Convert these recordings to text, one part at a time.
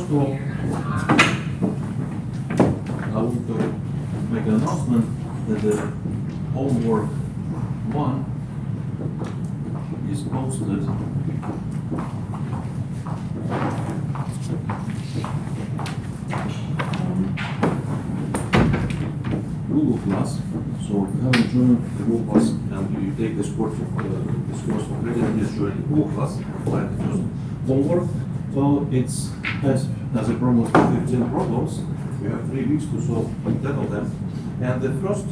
first of all, I want to make an announcement that the homework 1 is posted on Google Class. So if you haven't joined the Google Class and you take this course for credit, please join the Google Class. Find the first homework. Well, it's has a problem of 15 problems. We have 3 weeks to solve 10 of them. And the first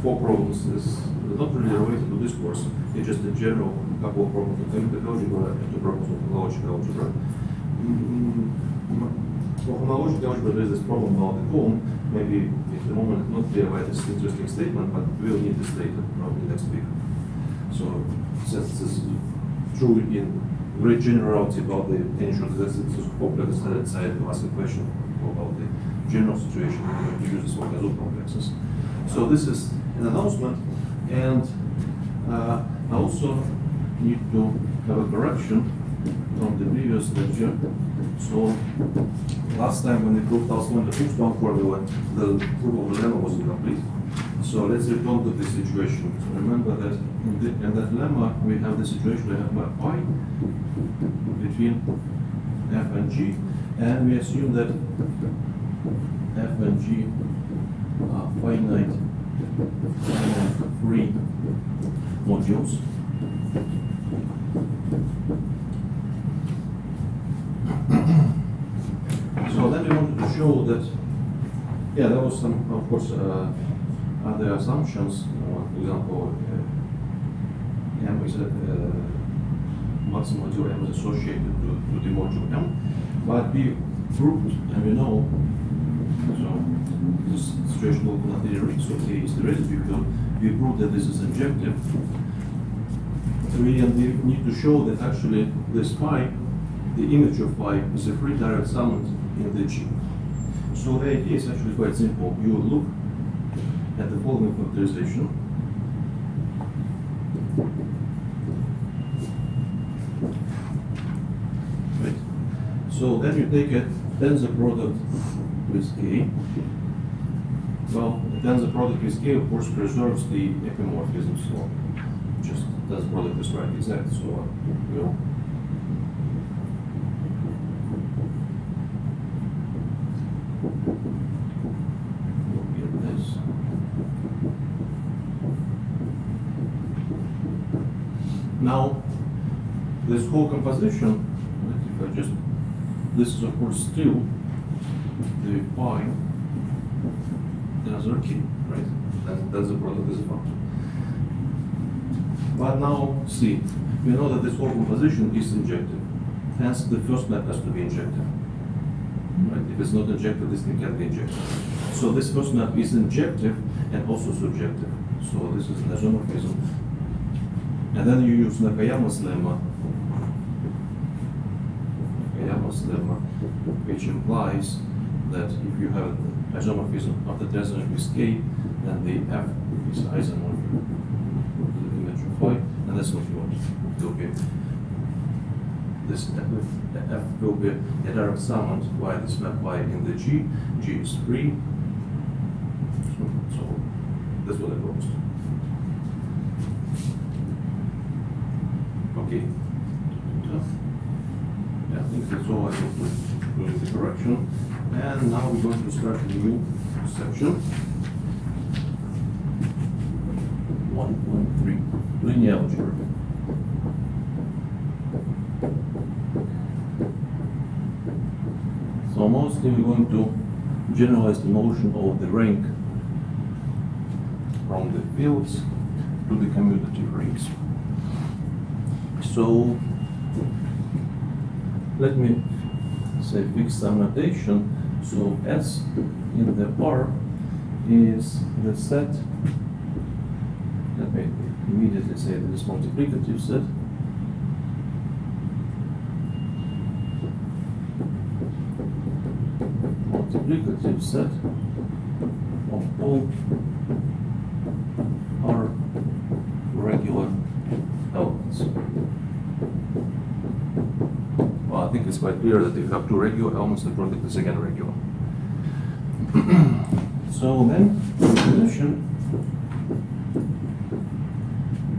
4 problems is not really related to this course. It's just a general couple of problems of commutative algebra and 2 problems of homological algebra. For homological algebra, there is this problem about the cone. Maybe at the moment not clear why this interesting statement, but we'll need this later, probably next week. So since this is true in great generality about the initial existence, it's hopefully the standard side to ask a question about the general situation when you use this for Kazoo complexes. So this is an announcement, and I also need to have a correction from the previous lecture. So last time when we proved also the Fuchs-bound formula, the proof of the lemma was incomplete. So let's return to this situation. So remember that in that lemma we have the situation we have phi between f and g, and we assume that f and g are finite free modules. So then we wanted to show that, yeah, there was some, of course, other assumptions. For example, M is maximum module M is associated to the module M, but we proved, and we know, so this situation will not be reached, so A is the residue field. We proved that this is injective. We need to show that actually this phi, the image of phi, is a free direct summand in the G. So the idea is actually quite simple. You look at the following factorization. Right. So then you take a tensor product with A. Well, the tensor product with A, of course, preserves the epimorphism. So just tensor product is right exact. So we'll now, this whole composition, if I just, this is of course still the phi tensor K, right? And that's the product is a function. But now, see, we know that this whole composition is injective. Hence, the first map has to be injective. Right? If it's not injective, this thing can't be injective. So this first map is injective and also subjective. So this is an isomorphism. And then you use Nakayama's lemma, which implies that if you have isomorphism of the tensor with K, then the F is isomorphic to the image of phi, and that's what you want. It will be this F will be a direct summand by this map phi in the G. G is free. So that's what I promised. Okay. Yeah, I think that's all I have to do the correction. And now we're going to start a new section. 1.3, linear algebra. So mostly we're going to generalize the motion of the ring from the fields to the commutative rings. So let me say fix some notation. So S in the R is the set. Let me immediately say this multiplicative set. Multiplicative set of all R regular elements. Well, I think it's quite clear that if you have two regular elements, the product is again regular. So then, definition,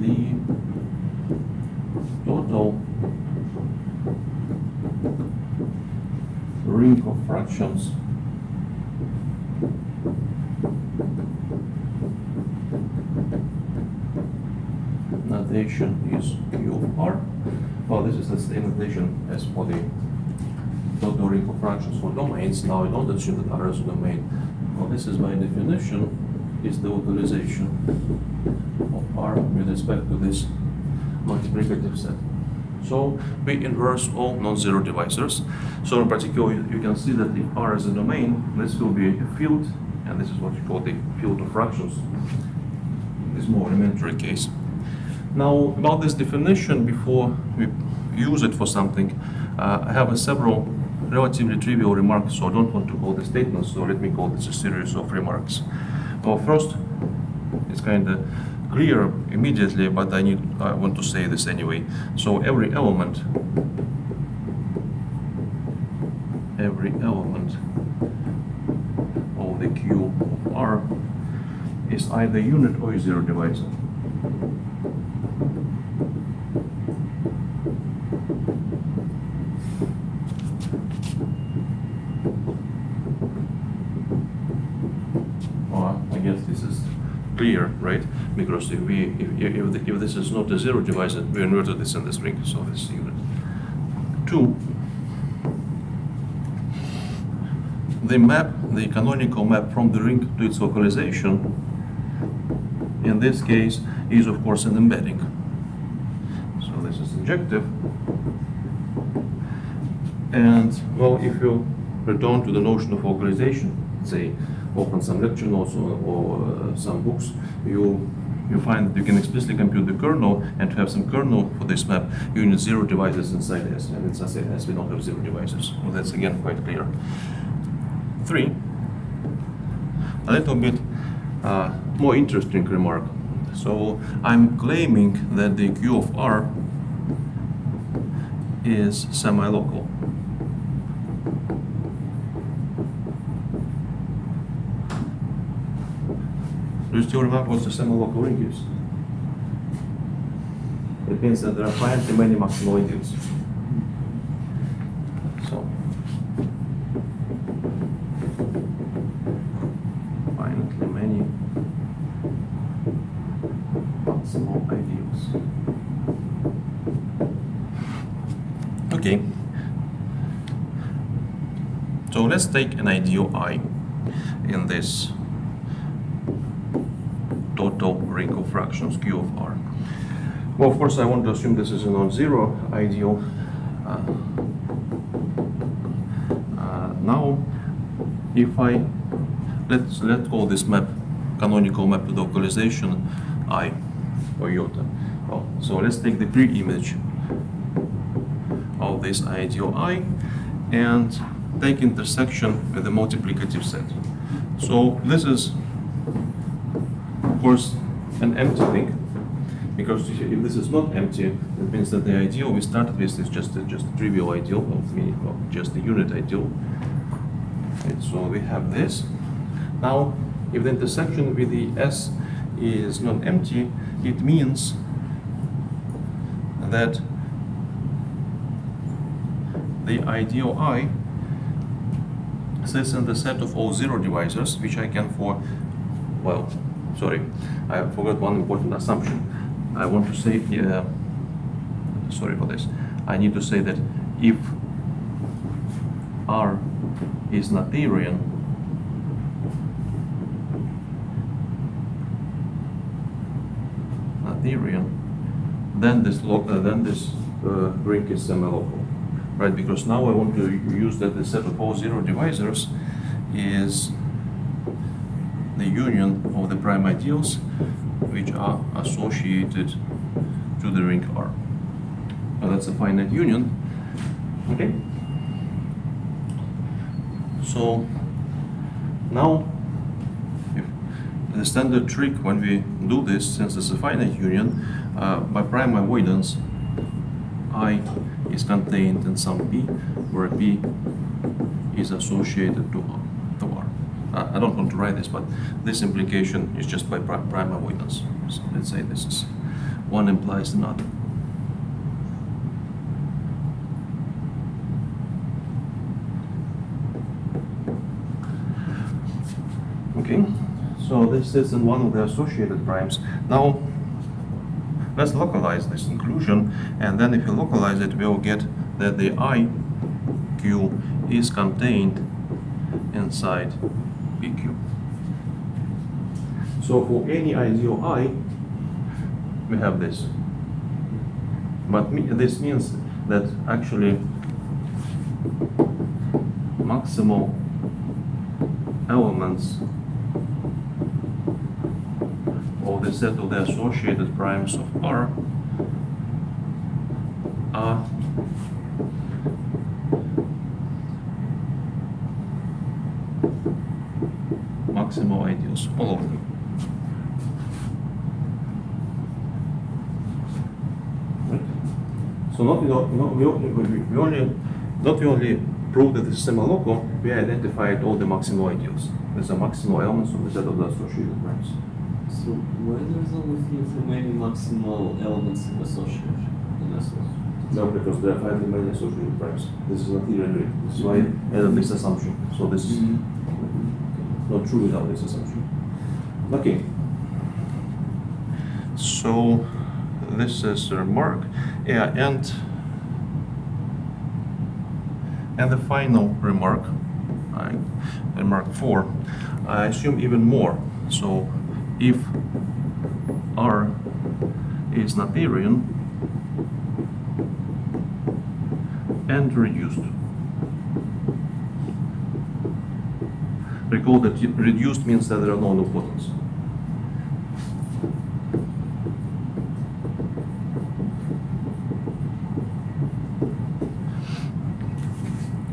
the total ring of fractions notation is Q of R. Well, this is the same notation as for the total ring of fractions for domains. Now I don't assume that R is a domain. Well, this is by definition is the localization of R with respect to this multiplicative set. So we inverse all non-zero divisors. So in particular, you can see that if R is a domain, this will be a field, and this is what you call the field of fractions. This more elementary case. Now, about this definition, before we use it for something, I have several relatively trivial remarks, so I don't want to call this statements, so let me call this a series of remarks. Well, first, it's kind of clear immediately, but I want to say this anyway. So every element of the Q of R is either unit or a zero divisor. I guess this is clear, right? Because if this is not a zero divisor, we inverted this in this ring, so this is unit. 2. The canonical map from the ring to its localization, in this case, is of course an embedding. So this is injective. And well, if you return to the notion of localization, say open some lecture notes or some books, you find that you can explicitly compute the kernel, and to have some kernel for this map, you need zero divisors inside S, and it's S, we don't have zero divisors. Well, that's again quite clear. 3, a little bit more interesting remark. So I'm claiming that the Q of R is semi-local. Do you still remember what the semi-local ring is? It means that there are finitely many maximal ideals. So, finitely many maximal ideals. Okay. So let's take an ideal I in this total ring of fractions Q of R. Well, of course, I want to assume this is a non-zero ideal. Now, if let's call this map canonical map to the localization I or iota. Well, so let's take the pre-image of this ideal I and take intersection with the multiplicative set. So this is of course an empty thing, because if this is not empty, it means that the ideal we started with is just a trivial ideal, well, just a unit ideal. Okay, so we have this. Now, if the intersection with the S is not empty, it means that the ideal I sits in the set of all zero divisors, which I can sorry, I forgot one important assumption. I want to say, sorry for this. I need to say that if R is Noetherian, then this ring is semi-local, right? Because now I want to use that the set of all zero divisors is the union of the prime ideals which are associated to the ring R. Now that's a finite union. Okay. So now, if the standard trick when we do this, since it's a finite union, by prime avoidance, I is contained in some P, where P is associated to R. I don't want to write this, but this implication is just by prime avoidance. So let's say this is one implies another. Okay, so this is in one of the associated primes. Now, let's localize this inclusion, and then if you localize it, we'll get that the IQ is contained inside PQ. So for any ideal I, we have this. But this means that actually maximal elements of the set of the associated primes of R are maximal ideals, all of them. So not we only proved that this is semi-local, we identified all the maximal ideals. These are maximal elements of the set of the associated primes. So where the result with you for many maximal elements in association? No, because there are finally many associated primes. This is not even real. This is why I added this assumption. So this is not true without this assumption. Okay. So this is a remark. Yeah, and the final remark, remark 4, I assume even more. So if R is Noetherian and reduced. Recall that reduced means that there are no nilpotents.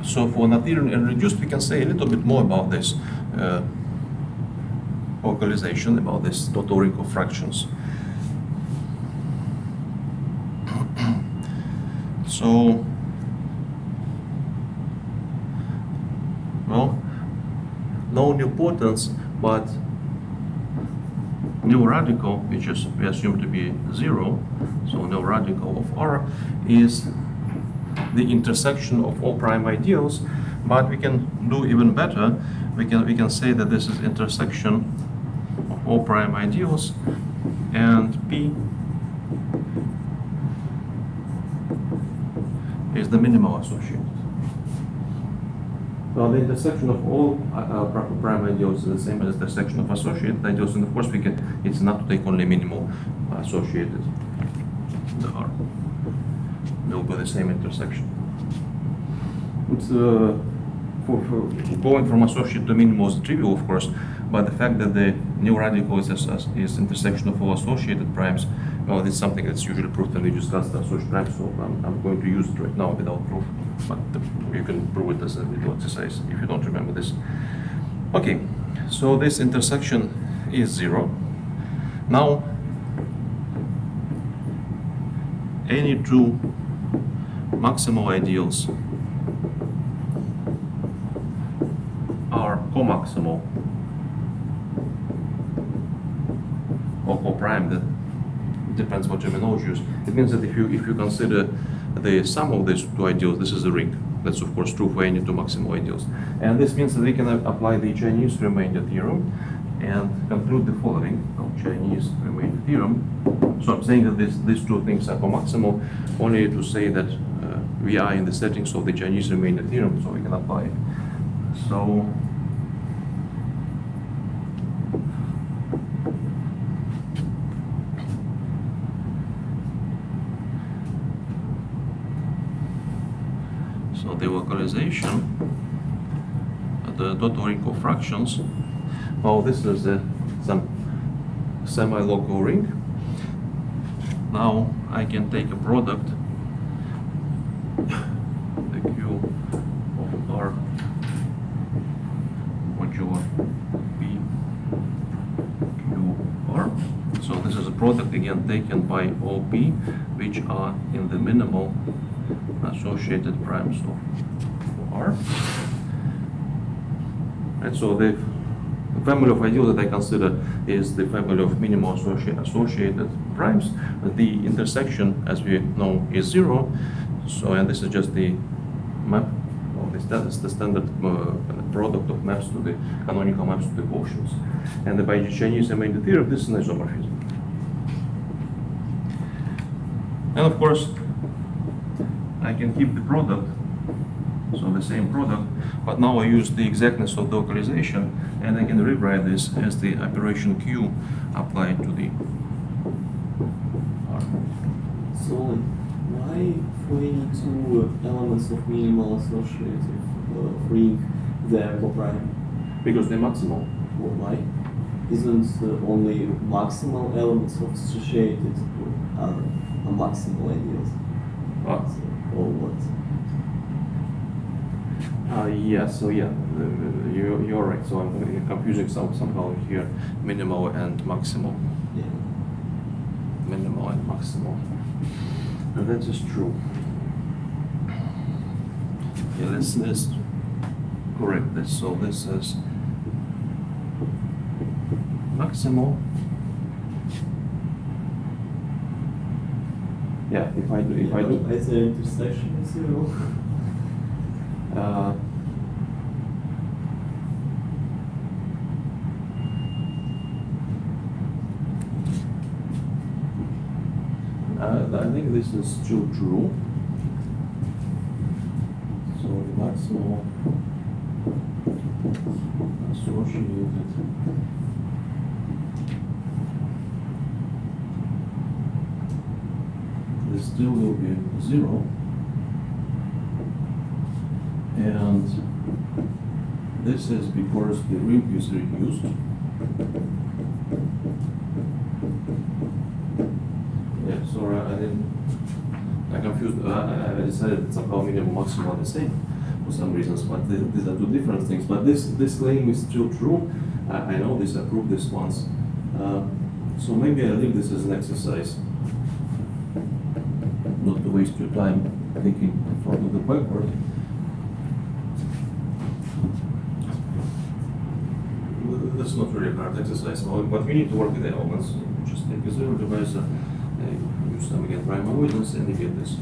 So for Noetherian and reduced, we can say a little bit more about this localization, about this total ring of fractions. So, well, no nilpotents, but nil radical, which is we assume to be 0, so nil radical of R is the intersection of all prime ideals, but we can do even better. We can say that this is intersection of all prime ideals, and P is the minimal associated. Well, the intersection of all prime ideals is the same as the intersection of associated ideals, and of course it's not to take only minimal associated. There are. They'll be the same intersection. It's, for going from associated to minimal is trivial, of course, but the fact that the nil radical is intersection of all associated primes, well, it's something that's usually proved when we discuss the associated primes, so I'm going to use it right now without proof, but you can prove it as a little exercise if you don't remember this. Okay, so this intersection is 0. Now, any two maximal ideals are co-maximal or co-prime. That depends what terminology you use. It means that if you consider the sum of these two ideals, this is a ring. That's of course true for any two maximal ideals. And this means that we can apply the Chinese remainder theorem and conclude the following Chinese remainder theorem. So I'm saying that these two things are co-maximal only to say that we are in the settings of the Chinese remainder theorem, so we can apply it. So the localization, the total ring of fractions. Well, this is some semi-local ring. Now I can take a product, the Q of R modular P Q R. So this is a product again taken by all P, which are in the minimal associated primes of R. And so the family of ideals that I consider is the family of minimal associated primes. The intersection, as we know, is 0. So, and this is just the map of this. That is the standard product of maps to the canonical maps to the quotients. And by Chinese I made the theory of this is an isomorphism. And of course, I can keep the product, so the same product, but now I use the exactness of the localization, and I can rewrite this as the operation Q applied to the R. So why for any two elements of minimal associative ring they're coprime? Because they're maximal. Well, why? Isn't only maximal elements associated are maximal ideals? Ah. Or what? Yeah, so yeah, you're right. So I'm confusing somehow here minimal and maximal. Yeah. Minimal and maximal. And that is true. Yeah, let's correct this. So this is maximal. Yeah, if I do. Is the intersection is 0? I think this is still true. So the maximal associated this still will be 0. And this is because the ring is reduced. Yeah, sorry, I confused. I decided that somehow minimum maximal are the same for some reasons, but these are two different things. But this claim is still true. I know this, I proved this once. So maybe I leave this as an exercise, not to waste your time thinking in front of the blackboard. That's not really a hard exercise, but we need to work with the elements. Just take a zero divisor, use them again prime avoidance, and you get this.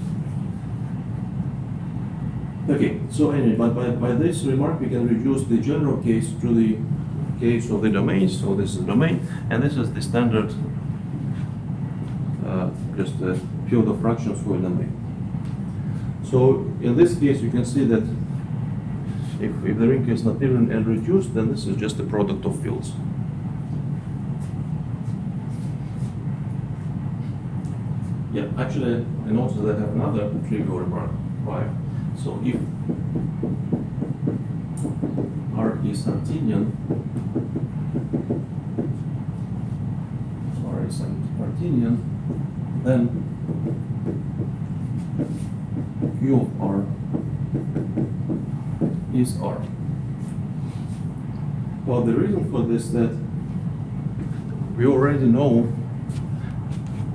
Okay, so anyway, but by this remark we can reduce the general case to the case of the domain. So this is the domain, and this is the standard just the field of fractions for a domain. So in this case you can see that if the ring is not even and reduced, then this is just a product of fields. Yeah, actually, I noticed that I have another trivial remark, 5. So if R is Artinian, then Q of R is R. Well, the reason for this is that we already know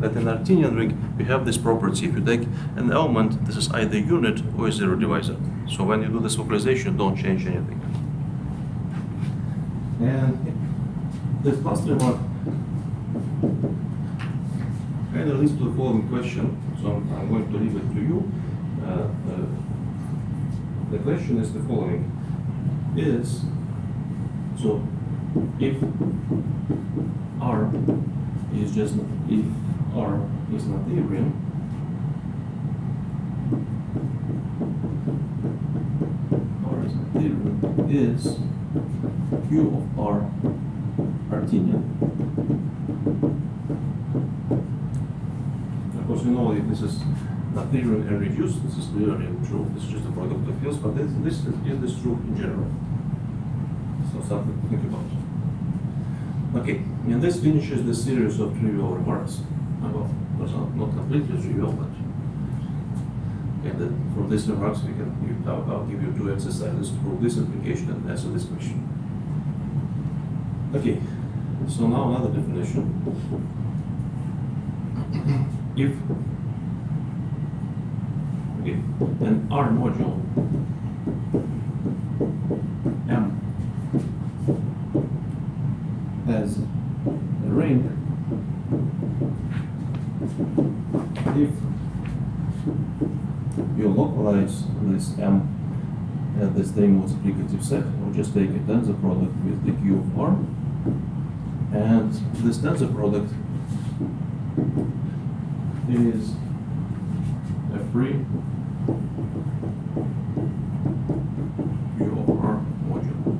that in Artinian ring we have this property. If you take an element, this is either unit or a zero divisor. So when you do this localization, don't change anything. And this last remark kind of leads to the following question. So I'm going to leave it to you. The question is the following: so if R is just if R is Noetherian, is Q of R Artinian? Of course, we know if this is Noetherian and reduced, this is clearly true. This is just a product of fields, but is this true in general? So something to think about. Okay, and this finishes the series of trivial remarks. Well, those are not completely trivial, but from these remarks I'll give you 2 exercises to prove this implication and answer this question. Okay, so now another definition. If Okay, an R module M has a ring if you localize this M at the same multiplicative set, or just take a tensor product with the Q of R, and this tensor product is a free Q of R module.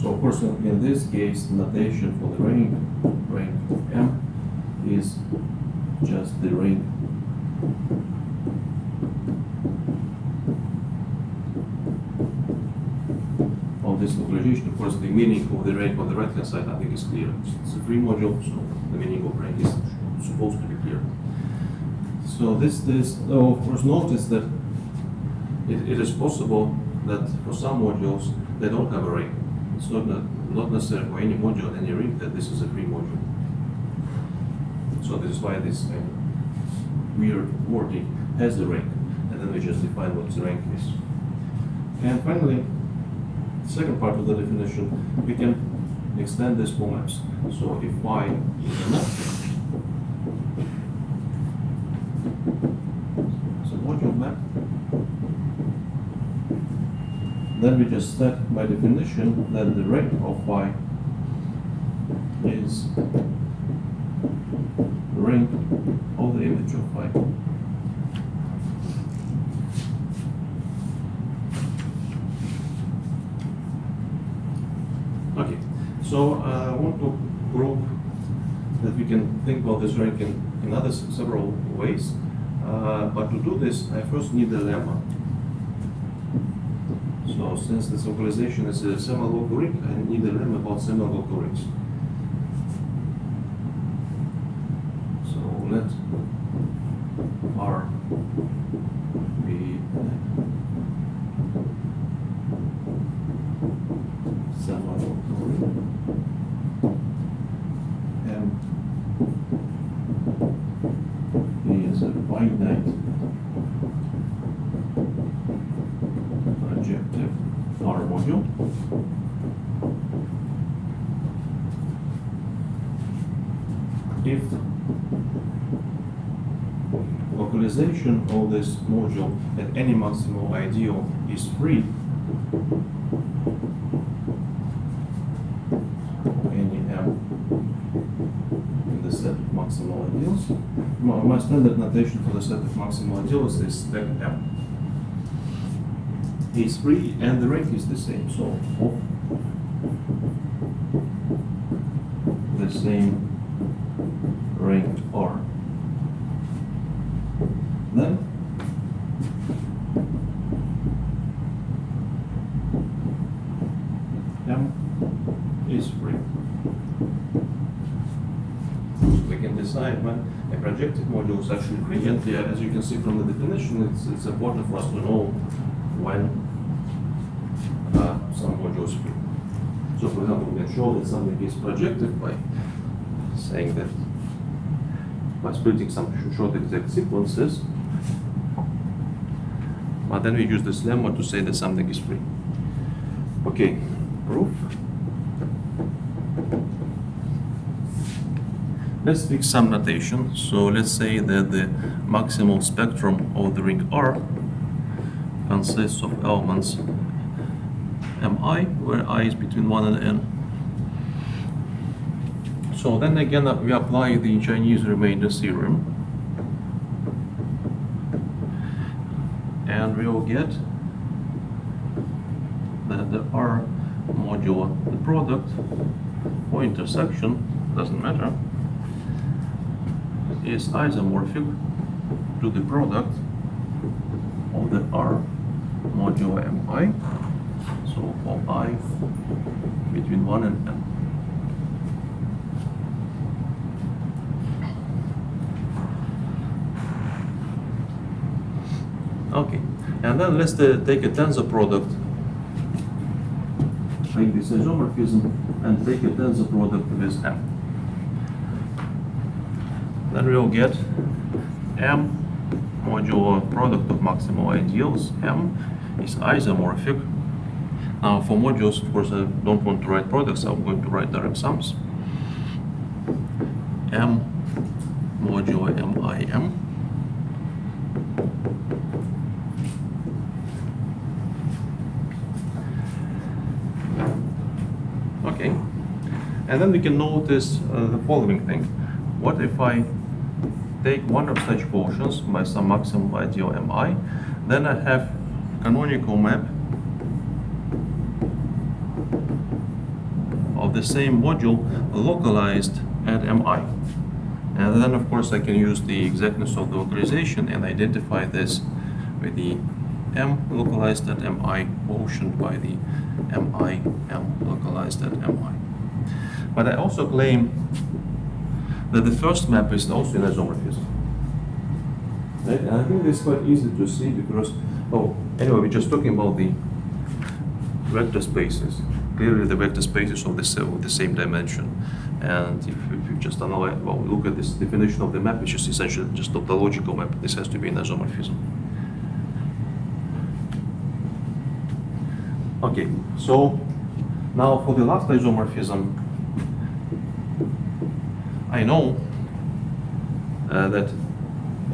So of course, in this case, the notation for the ring of M is just the ring of this localization. Of course, the meaning of the ring on the right hand side, I think, is clear. It's a free module, so the meaning of ring is supposed to be clear. So though of course, notice that it is possible that for some modules they don't have a ring. It's not necessary for any module, any ring, that this is a free module. So this is why this kind of weird wording has a ring, and then we just define what the rank is. And finally, the second part of the definition, we can extend this for maps. So if Y is a map, it's a module map, then we just set by definition that the rank of Y is the rank of the image of Y. Okay, so I want to group that we can think about this rank in other several ways, but to do this, I first need a lemma. So since this localization is a semi-local ring, I need a lemma about semi-local rings. So let R be semi-local ring. M is a finite projective R module. If localization of this module at any maximal ideal is free, any M in the set of maximal ideals, my standard notation for the set of maximal ideals is spec M. Is free and the rank is the same, so of the same ranked R. Then M is free. So we can decide when a projective module is actually free, and as you can see from the definition, it's important for us to know when some module is free. So for example, we can show that something is projective by saying that by splitting some short exact sequences, but then we use this lemma to say that something is free. Okay, proof. Let's fix some notation. So let's say that the maximal spectrum of the ring R consists of elements Mi, where I is between 1 and n. So then again, we apply the Chinese remainder theorem, and we will get that the R modulo the product or intersection, doesn't matter, is isomorphic to the product of the R modulo Mi, so for I between 1 and n. Okay, and then let's take a tensor product, take this isomorphism, and take a tensor product with M. then we'll get M modulo product of maximal ideals. M is isomorphic. Now for modules, of course, I don't want to write products, I'm going to write direct sums. M modulo MIM. Okay, and then we can notice the following thing. What if I take one of such quotients by some maximum ideal Mi, then I have canonical map of the same module localized at Mi. And then of course I can use the exactness of the localization and identify this with the M localized at Mi quotient by the Mi M localized at Mi. But I also claim that the first map is also an isomorphism. Right? And I think this is quite easy to see because, Oh, anyway, we're just talking about the vector spaces. Clearly the vector spaces of the same dimension. And if you just analyze, well, look at this definition of the map, which is essentially just topological map, this has to be an isomorphism. Okay, so now for the last isomorphism, I know that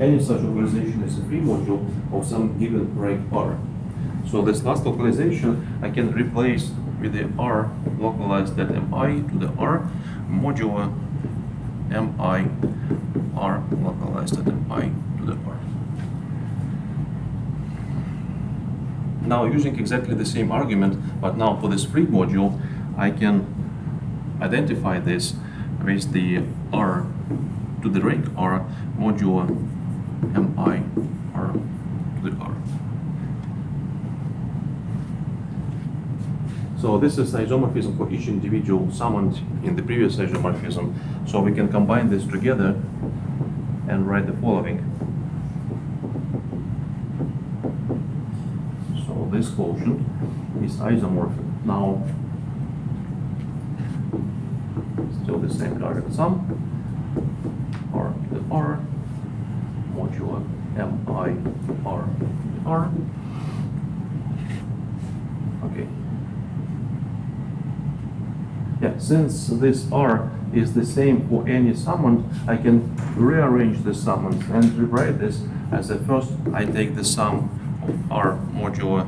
any such localization is a free module of some given rank R. so this last localization I can replace with the R localized at Mi to the R modulo Mi R localized at Mi to the R. Now using exactly the same argument, but now for this free module, I can identify this with the R to the rank R modulo Mi R to the R. So this is isomorphism for each individual summoned in the previous isomorphism. So we can combine this together and write the following. So this quotient is isomorphic. Now, still the same direct sum, R to the R, modulo Mi R to the R. Okay. Yeah, since this R is the same for any summand, I can rearrange the summand and rewrite this as a first I take the sum of R modulo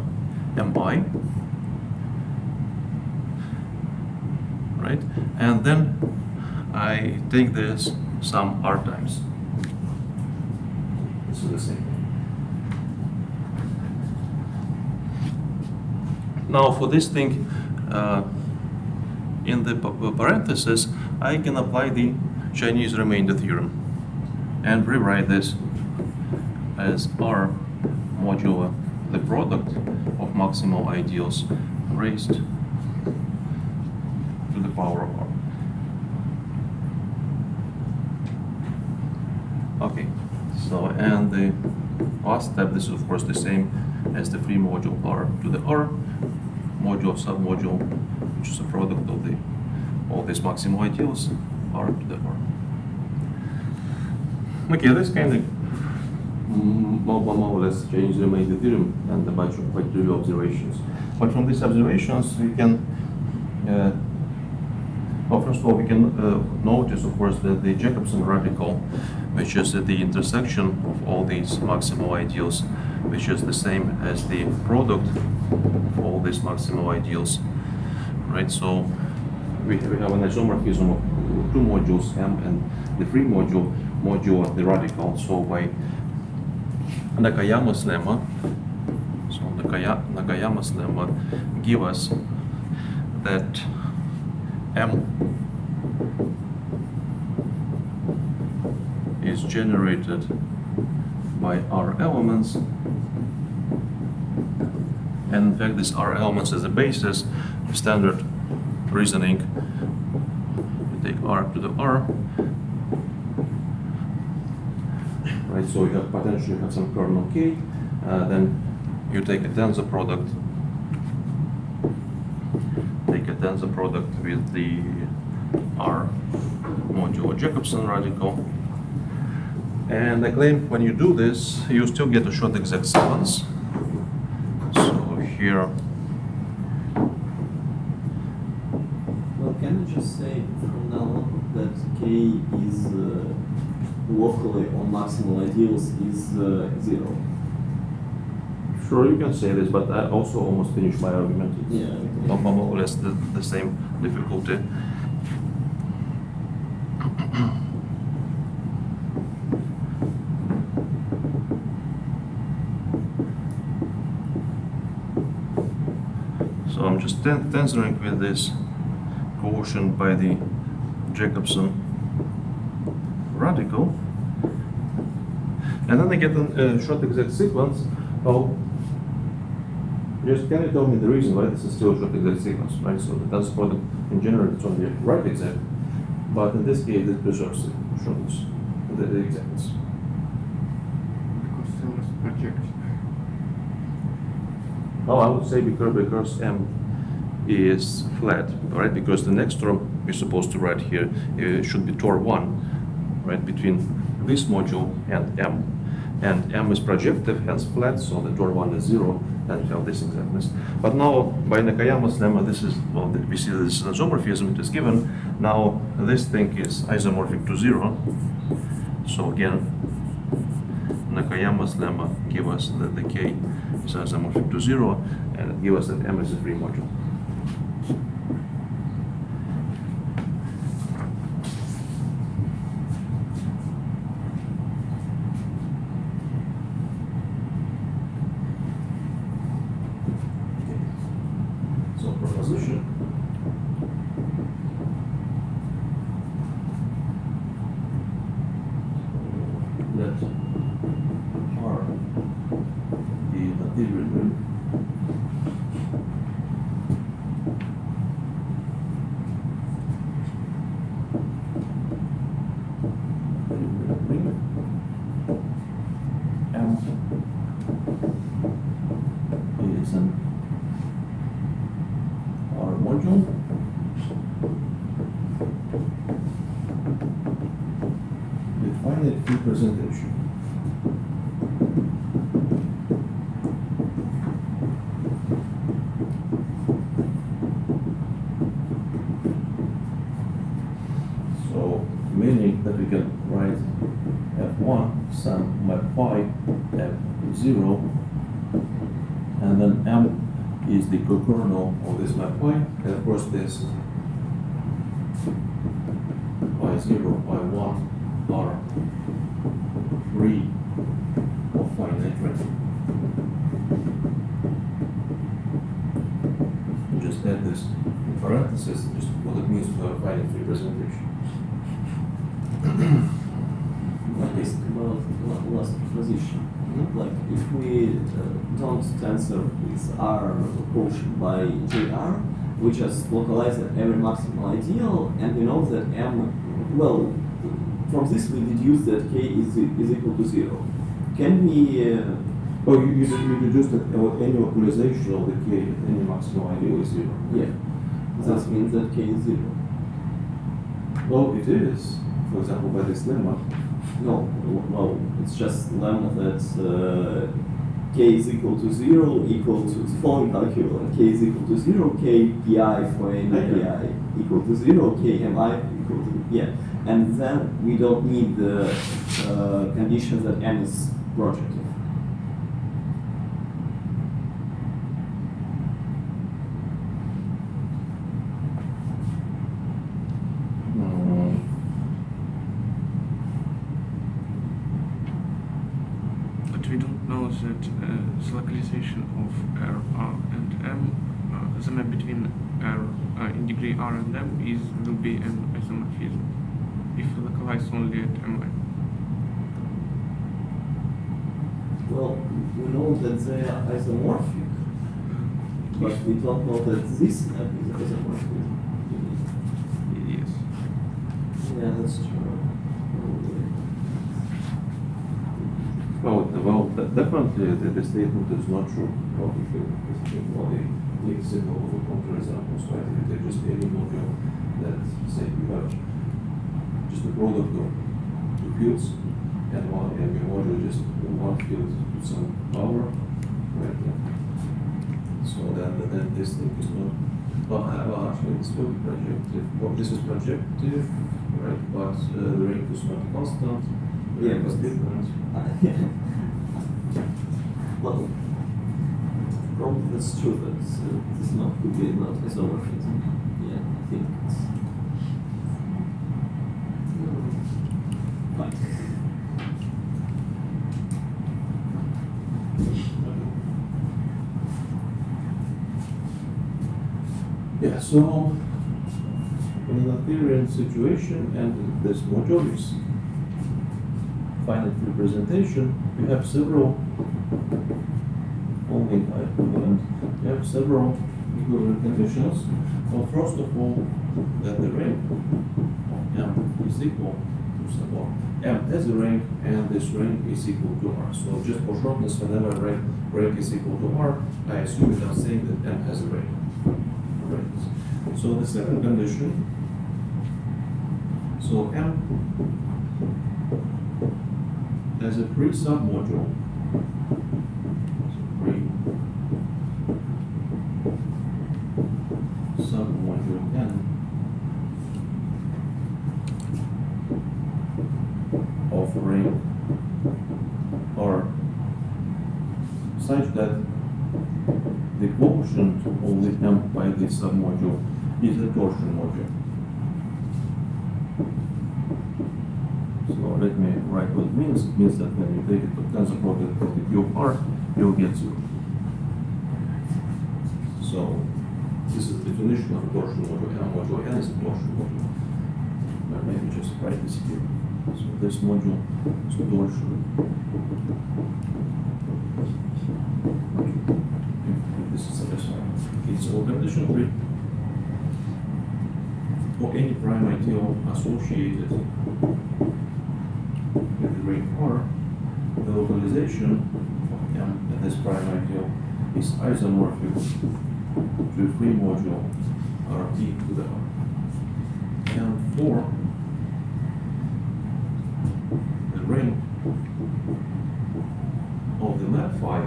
Mi, right? And then I take this sum R times. This is the same. Now for this thing, in the parentheses, I can apply the Chinese remainder theorem and rewrite this as R modulo the product of maximal ideals raised to the power of R. Okay, so and the last step, this is of course the same as the free module R to the R, module submodule, which is a product of all these maximal ideals R to the R. Okay, this kind of more or less change the remainder theorem and a bunch of quite trivial observations. But from these observations, we can, well, first of all, we can notice, of course, that the Jacobson radical, which is at the intersection of all these maximal ideals, which is the same as the product of all these maximal ideals, right? So we have an isomorphism of two modules, M and the free module, modulo the radical. So by Nakayama's lemma, so Nakayama's lemma give us that M is generated by R elements, and in fact this R elements as a basis, standard reasoning, we take R to the R, right? So you have potentially have some kernel K, then you take a tensor product, with the R modulo Jacobson radical, And I claim when you do this, you still get a short exact sequence. So here, Well, can you just say from now on that K is locally on maximal ideals is 0? sure you can say this, but I also almost finished my argument. It's Yeah. more or less the same difficulty. So I'm just tensoring with this quotient by the Jacobson radical. And then I get a short exact sequence. Oh, just can you tell me the reason why this is still a short exact sequence, right? So the tensor product in general it's only right exact, but in this case it preserves the shortness, the exactness. Because cell is projected. Well, I would say because M is flat, right? Because the next term we're supposed to write here should be Tor 1, right? Between this module and M. And M is projective, hence flat, so the Tor 1 is 0, and we have this exactness. But now, by Nakayama's lemma, this is, well, we see this isomorphism, it is given. Now, this thing is isomorphic to 0. So again, Nakayama's lemma gives us that the K is isomorphic to 0, and it gives us that M is a free module. So proposition. Let R be a material ring. M is an R module. With finite representation. So meaning that we can write F1 sum map phi F0, and then M is the co-kernel of this map phi, and of course this y0, y1 are free of finite ring. You just add this in parentheses, just what it means to have a finite representation. Basically, about last proposition. Like if we don't tensor with R quotient by JR, we just localize at every maximal ideal, and we know that M, well, from this we deduce that K is equal to 0. Can we... Oh, you deduced that any localization of the K at any maximal ideal is 0. yeah, that means that K is 0. Well, it is, for example, by this lemma. No, it's just lemma that K is equal to 0 equal to the following calculation. K is equal to 0, K pi for any pi equal to 0, K mi equal to, yeah. And then we don't need the condition that M is projective. But we don't know that the localization of R, and M, the map between R in degree R and M will be an isomorphism if we localize only at Mi. Well, we know that they are isomorphic, but we don't know that this map is isomorphic. Yes. Yeah, that's true. Well, definitely the statement is not true. Well, the symbol of a counterexamples, right? If they just any module that say you have just a product of two fields, and your module just one field to some power right here. So then this thing is not, well actually this will be projective. Well, this is projective, right? But the rate is not constant. The rate is different. Well, probably that's true that this not could be not isomorphism. Yeah, I think it's fine. Yeah, so in an Arthurian situation and this module is finite representation, you have several only equivalent. You have several equivalent conditions. Well, first of all, that the rank M is equal to some more. M has a rank and this rank is equal to R. So just for shortness, whenever rank is equal to R, I assume without saying that M has a rank. Right. So the second condition, so M has a free submodule. Free submodule N of rank R such that the quotient of the M by the submodule is a torsion module. So let me write what it means. It means that when you take it to tensor product of the Q of R, you'll get 0. So this is the definition of a torsion module. M module N is a torsion module. But maybe just write this here. So this module is torsion. This is satisfying. Okay, so condition 3. For any prime ideal associated with the ring R, the localization of M in this prime ideal is isomorphic to a free module Rt to the R. And for the ring of the map phi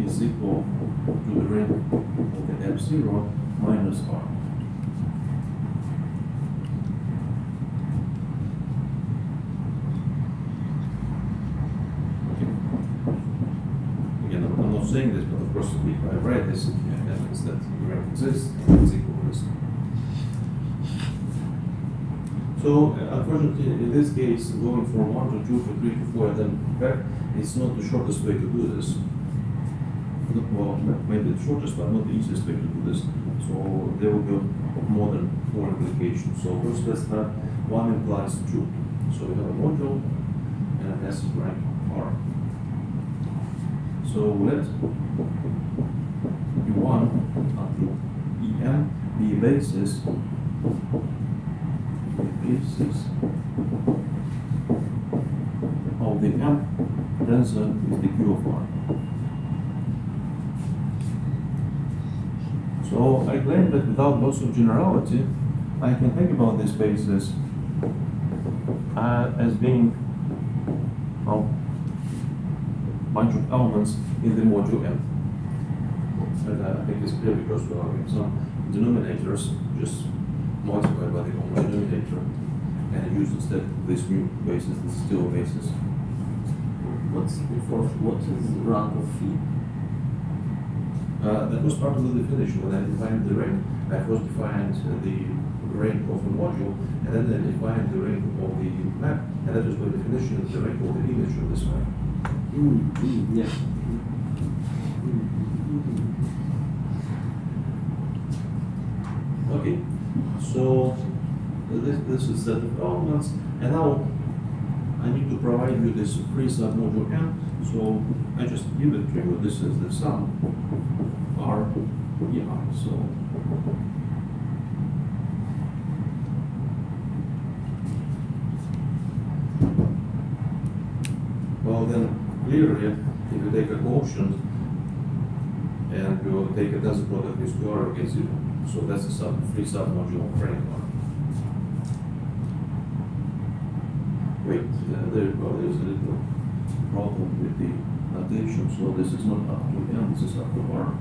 is equal to the ring of the F0 minus R. I'm not saying this, but of course, if I write this, it means that the rank exists and it's equal to this. So, unfortunately, in this case, going from 1 to 2 to 3 to 4 and then back, it's not the shortest way to do this. Well, maybe the shortest, but not the easiest way to do this. So, there will be more than 4 implications. So, first, let's start. 1 implies 2. So, we have a module and it has rank R. So let U1 up to En be a basis of the M tensor with the Q of R. So I claim that without loss of generality, I can think about this basis as being, well, bunch of elements in the module M. And I think it's clear because we have some denominators just multiplied by the common denominator and use instead this new basis, this still basis. What is rank of phi? That was part of the definition. When I defined the rank, I first defined the rank of the module and then I defined the rank of the map, and that was by definition the rank of the image of this map. Yeah. Okay, so this is set of elements, and now I need to provide you this free submodule M. So I just give it to you. This is the sum R ER. So well then. Clearly, if you take a quotient and you take a tensor product with QR, you get 0. So that's a free submodule of rank R. Wait, there is a little problem with the notation, so this is not up to n, this is up to r.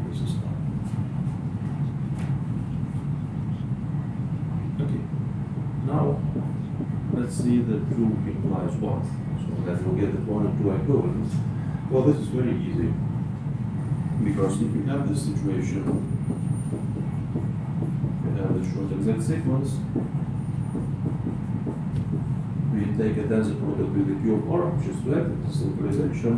This is r. Okay, now let's see that 2 implies what? So that we'll get that 1 and 2 are equivalent. Well, this is very easy, because if you have this situation, we have the short exact sequence, we take a tensor product with the Q of R, which is flat, it's localization.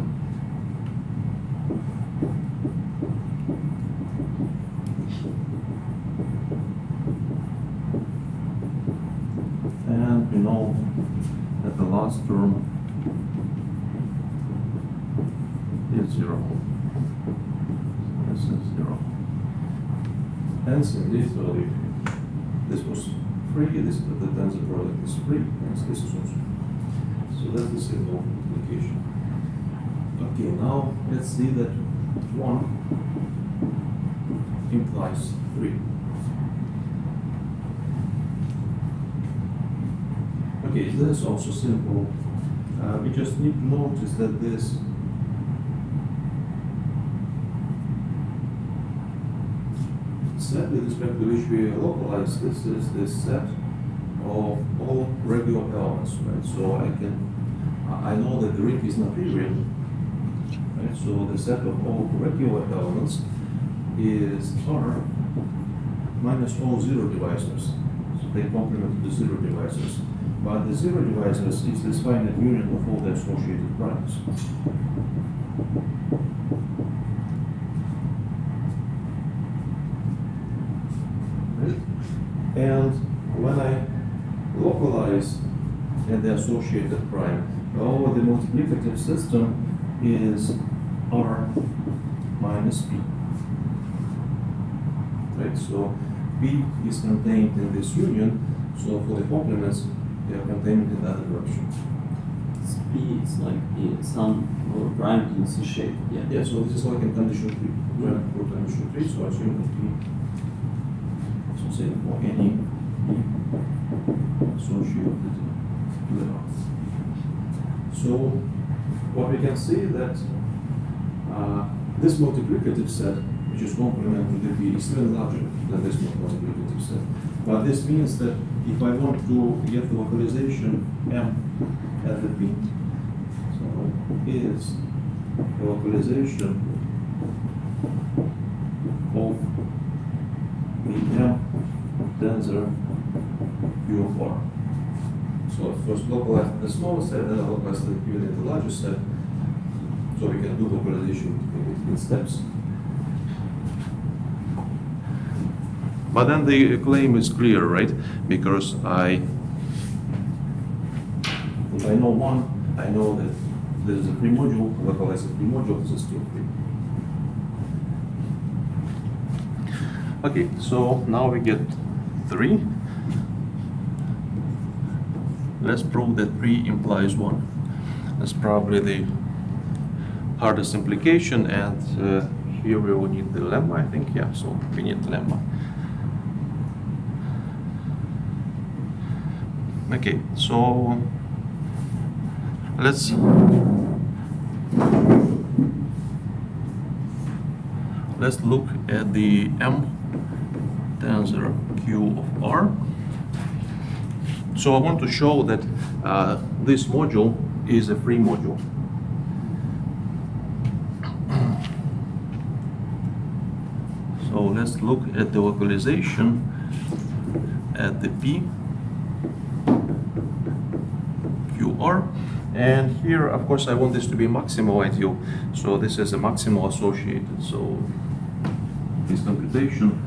And we know that the last term is 0. This is 0. Hence, in this value, this was free, this the tensor product is free, hence this is also. So that's the simple implication. Okay, now let's see that 1 implies 3. Okay, this is also simple. We just need to notice that this set with respect to which we localize this is this set of all regular elements, right? So I know that the ring is not real, right? So the set of all regular elements is R minus all zero divisors. So they complement the zero divisors. But the zero divisors is this finite union of all the associated primes. And when I localize at the associated prime, oh, the multiplicative system is R minus P. Right, so P is contained in this union, so for the complements, they are contained in the other direction. P is like some or prime in C shape, yeah. Yeah, so this is like in condition 3. For condition 3, so I assume that P. So say for any associated with R. So what we can see that this multiplicative set, which is complement to the P, is even larger than this multiplicative set. But this means that if I want to get the localization M at the P, so is the localization of the M tensor Q of R. So first localize the small set, then localize the Q in the larger set, so we can do localization in steps. But then the claim is clear, right? Because If I know one, I know that there is a free module, localize a free module, this is still free. Okay, so now we get 3. Let's prove that 3 implies 1. That's probably the hardest implication, and here we will need the lemma, I think. Yeah, so we need lemma. Okay, so let's look at the M tensor Q of R. So I want to show that this module is a free module. So let's look at the localization at the P QR, and here of course I want this to be maximal ideal, so this is a maximal associated, so this computation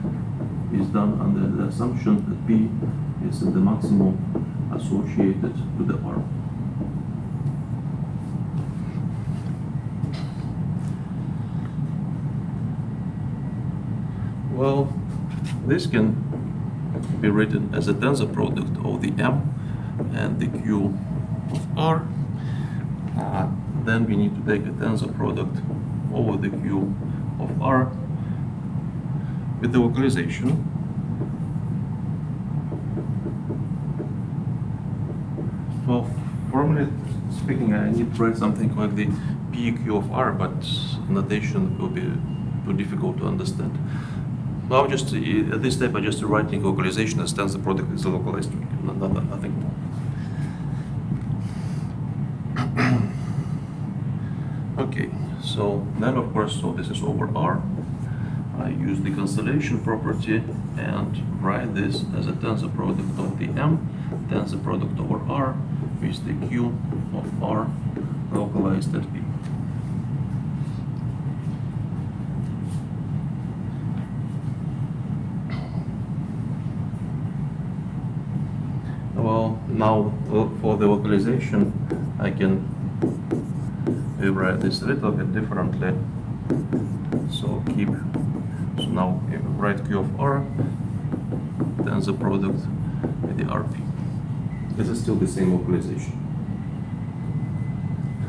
is done under the assumption that P is the maximal associated to the R. Well, this can be written as a tensor product of the M and the Q of R. Then we need to take a tensor product over the Q of R with the localization. Well, formally speaking, I need to write something like the PQ of R, but notation will be too difficult to understand. Now, just at this step, I just writing localization as tensor product is a localized string, nothing more. Okay, so then of course, so this is over R. I use the cancellation property and write this as a tensor product of the M, tensor product over R with the Q of R localized at P. Well, now for the localization, I can rewrite this a little bit differently. So now write Q of R, tensor product with the RP. This is still the same localization.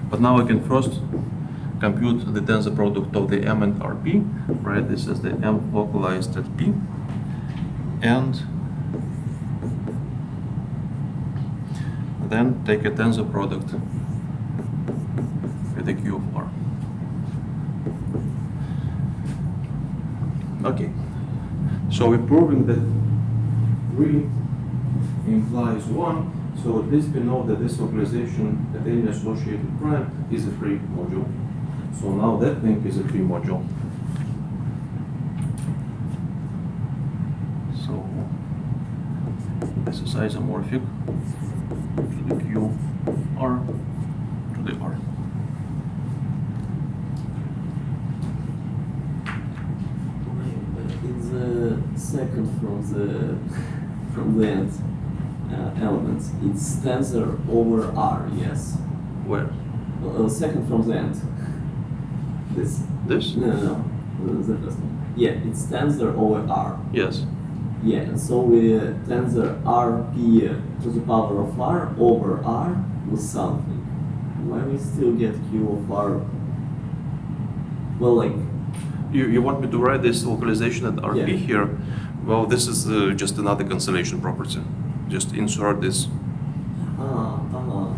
But now I can first compute the tensor product of the M and RP, write this as the M localized at P, and then take a tensor product with the Q of R. Okay, so we're proving that 3 implies 1, so at least we know that this localization at any associated prime is a free module. So now that thing is a free module. So this is isomorphic to the Q R to the R. In the second from the end elements, it's tensor over R, yes. Where? Second from the end. This. This? No. The first one. Yeah, it's tensor over R. Yes. Yeah, and so we tensor RP to the power of R over R with something. Why we still get Q of R? Well, like. You want me to write this localization at RP Yeah. here? Well, this is just another cancellation property. Just insert this.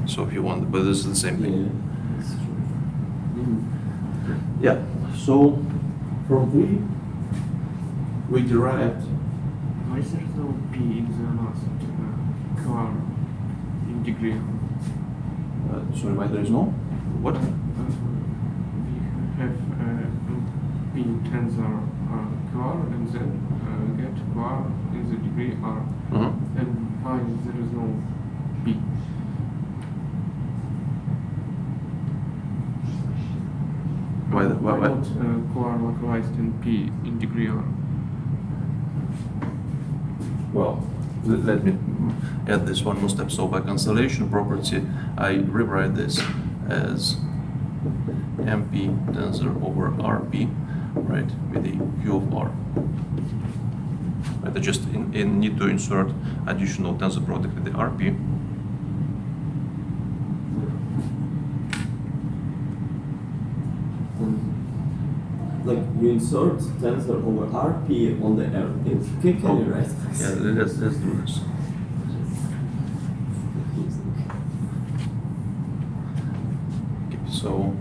So if you want, but this is the same thing. Yeah, that's true. Yeah. So from 3 we derived. Why is there no P in the last QR in degree? Sorry, why there is no? What? We have P tensor QR and then get QR in the degree R. And why there is no P? Why not QR localized in P in degree R? Well, let me add this one more step. So by cancellation property, I rewrite this as MP tensor over RP, right, with the Q of R. Right, I just need to insert additional tensor product with the RP. Like you insert tensor over RP on the R. Can you write this? Yeah, let's do this. Okay, so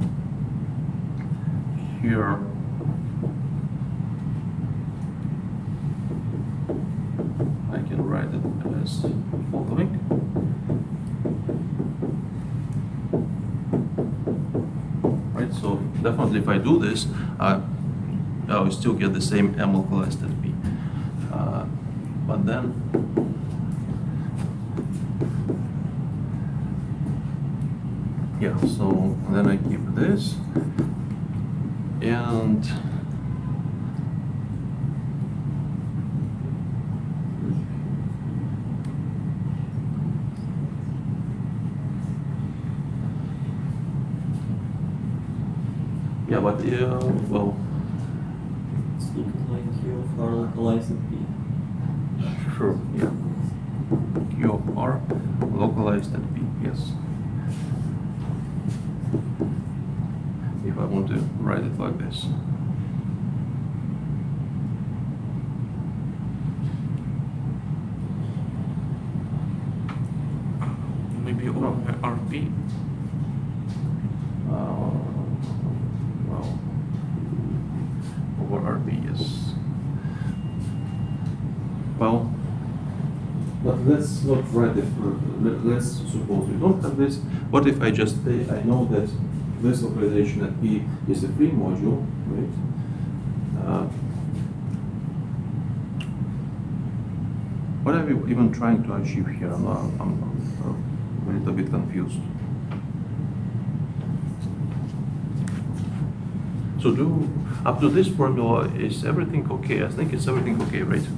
here I can write it as following. Right, so definitely if I do this, I will still get the same M localized at P. But then yeah, so then I keep this and yeah, but well, It's looking like Q of R localized at P. sure, yeah. Q of R localized at P, yes. If I want to write write it like this. Maybe over RP. Well, over RB, yes. Well, but let's not write it. Let's suppose we don't have this. What if I just say I know that this localization at P is a free module, right? What are we even trying to achieve here? I'm a little bit confused. So up to this formula, is everything okay? I think it's everything okay, right?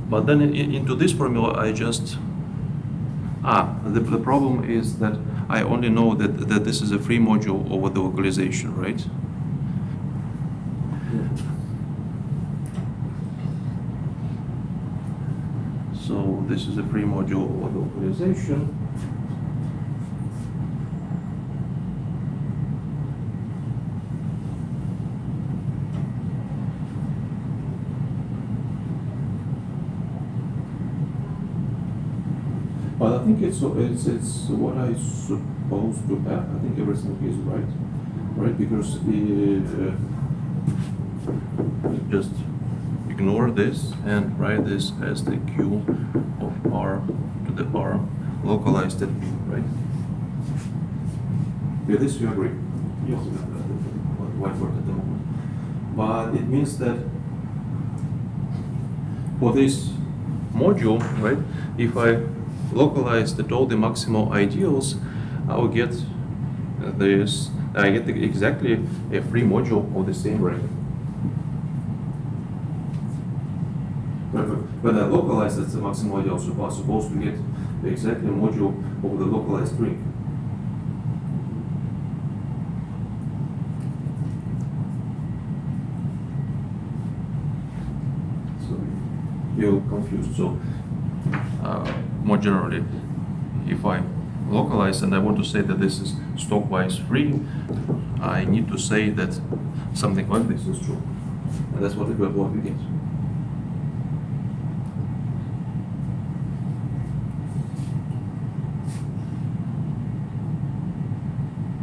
But then into this formula, I just, the problem is that I only know that this is a free module over the localization, right? So this is a free module over the localization. But I think it's what I supposed to have. I think everything is right? Because just ignore this and write this as the Q of R to the R localized at P, right? With this you agree? Yes. Whiteboard at the moment. But it means that for this module, right, if I localize all the maximal ideals, I will get this. I get exactly a free module of the same rank. When I localize that's the maximal ideal, so I'm supposed to get the exactly module of the localized ring. So you're confused. So. More generally, if I localize and I want to say that this is stockwise free, I need to say that something like this is true. And that's what we get.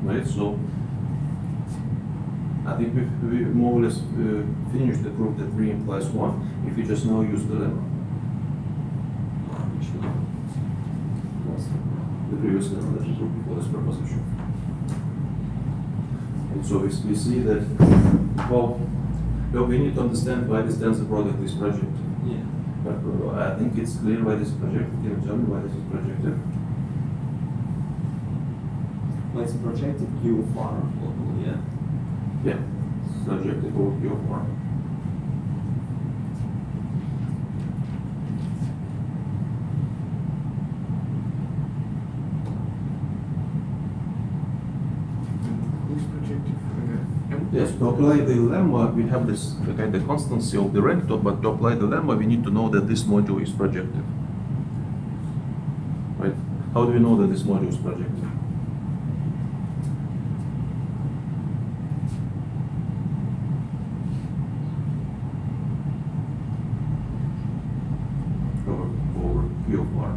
Right, so I think we more or less finished the proof that 3 implies 1 if you just now use the lemma. The previous lemma that we proved before this proposition. And so we see that, well, we need to understand why this tensor product is projective. Yeah. But I think it's clear why this is projective. Can you tell me why this is projective? Well, it's projected Q of R, yeah. Yeah, projective over Q of R. Yes, to apply the lemma, we have this kind of constancy of the rector, but to apply the lemma, we need to know that this module is projective. Right? How do we know that this module is projective? Over Q of R.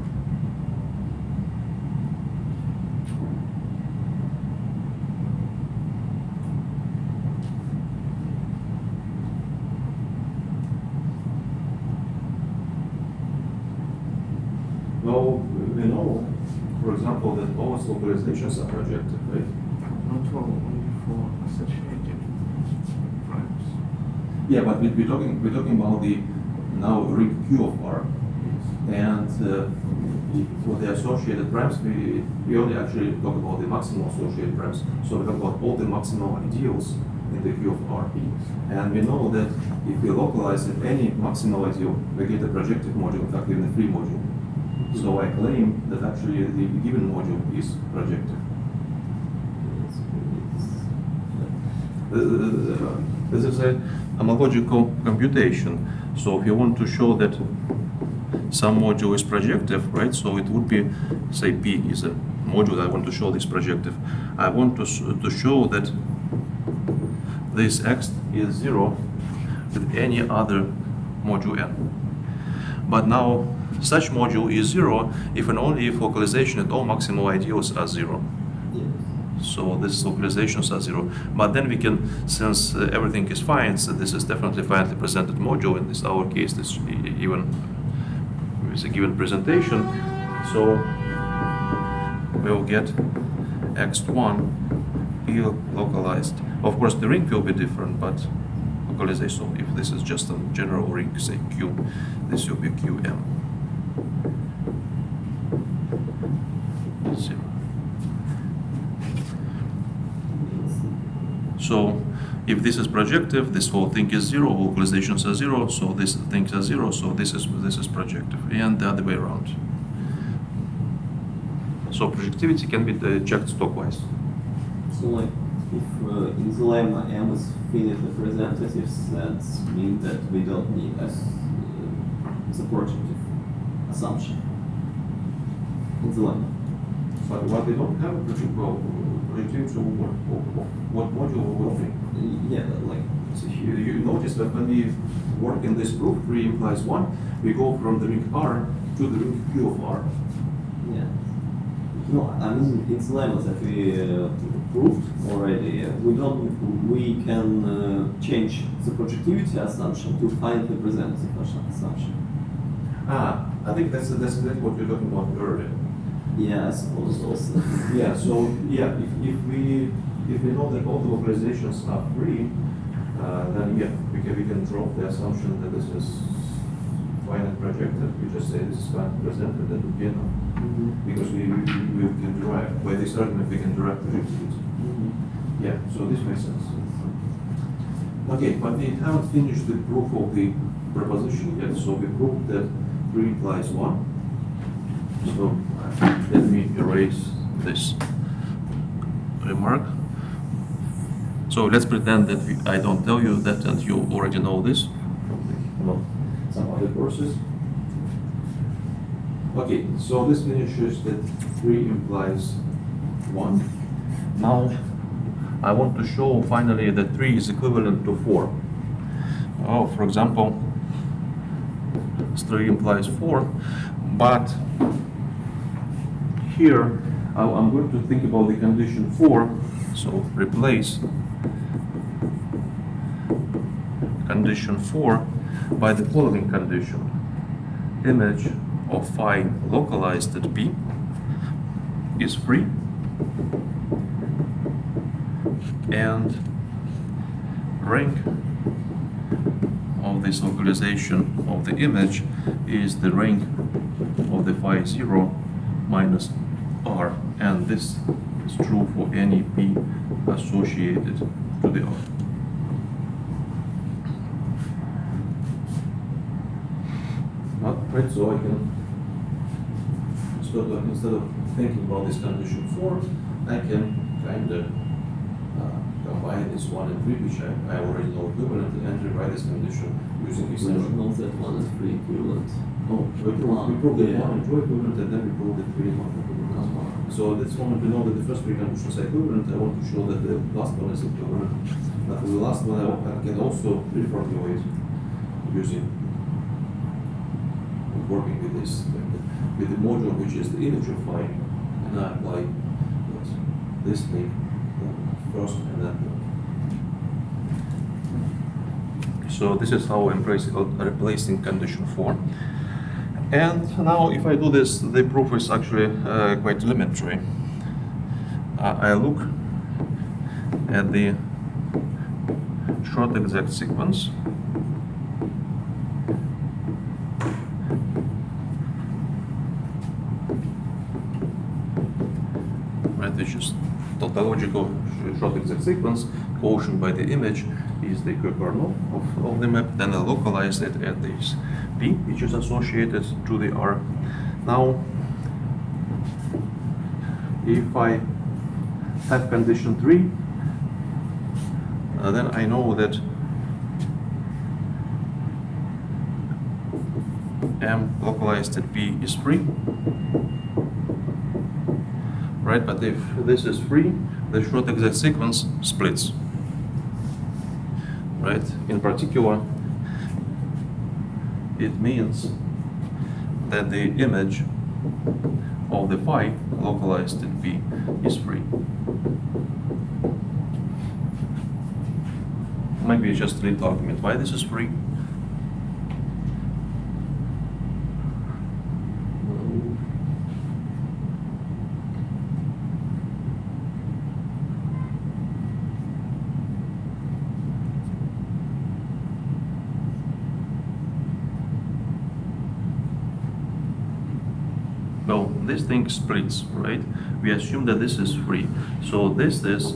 Well, we know, for example, that all localizations are projective, right? Not all, only for associated primes. Yeah, but we're talking about the now ring Q of R, and for the associated primes, we only actually talk about the maximal associated primes. So we talk about all the maximal ideals in the Q of R. And we know that if we localize at any maximal ideal, we get a projective module, in fact, even a free module. So I claim that actually the given module is projective. This is a homological computation. So if you want to show that some module is projective, right? So it would be, say, P is a module I want to show this projective. I want to show that this x is 0 with any other module n. But now such module is 0 if and only if localization at all maximal ideals are 0. Yes. So these localizations are 0. But then we can, since everything is fine, so this is definitely finally presented module, in this our case this even with a given presentation, so we'll get x1 ill localized. Of course the ring will be different, but localization, so if this is just a general ring, say Q, this will be Qm. 0. So if this is projective, this whole thing is 0, localizations are 0, so these things are 0, so this is projective, and the other way around. So projectivity can be checked stockwise. So like, if in the lemma M is finite representatives, that means that we don't need the projective assumption in the lemma. But what we don't have a projectivity, so what module we're working? Yeah, like, So here you notice that when we work in this proof, 3 implies 1, we go from the ring R to the ring Q of R. yeah. No, I mean, it's lemmas that we proved already. We can change the projectivity assumption to finite representative assumption. I think that's what you're talking about earlier. Yeah, I suppose also. Yeah, so yeah, if we know that all the localizations are free, then yeah, we can drop the assumption that this is finite projected. We just say this is finite presented, that would be enough. Because we can derive, by this argument we can derive projectivity. Yeah, so this makes sense. Okay, but we haven't finished the proof of the proposition yet, so we proved that 3 implies 1. So let me erase this remark. So let's pretend that I don't tell you that, and you already know this from some other courses. Okay, so this finishes that 3 implies 1. Now I want to show finally that 3 is equivalent to 4. Oh, for example, 3 implies 4, but here I'm going to think about the condition 4, so replace condition 4 by the following condition. Image of phi localized at P is free, and rank of this localization of the image is the rank of the phi 0 minus R, and this is true for any P associated to the R. Right, so I can, instead of thinking about this condition 4, I can kind of combine this 1 and 3, which I already know equivalent, and rewrite this condition using We extension. don't know that 1 is 3 equivalent. No, we proved that 1 and 2 equivalent, and then we proved that 3 and 1 equivalent. So at this moment we know that the first 3 conditions are equivalent. I want to show that the last one is equivalent. But for the last one I can also reformulate using working with this, with the module which is the image of phi, and I apply this thing first and then. So this is how I'm replacing condition 4. And now if I do this, the proof is actually quite elementary. I look at the short exact sequence. Right, which is tautological short exact sequence, quotient by the image is the kernel of the map, then I localize it at this P, which is associated to the R. Now, if I have condition 3, then I know that M localized at P is free. Right, but if this is free, the short exact sequence splits. right? In particular, it means that the image of the phi localized in P is free. Maybe just a little argument why this is free. Well, this thing splits, right? We assume that this is free. So this is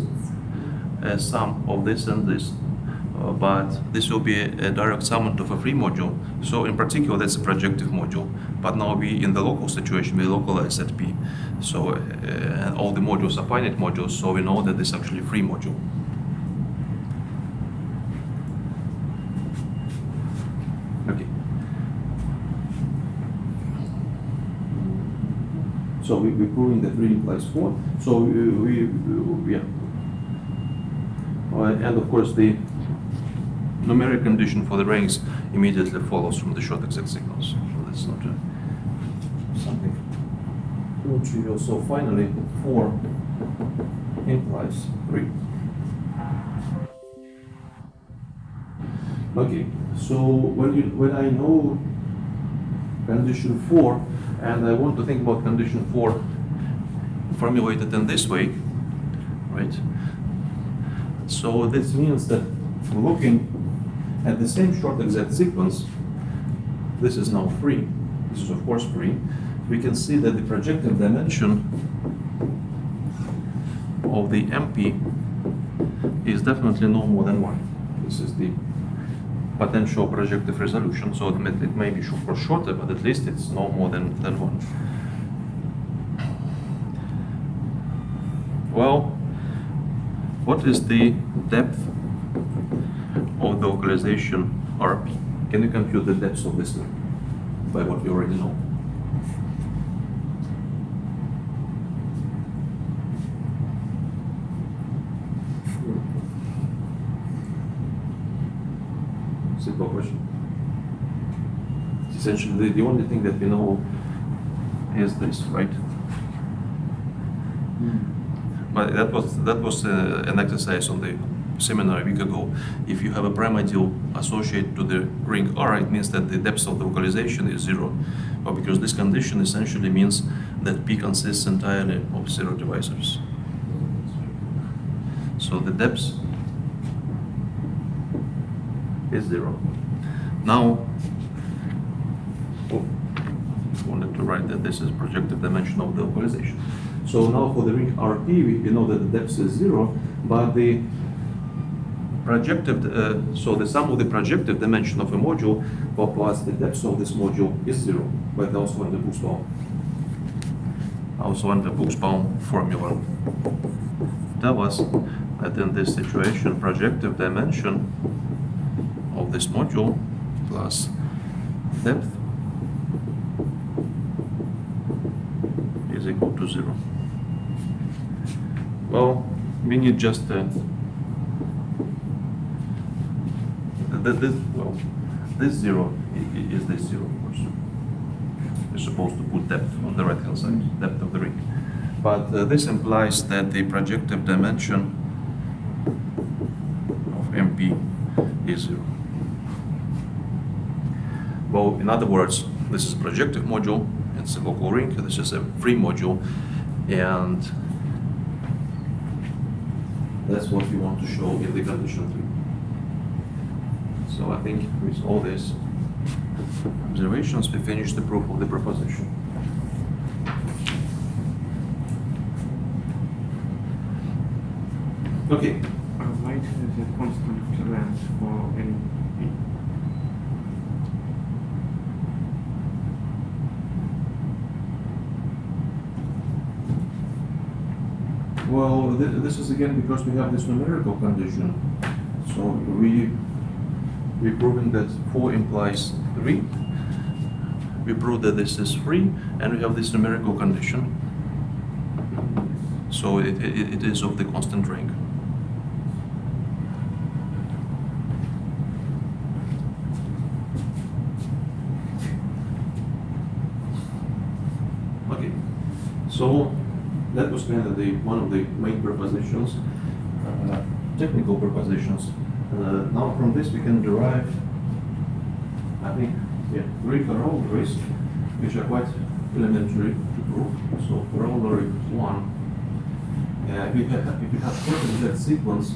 a sum of this and this. But this will be a direct summand of a free module. So in particular, that's a projective module. But now we, in the local situation, we localize at P. So and all the modules are finite modules, so we know that this is actually a free module. Okay. So we're proving that 3 implies 4. So yeah. And of course, the numeric condition for the rings immediately follows from the short exact signals. So that's not something too trivial. So finally, 4 implies 3. Okay, so when I know condition 4, And I want to think about condition 4 formulated in this way, right? So this means that looking at the same short exact sequence, this is now free. This is of course free. We can see that the projective dimension of the MP is definitely no more than 1. This is the potential projective resolution, so it may be for shorter, but at least it's no more than 1. Well, what is the depth of the localization RP? Can you compute the depth of this ring by what you already know? Simple question. Essentially, the only thing that we know is this, right? But that was an exercise on the seminar a week ago. If you have a prime ideal associated to the ring R, it means that the depth of the localization is 0. Well, because this condition essentially means that P consists entirely of 0 divisors. So the depth is 0. Now, I wanted to write that this is projective dimension of the localization. So now for the ring RP, we know that the depth is 0, but the projective, so the sum of the projective dimension of a module plus the depth of this module is 0, but also in the Buchsbaum. Also in the Buchsbaum formula tell us that in this situation, projective dimension of this module plus depth is equal to 0. Well, we need just this 0 is this 0, of course. We're supposed to put depth on the right hand side, depth of the ring. But this implies that the projective dimension of MP is 0. Well, in other words, this is a projective module, it's a local ring, this is a free module, and that's what we want to show in the condition 3. So I think with all these observations, we finish the proof of the proposition. Okay. Light has a constant length for any P. Well, this is again because we have this numerical condition. So we're proving that 4 implies 3. We prove that this is free, and we have this numerical condition. So it is of the constant ring. Okay, so that was kind of one of the main propositions, technical propositions. Now from this we can derive, I think, three corollaries, which are quite elementary to prove. So corollary one, if you have short exact sequence,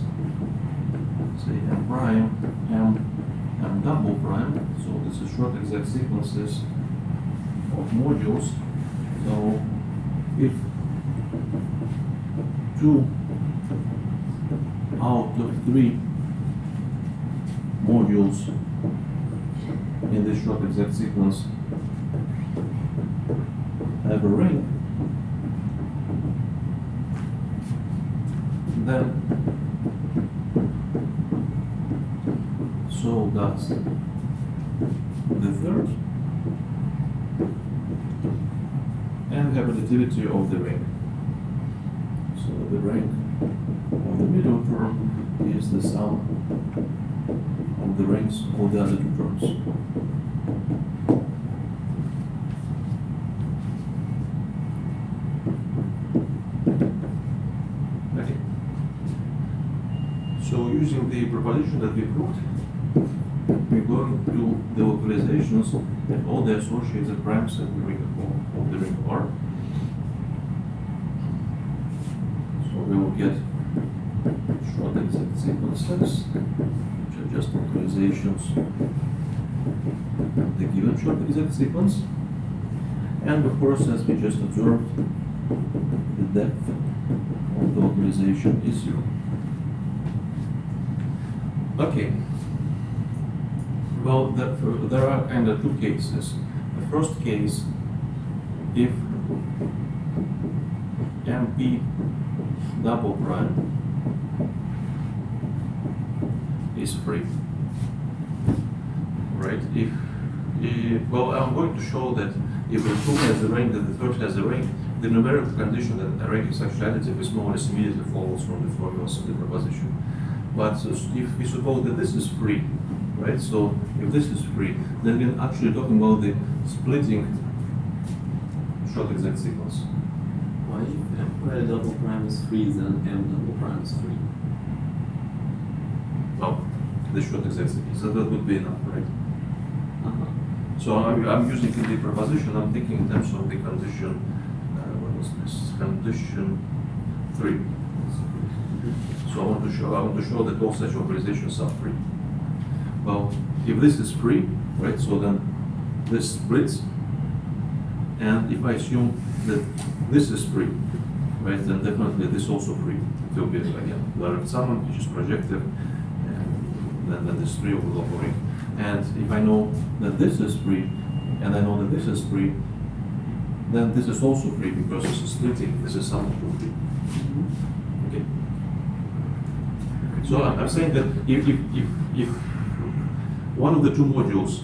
say m prime, m double prime, so this is short exact sequences of modules. So if 2 out of 3 modules in this short exact sequence have a ring, then so does the third, and have additivity of the ring. So the ring of the middle term is the sum of the rings of the other two terms. Okay. So using the proposition that we proved, we're going to the localizations and all the associated primes of the ring R. So we will get short exact sequences, which are just localizations of the given short exact sequence. And of course, as we just observed, the depth of the localization is 0. Okay. Well, there are kind of two cases. The first case, if MP double prime is free, right? Well, I'm going to show that if the 2 has a ring, then the third has a ring, the numerical condition that a ring is actually additive is more or less immediately follows from the formulas of the proposition. But if we suppose that this is free, right? So if this is free, then we're actually talking about the splitting short exact sequence. Why if M double prime is free, then M double prime is free? Well, the short exact sequence, that would be enough, right? Uh-huh. So I'm using the proposition, I'm thinking in terms of the condition, what was this? Condition 3. So I want to show that all such localizations are free. Well, if this is free, right, so then this splits, and if I assume that this is free, right, then definitely this also free. It will be, again, direct sum, which is projective, and then this 3 over the local ring. And if I know that this is free, and I know that this is free, then this is also free because this is splitting, this is sum of 2 free. Okay. So I'm saying that if one of the 2 modules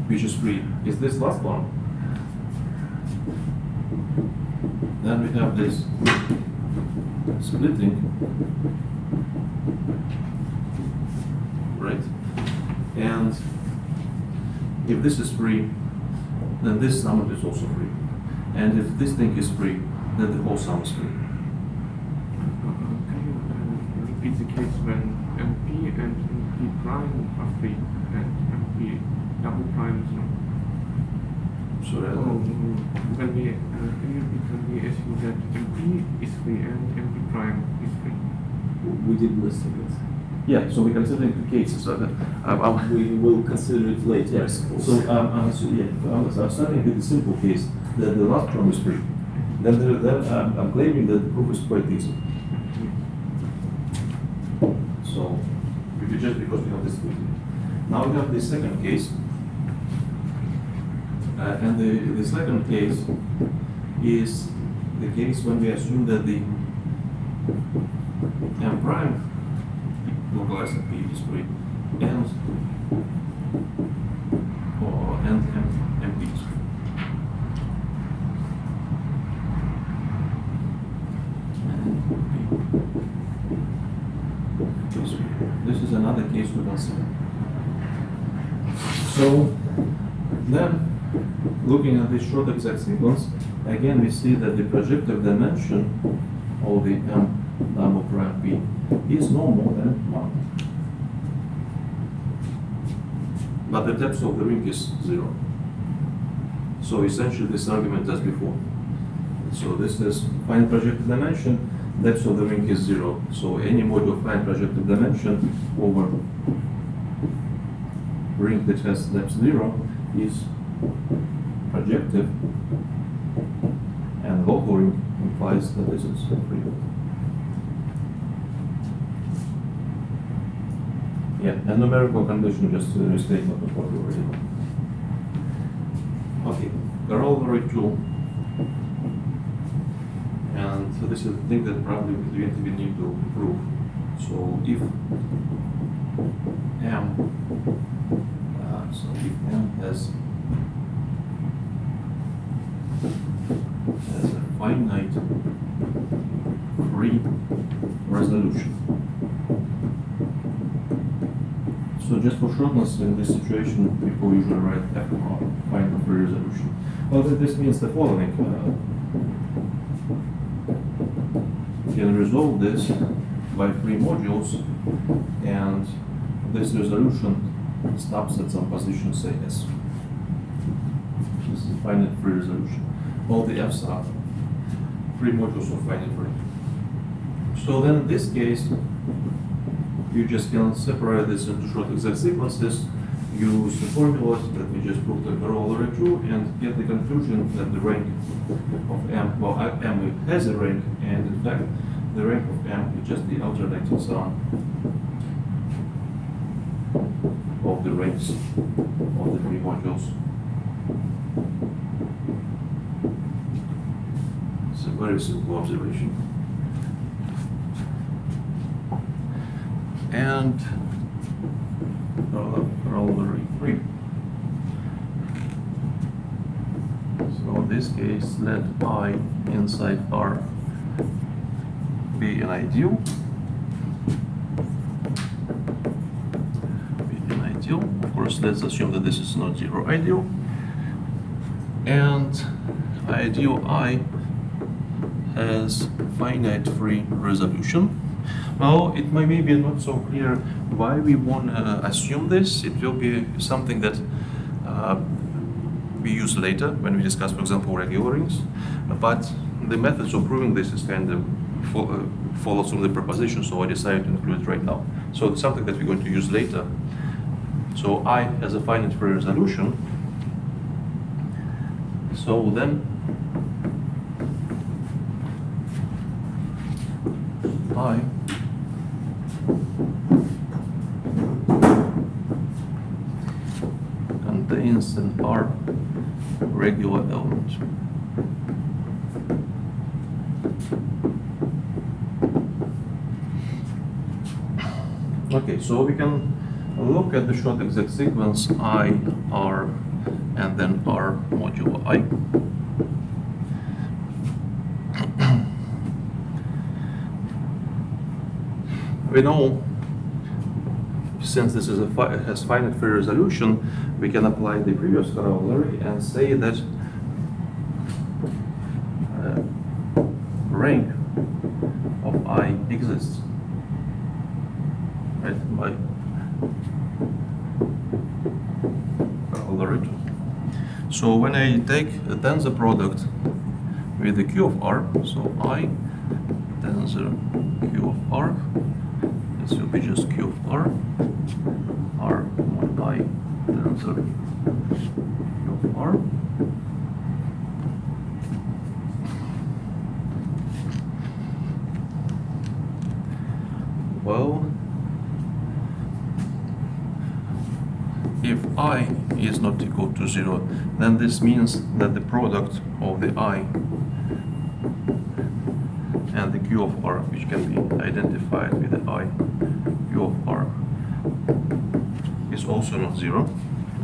which is free is this last one, then we have this splitting, right? And if this is free, then this sum is also free. And if this thing is free, then the whole sum is free. Can you repeat the case when MP and MP prime are free and MP double prime is not? Sorry, I So don't- when we assume that MP is free and MP prime is free. We did list it. Yeah, so we're considering 2 cases. So that, We will consider it later. yes. So I'm starting with the simple case that the last term is free. Then I'm claiming that the proof is quite easy. So we just because we have this splitting. Now we have the second case, and the second case is the case when we assume that the m prime localized at P is free, and MP is free. This is another case to consider. So then looking at this short exact sequence, again we see that the projective dimension of the M double prime P is no more than 1. But the depth of the ring is 0. So essentially this argument as before. So this is finite projective dimension, depth of the ring is 0. So any module of finite projective dimension over ring that has depth 0 is projective, and local ring implies that this is free. Yeah, and numerical condition just restatement of what we already know. Okay, corollary 2. And so this is the thing that probably we need to prove. So if M has a finite free resolution. So just for shortness, in this situation, people usually write FR, finite free resolution. Well, this means the following. We can resolve this by free modules, and this resolution stops at some position, say S. This is a finite free resolution. All the F's are free modules of finite ring. So then in this case, you just can separate this into short exact sequences, use the formulas that we just proved the corollary 2, and get the conclusion that the rank of M, well, M has a rank, and in fact, the rank of M is just the alternating sum of the ranks of the three modules. It's a very simple observation. And corollary 3. So in this case, let I inside R be an ideal. Of course, let's assume that this is not zero ideal. And ideal I has finite free resolution. Now, it may be not so clear why we want to assume this. It will be something that we use later when we discuss, for example, regular rings. But the methods of proving this is kind of follows from the proposition, so I decided to include it right now. So it's something that we're going to use later. So I has a finite free resolution. So then I contains an R regular element. Okay, so we can look at the short exact sequence I, R, and then R modulo I. We know, since this is has finite free resolution, we can apply the previous corollary and say that rank of I exists, right, by corollary 2. So when I take a tensor product with the Q of R, so I tensor Q of R, this will be just Q of R mod I tensor Q of R. Well, if I is not equal to 0, then this means that the product of the I and the Q of R, which can be identified with the I Q of R, is also not 0.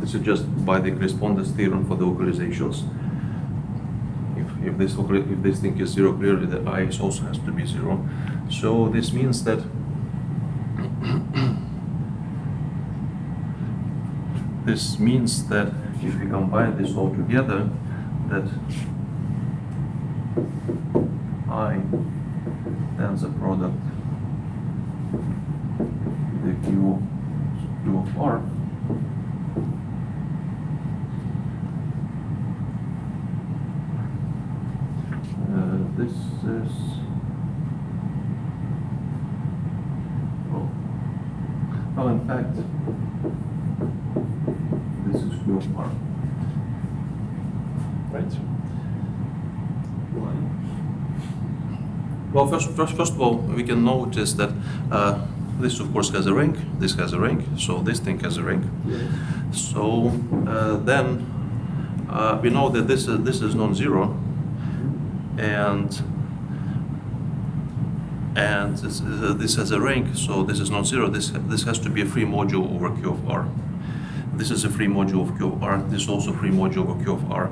This is just by the correspondence theorem for the localizations. If this thing is 0, clearly the I also has to be 0. So this means that this means that if we combine this all together, that I tensor product the Q of R this is well, in fact, this is Q of R, right? Why? Well, first of all, we can notice that this, of course, has a rank. This has a rank, so this thing has a rank. Yes. So then we know that this is non-zero, and this has a rank. So this is non-zero. This has to be a free module over Q of R. This is a free module of Q of R. This is also a free module over Q of R.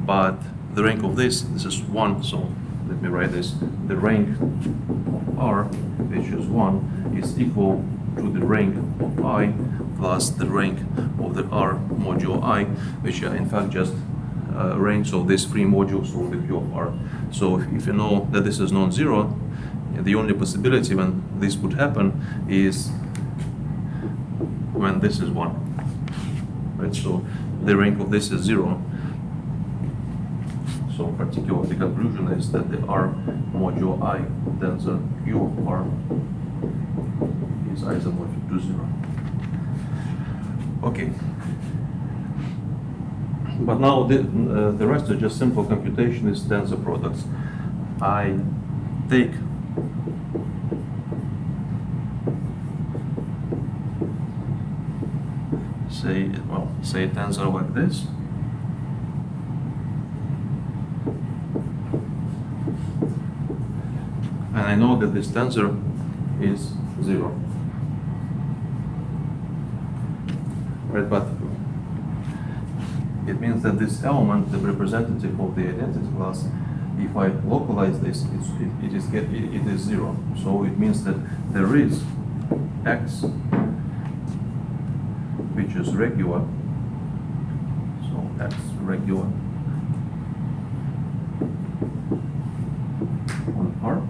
But the rank of this is 1. So let me write this. The rank of R, which is 1, is equal to the rank of I plus the rank of the R modulo I, which are in fact just ranks of these three modules over the Q of R. So if you know that this is non-zero, the only possibility when this would happen is when this is 1. Right? So the rank of this is 0. So particularly the conclusion is that the R modulo I tensor Q of R is isomorphic to 0. Okay. But now the rest is just simple computation is tensor products. I take say a tensor like this. And I know that this tensor is 0. Right, but it means that this element, the representative of the identity class, if I localize this, it is 0. So it means that there is x, which is regular. So x regular on R.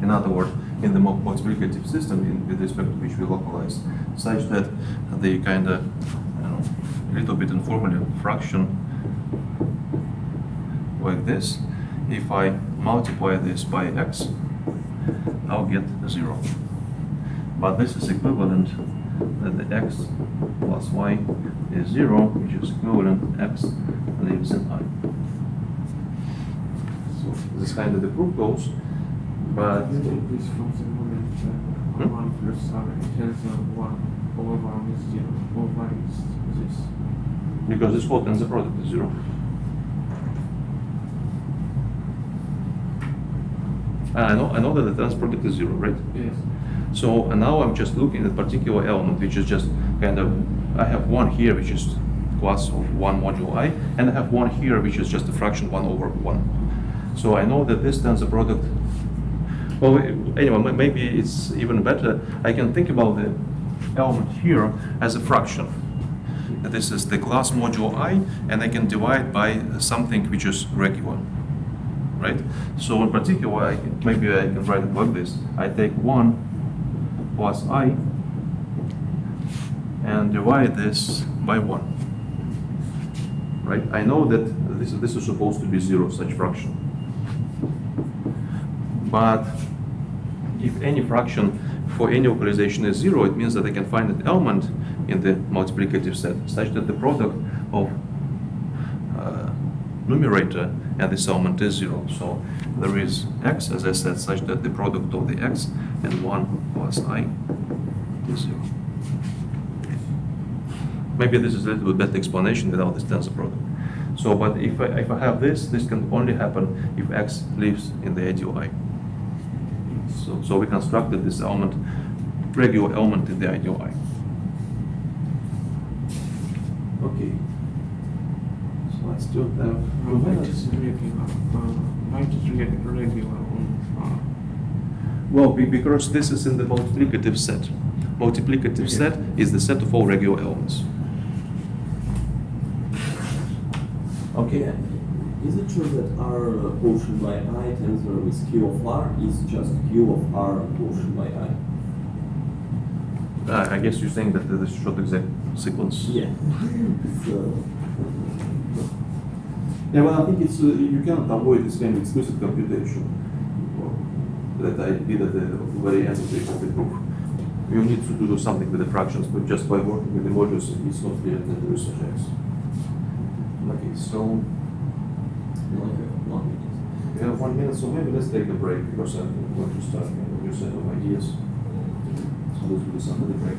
In other words, in the multiplicative system with respect to which we localize, such that the kind of, a little bit informally, fraction like this, if I multiply this by x, I'll get 0. But this is equivalent that the x plus y is 0, which is equivalent x lives in I. So this kind of the proof goes, but This is from the moment 1 plus r tensor 1 over 1 is 0, over is this. because this whole tensor product is 0. I know that the tensor product is 0, right? Yes. So and now I'm just looking at particular element, which is just kind of, I have one here, which is class of 1 modulo I, and I have one here, which is just a fraction 1 over 1. So I know that this tensor product, well, anyway, maybe it's even better. I can think about the element here as a fraction. This is the class modulo I, and I can divide by something which is regular, right? So in particular, maybe I can write it like this. I take 1 plus I and divide this by 1, right? I know that this is supposed to be 0, such fraction. But if any fraction for any localization is 0, it means that I can find an element in the multiplicative set such that the product of numerator and this element is 0. So there is x, as I said, such that the product of the x and 1 plus I is 0. Maybe this is a little bit better explanation without this tensor product. So, but if I have this can only happen if x lives in the ideal I. So we constructed this element, regular element in the ideal I. Okay. So let's do that. Why it is regular? Why it is regular on Well, because this is in the multiplicative set. Multiplicative set is the set of all regular elements. Okay. Yeah. Is it true that R quotient by I tensor with Q of R is just Q of R quotient by I? I guess you're saying that this is not exact sequence. Yeah. So, Yeah, well, I think it's you cannot avoid this kind of explicit computation. That idea that the very end of the proof. You need to do something with the fractions, but just by working with the modules, it's not clear that there is such X. Okay, so like 1 minute. we have 1 minute, so maybe let's take a break because I'm going to start a new set of ideas. So let's do this under the break.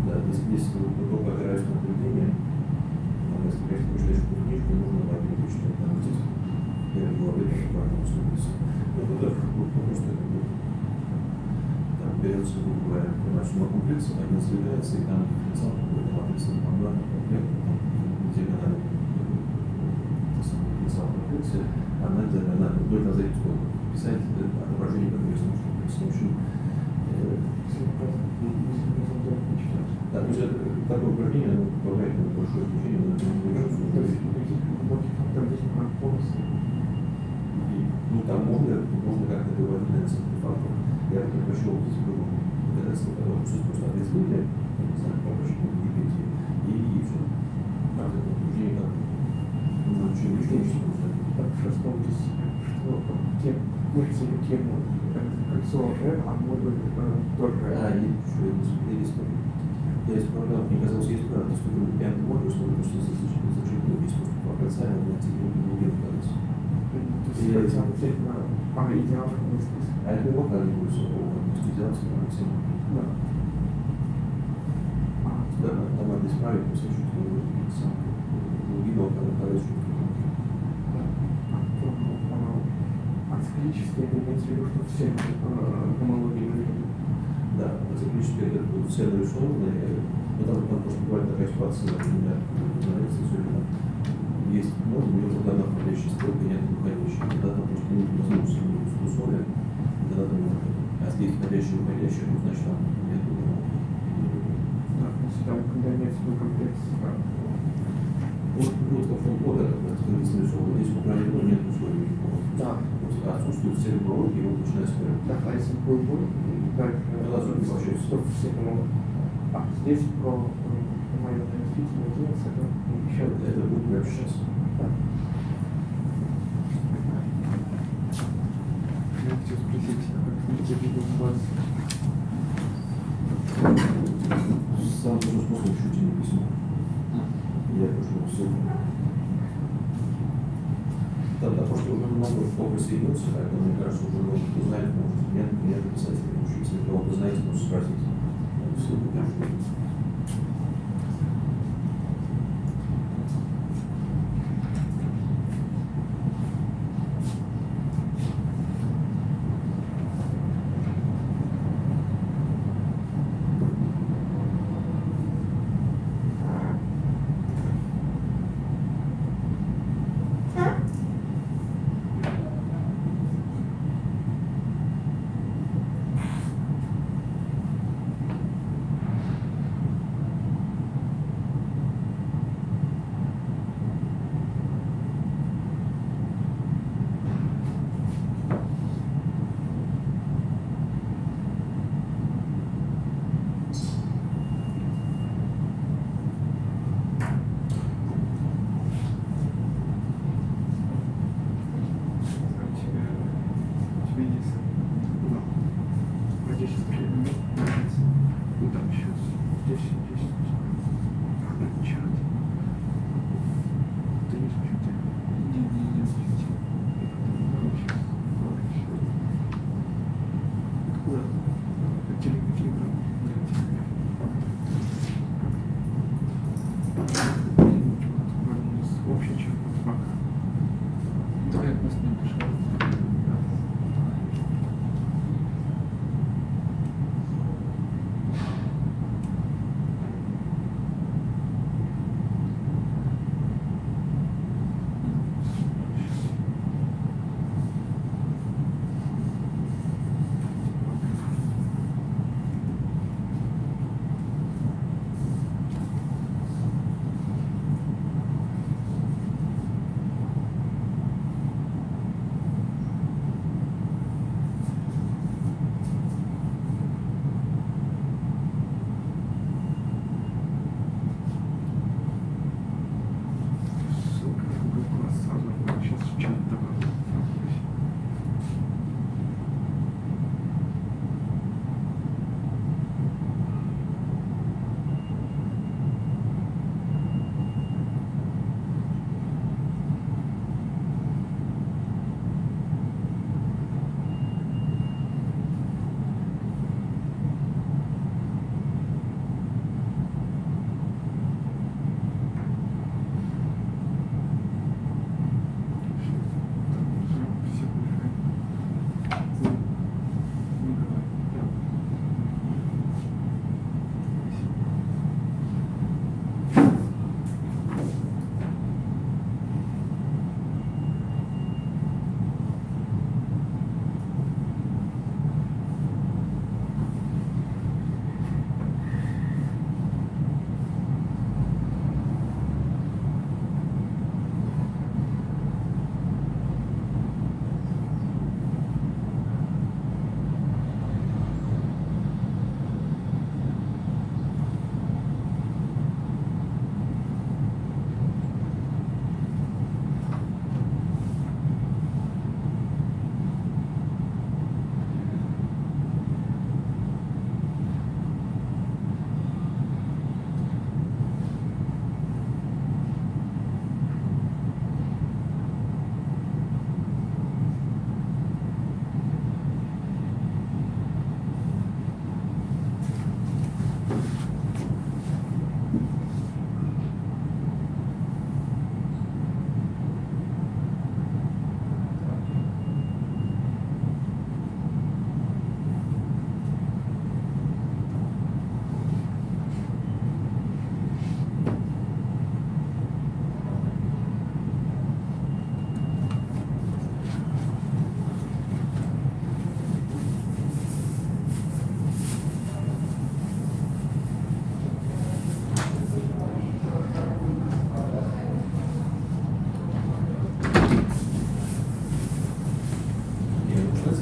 Да, здесь только опираюсь на наблюдение. Если, конечно, вышли книжку, нужно добавить личное, там здесь первый главы, правильно устроиться. Но это просто там берется, грубо говоря, сумма комплекса, один сдвигается, и там дифференциал какой-то матрица на квадратный комплект, там диагональ дифференциал комплекса, она должна зависеть от писать отображение комплексного комплекса. В общем, да, то есть это такое упражнение, оно добавляет большое значение, но это не берется уже. Ну там можно как-то выводить на несколько фактов. Я бы предпочел здесь было просто объяснение, не знаю, попробовать Википедии, и все. Как это упражнение как? Ну, очень лишнее, Так что вспомнить, что тему кольцо R, а модуль тоже. Я исправлял, мне казалось, я исправил, что пятый модуль, что зачеркнул здесь просто по кольца, и на тебе не видно, кажется. Идеал в смысле. А это его как-нибудь будет, то есть идеал всем. Да. Там надо исправить, после чуть сам глубину, когда чуть. Ациклически это имеется в виду, что все гомологии выглядят. Да, циклически это будут все нарисованные, но там просто бывает такая ситуация, например, на лекции все время есть можно, у него только одна входящая стрелка, нет выходящей. Тогда там просто не возможно условия, тогда там не выходит. А здесь входящая и выходящая, ну, значит, там нет выхода. Да, то есть там, когда нет свой комплекс. Вот как кода, здесь нарисовано, здесь в управлении, ну, нет условий. Да. Отсутствует все блоки, его начинает спереди. Так, а если был будет, дальше Тогда вообще что все равно. А здесь про мою действительно делается, это еще Это будет прямо сейчас. Да. Я хотел спросить, как видите, видео у вас Сам тоже способ чуть не письмо. Я пишу ссылку. Да, потому что уже много кто присоединился, поэтому, мне кажется, уже может кто знает, может нет написать, если кого-то знаете, то спросить. Ссылку прям.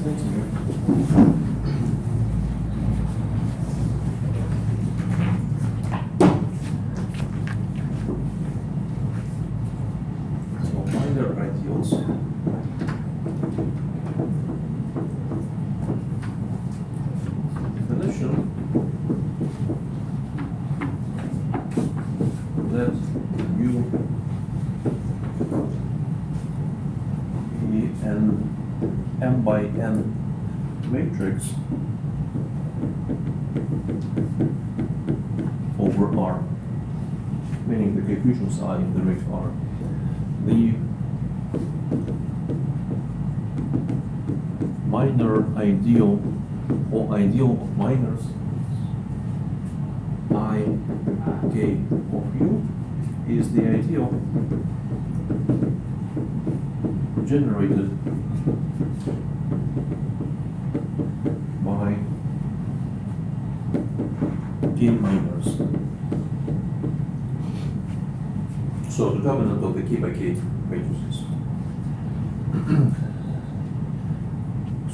continue. So minor ideals. Definition that U be an M by N matrix over R, meaning the coefficients are in the ring R. The minor ideal or ideal of minors I k of U is the ideal generated by k minors. So determinant of the k by k matrices.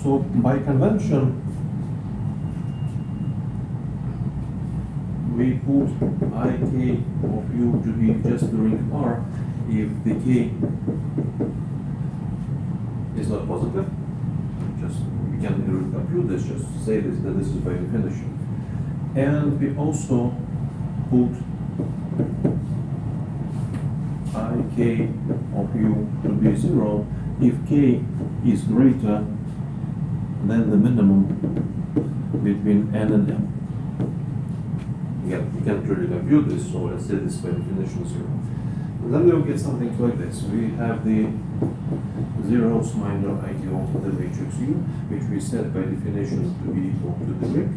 So by convention, we put ik of U to be just the ring R if the k is not positive. Just we can compute this, just say this that this is by definition. And we also put ik of U to be 0 if k is greater than the minimum between n and m. Again, we can't really compute this, so let's say this by definition 0. And then we'll get something like this. We have the zeros minor ideal of the matrix U, which we set by definition to be equal to the ring.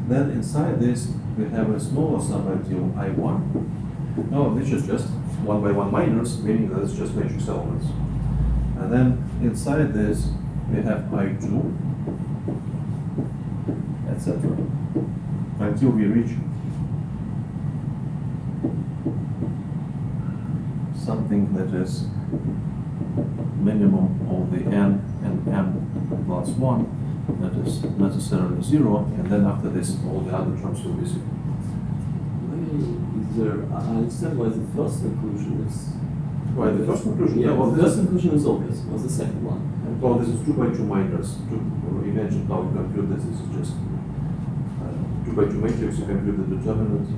Then inside this, we have a smaller subideal I1. No, this is just 1 by 1 minors, meaning that it's just matrix elements. And then inside this, we have I2, etc. until we reach something that is minimum of the n and m plus 1, that is necessarily 0, and then after this all the other terms will be 0. I understand why the first conclusion is. Why the first conclusion? Yeah, well, the first conclusion is obvious. What's the second one? well, this is 2 by 2 minors. Imagine how you compute this. This is just 2 by 2 matrix. You compute the determinant,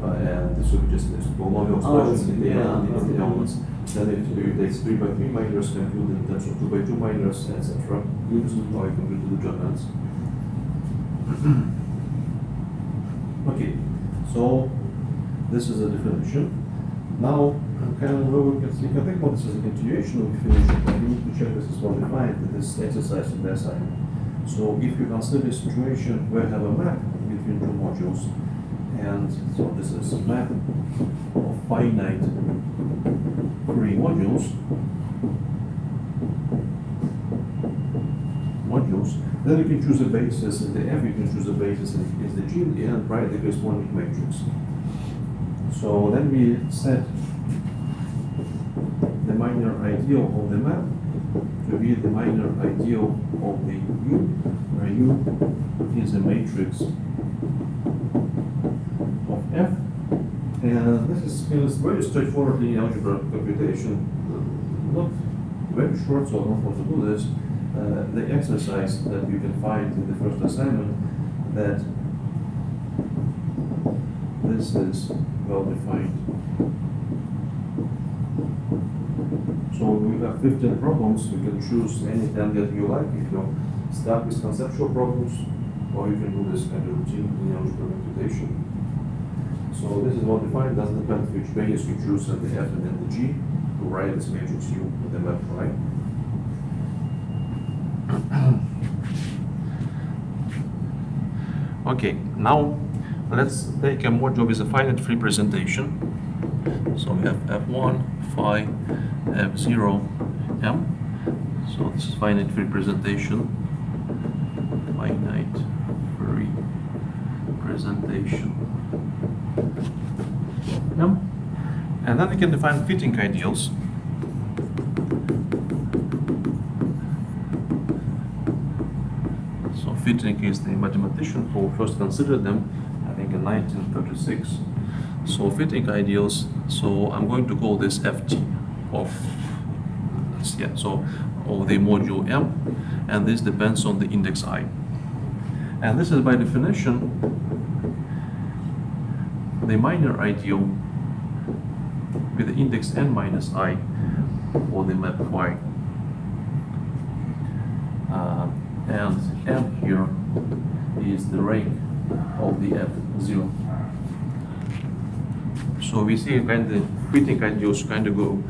and this will be just this polynomial expressions in the elements. Then if you take 3 by 3 minors, compute in terms of 2 by 2 minors, etc. This is how you compute the determinants. Okay, so this is a definition. Now, you can think about this as a continuation of definition, but you need to check this is well defined in this exercise in the assignment. So if you consider a situation where you have a map between two modules, and so this is a map of finite three modules, then you can choose a basis in the F, you can choose a basis in the G, and write the corresponding matrix. So then we set the minor ideal of the map to be the minor ideal of the U, where U is a matrix of F. And this is very straightforward in algebra computation, not very short, so I don't want to do this. The exercise that you can find in the first assignment, that this is well defined. So we have 15 problems. You can choose any 10 that you like. If you start with conceptual problems, or you can do this kind of routine in algebra computation. So this is well defined. Doesn't depend which base you choose and the F and then the G to write this matrix U with the map, right? Okay, now let's take a module with a finite representation. So we have F1, phi, F0, M. So this is finite representation. Finite representation. M. And then we can define fitting ideals. Wittig is the mathematician who first considered them, I think in 1936. So Wittig ideals, so I'm going to call this Ft of, yeah, so of the module M, and this depends on the index I. And this is by definition the minor ideal with the index n minus I or the map phi. And M here is the rank of the F0. So we see kind of Wittig ideals kind of go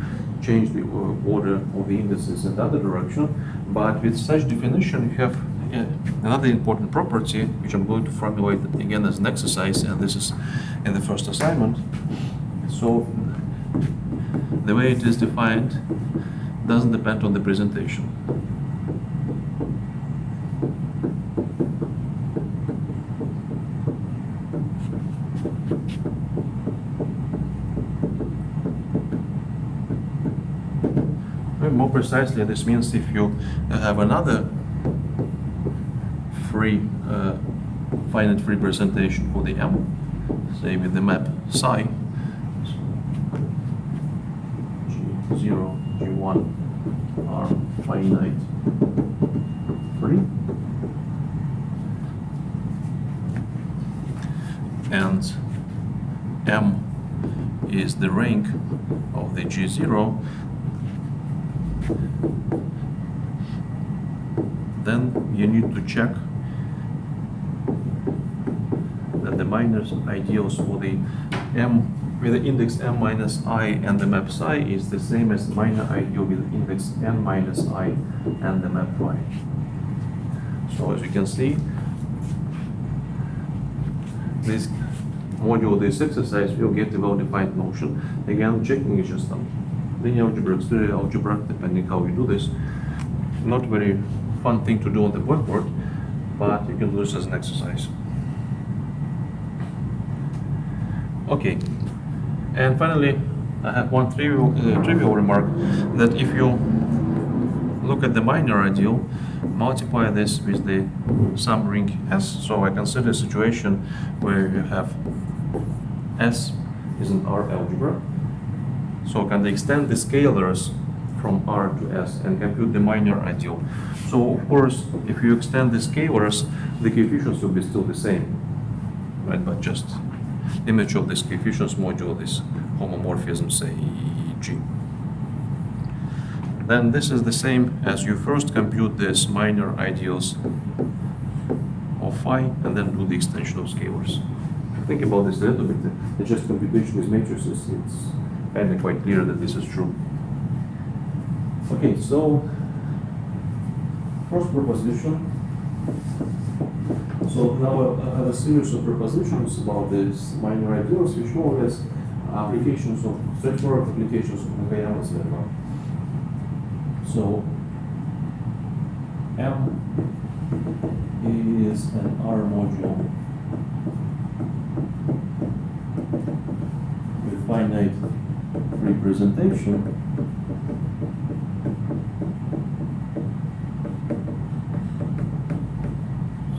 change the order of the indices in the other direction, but with such definition you have another important property which I'm going to formulate again as an exercise, and this is in the first assignment. So the way it is defined doesn't depend on the presentation. More precisely, this means if you have another finite free presentation for the M, say with the map psi, G0, G1 are finite free, and M is the rank of the G0, then you need to check that the minor ideals for the M with the index M minus I and the map psi is the same as minor ideal with index N minus I and the map phi. So as you can see, this module, this exercise will get a well-defined motion. Again, checking is just some linear algebra, exterior algebra, depending how you do this. Not very fun thing to do on the blackboard, but you can do this as an exercise. Okay, and finally, I have one trivial remark, that if you look at the minor ideal, multiply this with the sum ring S, so I consider a situation where you have S is an R algebra, so can they extend the scalars from R to S and compute the minor ideal. So of course, if you extend the scalars, the coefficients will be still the same, right? But just image of this coefficients module, this homomorphism, say G. Then this is the same as you first compute this minor ideals of phi and then do the extension of scalars. Think about this a little bit. The just computation with matrices, it's kind of quite clear that this is true. Okay, so first proposition. So now I have a series of propositions about these minor ideals, which more or less applications of straightforward applications of Nakayamas level. So M is an R module with finite representation.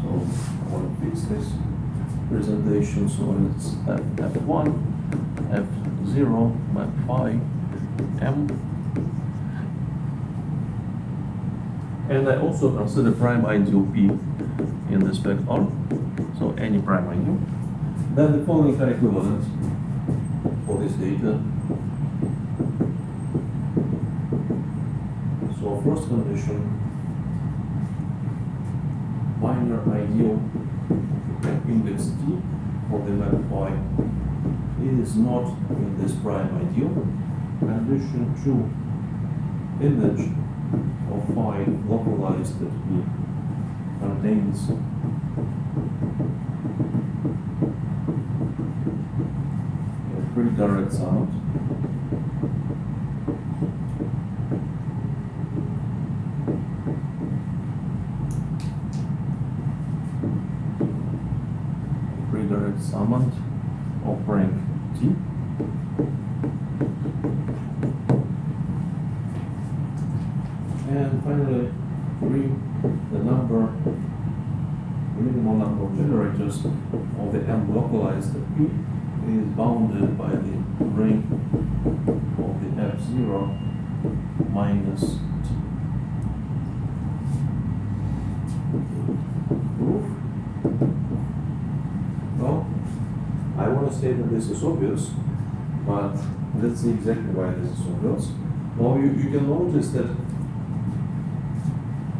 So I want to fix this presentation. So it's F1, F0, map phi, M. And I also consider prime ideal P in the spec R. So any prime ideal. Then the following are equivalent for this data. So first condition, minor ideal index T for the map phi is not in this prime ideal. Condition 2, image of phi localized that P contains a pretty direct summand. Pretty direct summand of rank T. And finally, 3, the number parameters of the M localized at P is bounded by the ring of the F0 minus T. Proof? Well, I want to say that this is obvious, but let's see exactly why this is obvious. Well, you can notice that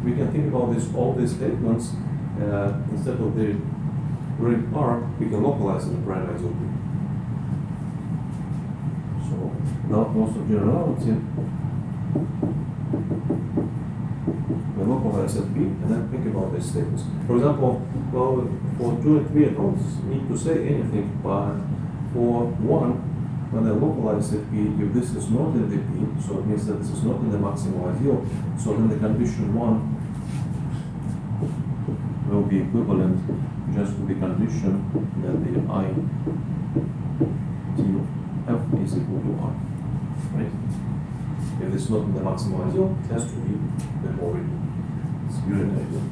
we can think about all these statements instead of the ring R, we can localize in the prime ideal P. So, now also generality, we localize at P and then think about these statements. For example, well, for 2 and 3 I don't need to say anything, but for 1, when I localize at P, if this is not in the P, so it means that this is not in the maximal ideal, so then the condition 1 will be equivalent just to the condition that the I T F is equal to R, right? If it's not in the maximal ideal, it has to be the more it's unit ideal.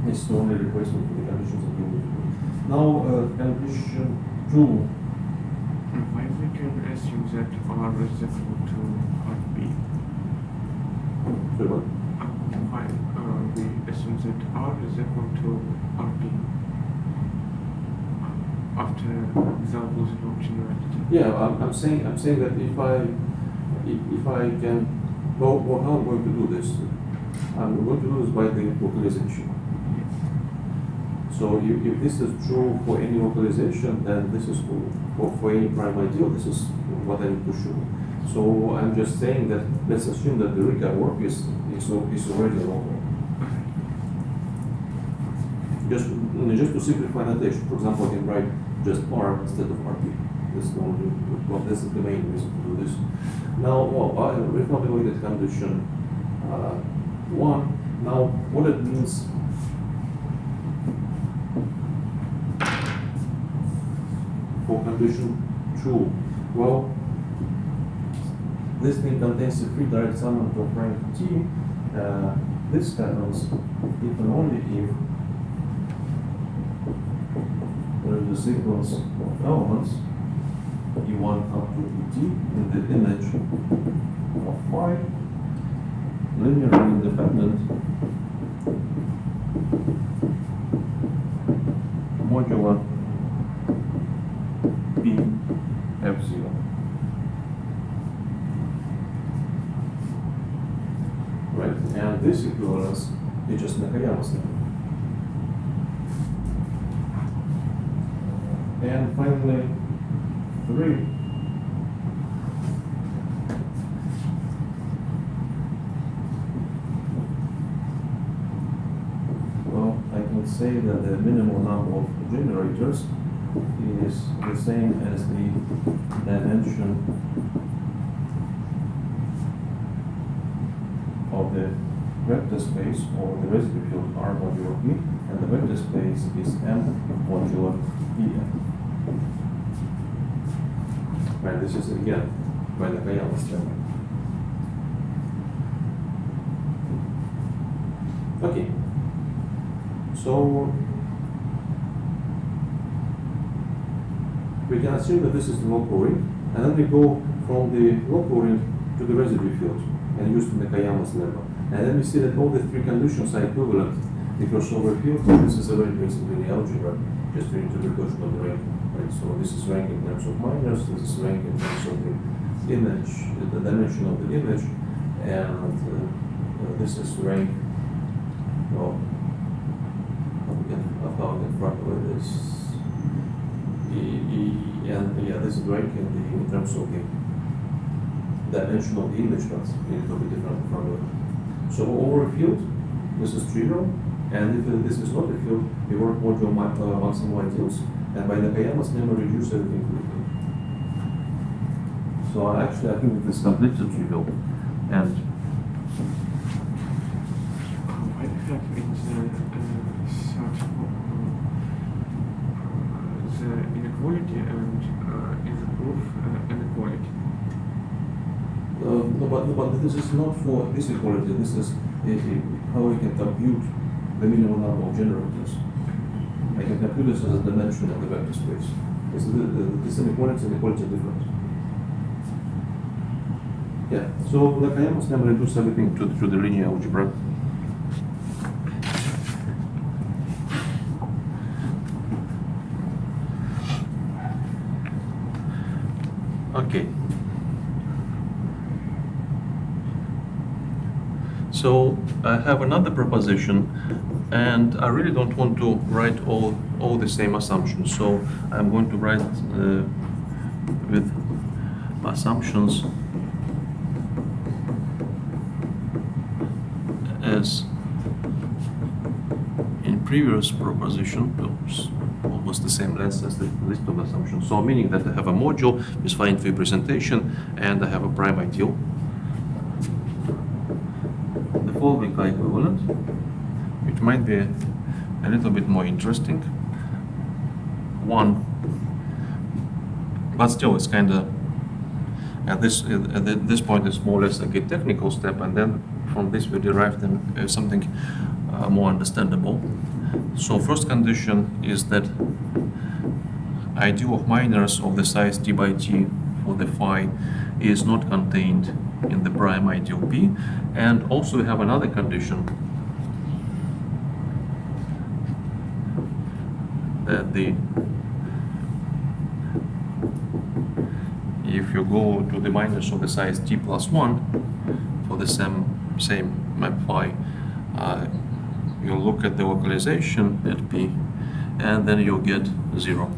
It's the only replacement for the conditions that we will do. Now, condition 2. Why we can assume that R is equal to RP? So what? Why we assume that R is equal to RP after without losing of generality? Yeah, I'm saying that if I can, well, how I'm going to do this? I'm going to do this by the localization. So if this is true for any localization, then this is for any prime ideal, this is what I need to show. So I'm just saying that let's assume that the Ricard work is already local. Just to simplify notation, for example, I can write just R instead of RP. This is the main reason to do this. Now, well, I reformulated condition 1. Now, what it means for condition 2? Well, this thing contains a free direct summand of rank T. This happens if and only if there is a sequence of elements E1 up to Et in the image of phi linearly independent modular P F0. Right, and this equivalence is just Nakayama's number. And finally, 3. Well, I can say that the minimal number of generators is the same as the dimension of the vector space or the residue field R modular P, and the vector space is M modular EM. Right, this is again by the Nakayama's theorem. Okay, so we can assume that this is the local ring, and then we go from the local ring to the residue field and use the Nakayama's lemma. And then we see that all the 3 conditions are equivalent. The crossover field, this is a very basic linear algebra, just to interpretation of the rank. Right? So this is rank in terms of minors, this is rank in terms of the image, the dimension of the image, and this is rank, well, about in front of it is and yeah, this is rank in terms of the dimension of the image, but a little bit different in front of it. So over a field, this is trivial, and if this is not a field, we work modular maximal ideals, and by Nakayama's lemma reduce everything to the field. So actually, I think this is completely trivial, and I have in the inequality and in the proof inequality. No, but this is not for this equality. This is how we can compute the minimum number of generators. I can compute this as a dimension of the vector space. It's this inequality and equality are different. Yeah, so Nakayamas never reduce everything to the linear algebra. Okay. So I have another proposition, and I really don't want to write all the same assumptions. So I'm going to write with assumptions as in previous proposition, almost the same length as the list of assumptions. So meaning that I have a module with finite representation and I have a prime ideal. The following are equivalent, which might be a little bit more interesting. One, but still it's kind of at this point it's more or less like a technical step, and then from this we derive something more understandable. So first condition is that ideal of minors of the size t by t for the phi is not contained in the prime ideal P, and also we have another condition that if you go to the minors of the size t plus 1 for the same map phi, you look at the localization at P, and then you'll get 0.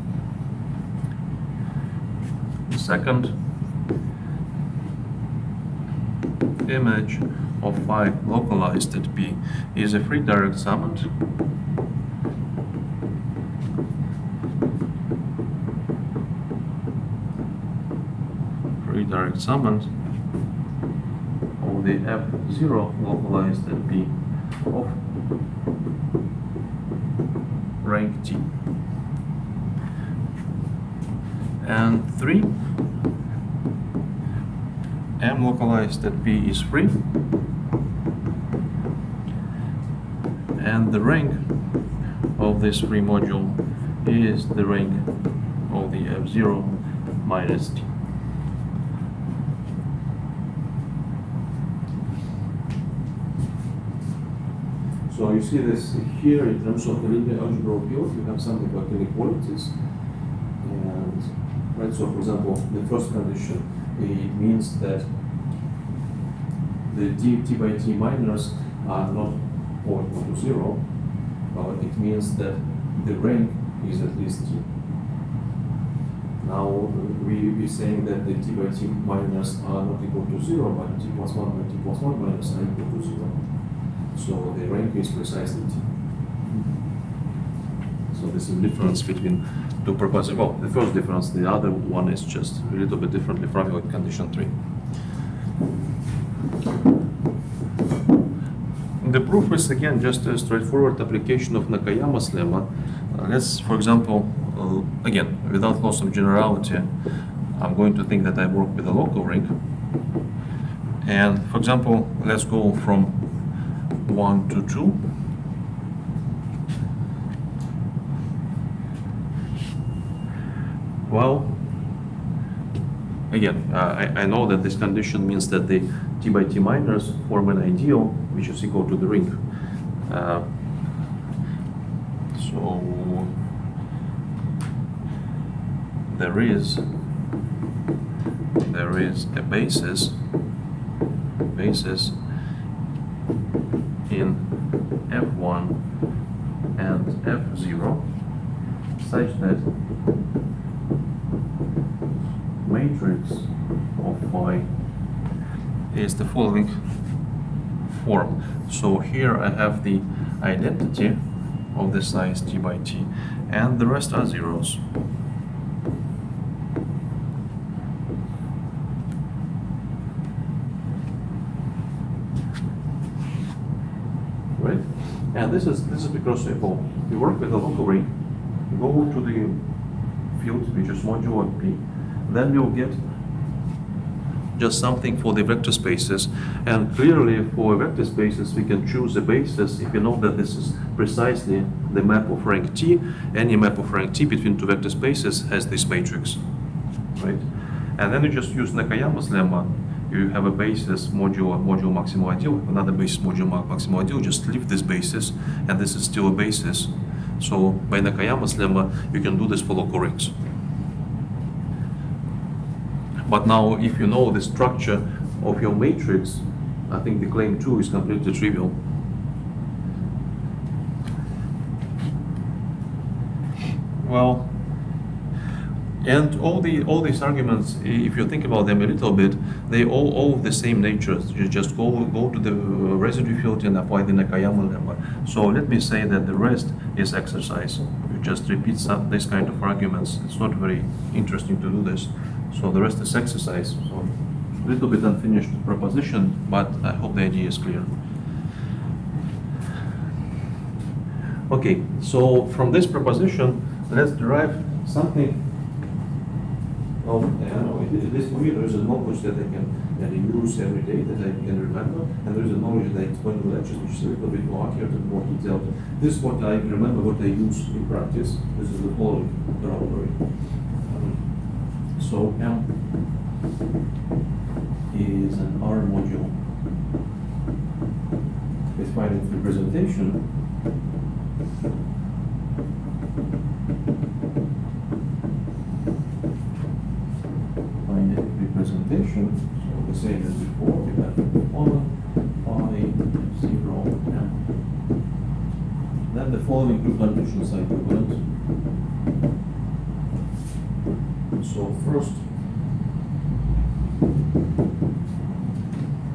The second image of phi localized at P is a free direct summand of the F0 localized at P of rank T. And 3, M localized at P is free, and the rank of this free module is the rank of the F0 minus T. So you see this here in terms of the linear algebra field, you have something like inequalities. And right, so for example, the first condition, it means that the t by t minors are not all equal to 0, but it means that the rank is at least t. Now we're saying that the t by t minors are not equal to 0, but t plus 1 by t plus 1 minors are equal to 0. So the rank is precisely t. So this is the difference between two propositions. Well, the first difference, the other one is just a little bit differently from your condition 3. The proof is again just a straightforward application of Nakayama's lemma. Let's, for example, again, without loss of generality, I'm going to think that I work with a local ring. And for example, let's go from 1 to 2. Well, again, I know that this condition means that the t by t minors form an ideal which is equal to the ring. So there is a basis in F1 and F0 such that matrix of phi is the following form. So here I have the identity of the size t by t, and the rest are zeros. Right? And this is because you work with a local ring, go to the field which is modulo P, then you'll get just something for the vector spaces. And clearly for vector spaces, we can choose a basis if you know that this is precisely the map of rank T. Any map of rank T between two vector spaces has this matrix, right? And then you just use Nakayama's lemma. You have a basis modulo maximal ideal, another basis modulo maximal ideal, just leave this basis, and this is still a basis. So by Nakayama's lemma, you can do this for local rings. But now, if you know the structure of your matrix, I think the claim 2 is completely trivial. Well, and all these arguments, if you think about them a little bit, they all of the same nature. You just go to the residue field and apply the Nakayama lemma. So let me say that the rest is exercise. You just repeat this kind of arguments. It's not very interesting to do this. So the rest is exercise. So a little bit unfinished proposition, but I hope the idea is clear. Okay, so from this proposition, let's derive something. Well, this for me, there is a knowledge that I can use every day, that I can remember, and there is a knowledge that I explain in lectures, which is a little bit more accurate and more detailed. This is what I remember, what I use in practice. This is the following corollary. So M is an R module with finite representation. Representation, so the same as before, we have 1, pi, 0, m. Then the following two conditions are equivalent. So first,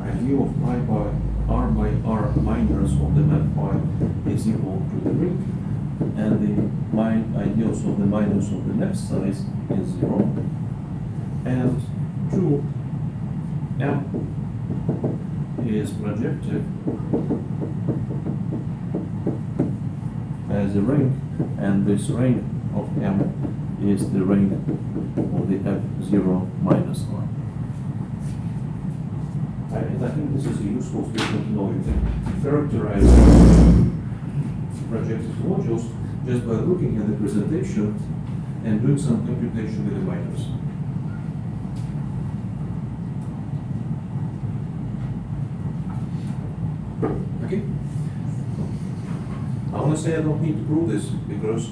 ideal of pi by r minors of the map pi is equal to the ring, and the ideals of the minors of the next size is 0. And 2, M is projective as a ring, and this ring of M is the ring of the F0 minus R. And I think this is a useful statement to know. You can characterize projective modules just by looking at the presentation and doing some computation with the minors. Okay. I want to say I don't need to prove this because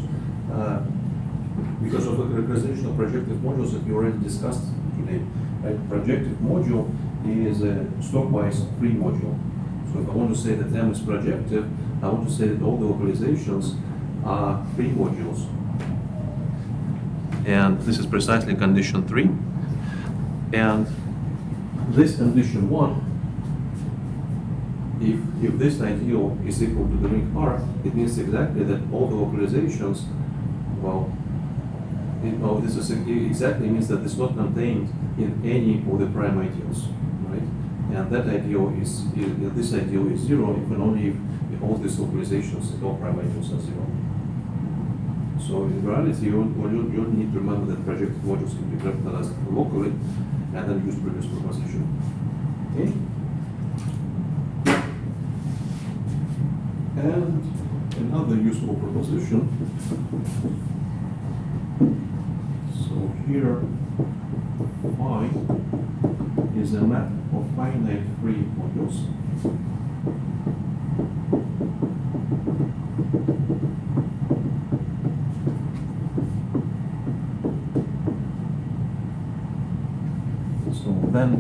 of the representation of projective modules that we already discussed today. Right? Projective module is a stockwise free module. So if I want to say that M is projective, I want to say that all the localizations are free modules. And this is precisely condition 3. And this condition 1, if this ideal is equal to the ring R, it means exactly that all the localizations, well, this is exactly means that it's not contained in any of the prime ideals, right? And that ideal is, this ideal is 0 if and only if all these localizations, all prime ideals are 0. So in reality, you need to remember that projective modules can be characterized locally and then use previous proposition. Okay? And another useful proposition. So here, phi is a map of finite free modules. So then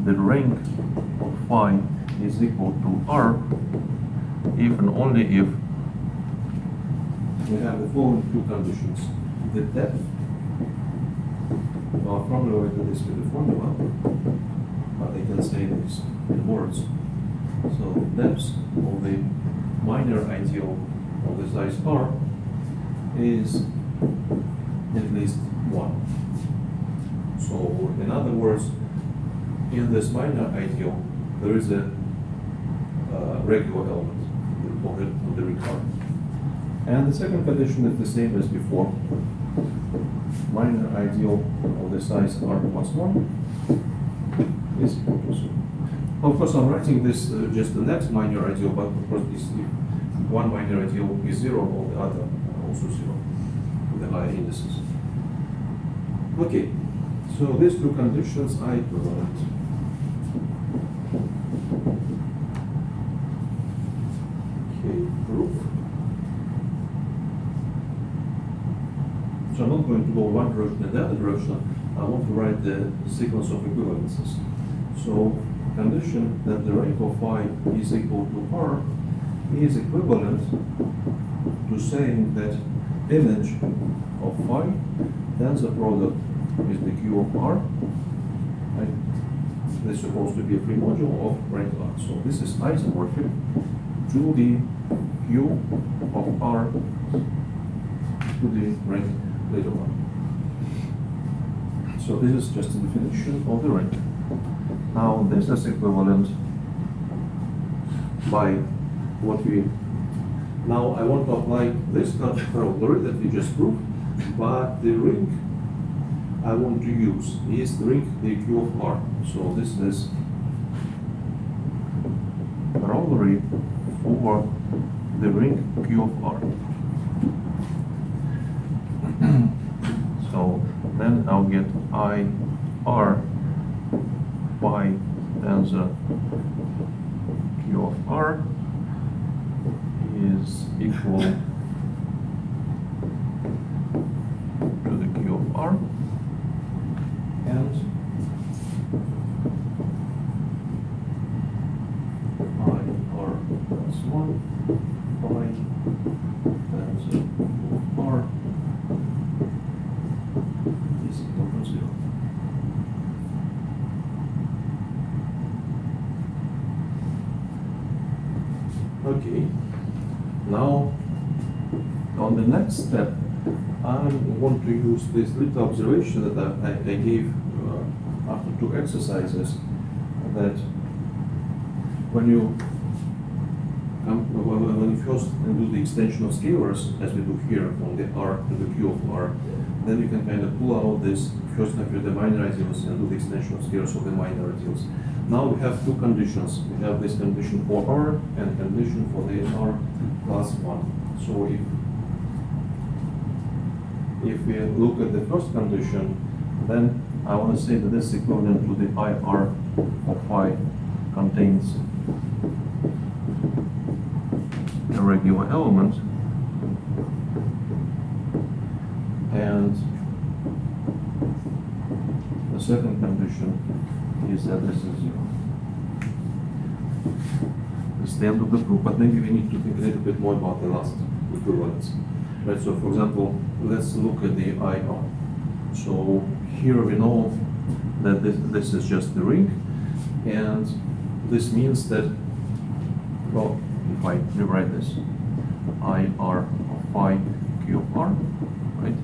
the ring of phi is equal to R if and only if we have the following two conditions. The depth, I'll formulate this with the formula, but I can say this in words. So the depth of the minor ideal of the size R is at least 1. So in other words, in this minor ideal, there is a regular element of the ring R. And the second condition is the same as before. Minor ideal of the size R plus 1 is equal to 0. Of course, I'm writing this just the next minor ideal, but of course, if one minor ideal is 0, all the other are also 0, the higher indices. Okay, so these two conditions are equivalent. Okay, proof. So I'm not going to go one direction and the other direction. I want to write the sequence of equivalences. So condition that the rank of phi is equal to R is equivalent to saying that image of phi tensor product is the Q of R. Right? This is supposed to be a free module of rank R. So this is isomorphic to the Q of R to the rank later on. So this is just a definition of the rank. Now this is equivalent by what we, now I want to apply this corollary that we just proved, but the ring I want to use is the ring the Q of R. So this is corollary for the ring Q of R. So then I'll get I R phi tensor Q of R is equal to the Q of R, and I R plus 1 phi tensor Q of R is equal to 0. Okay, now on the next step, I want to use this little observation that I gave after two exercises, that when you first do the extension of scalars, as we do here from the R to the Q of R, then you can kind of pull out this, first compute the minor ideals and do the extension of scalars of the minor ideals. Now we have two conditions. We have this condition for R and condition for the R plus 1. So if we look at the first condition, then I want to say that this is equivalent to the IR of phi contains a regular element, and the second condition is that this is 0. It's the end of the proof, but maybe we need to think a little bit more about the last equivalence. Right, so for example, let's look at the IR. So here we know that this is just the ring, and this means that, well, if I rewrite this, IR of phi Q of R, right?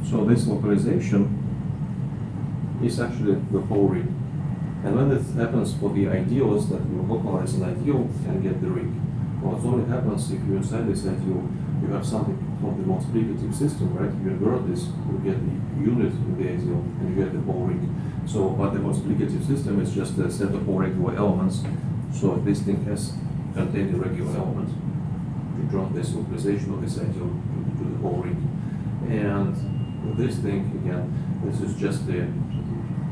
So this localization is actually the whole ring. And when it happens for the ideals, that you localize an ideal and get the ring. Well, it only happens if you inside this ideal, you have something from the multiplicative system, right? You invert this, you get the unit in the ideal, and you get the whole ring. So, but the multiplicative system is just a set of all regular elements. So this thing has contained a regular element to draw this localization of this ideal to the whole ring. And this thing, again, this is just the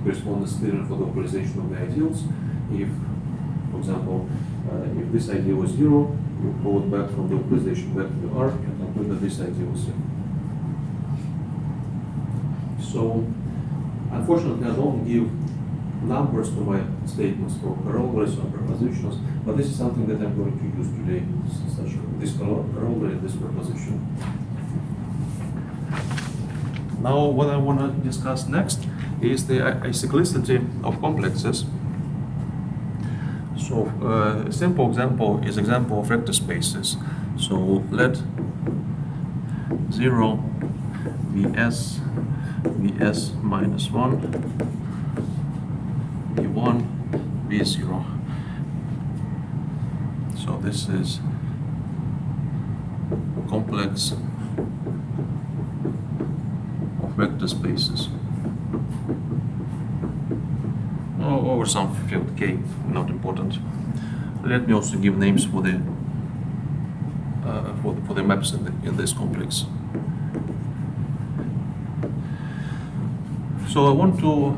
correspondence theorem for the localization of the ideals. If, for example, if this ideal is 0, you pull it back from the localization back to R and conclude that this ideal is 0. So, unfortunately, I don't give numbers to my statements for corollaries or propositions, but this is something that I'm going to use today, this corollary, this proposition. Now, what I want to discuss next is the acyclicity of complexes. So, a simple example is example of vector spaces. So, let 0 be S minus 1, be 1, be 0. So, this is complex vector spaces over some field K, not important. Let me also give names for the maps in this complex. So I want to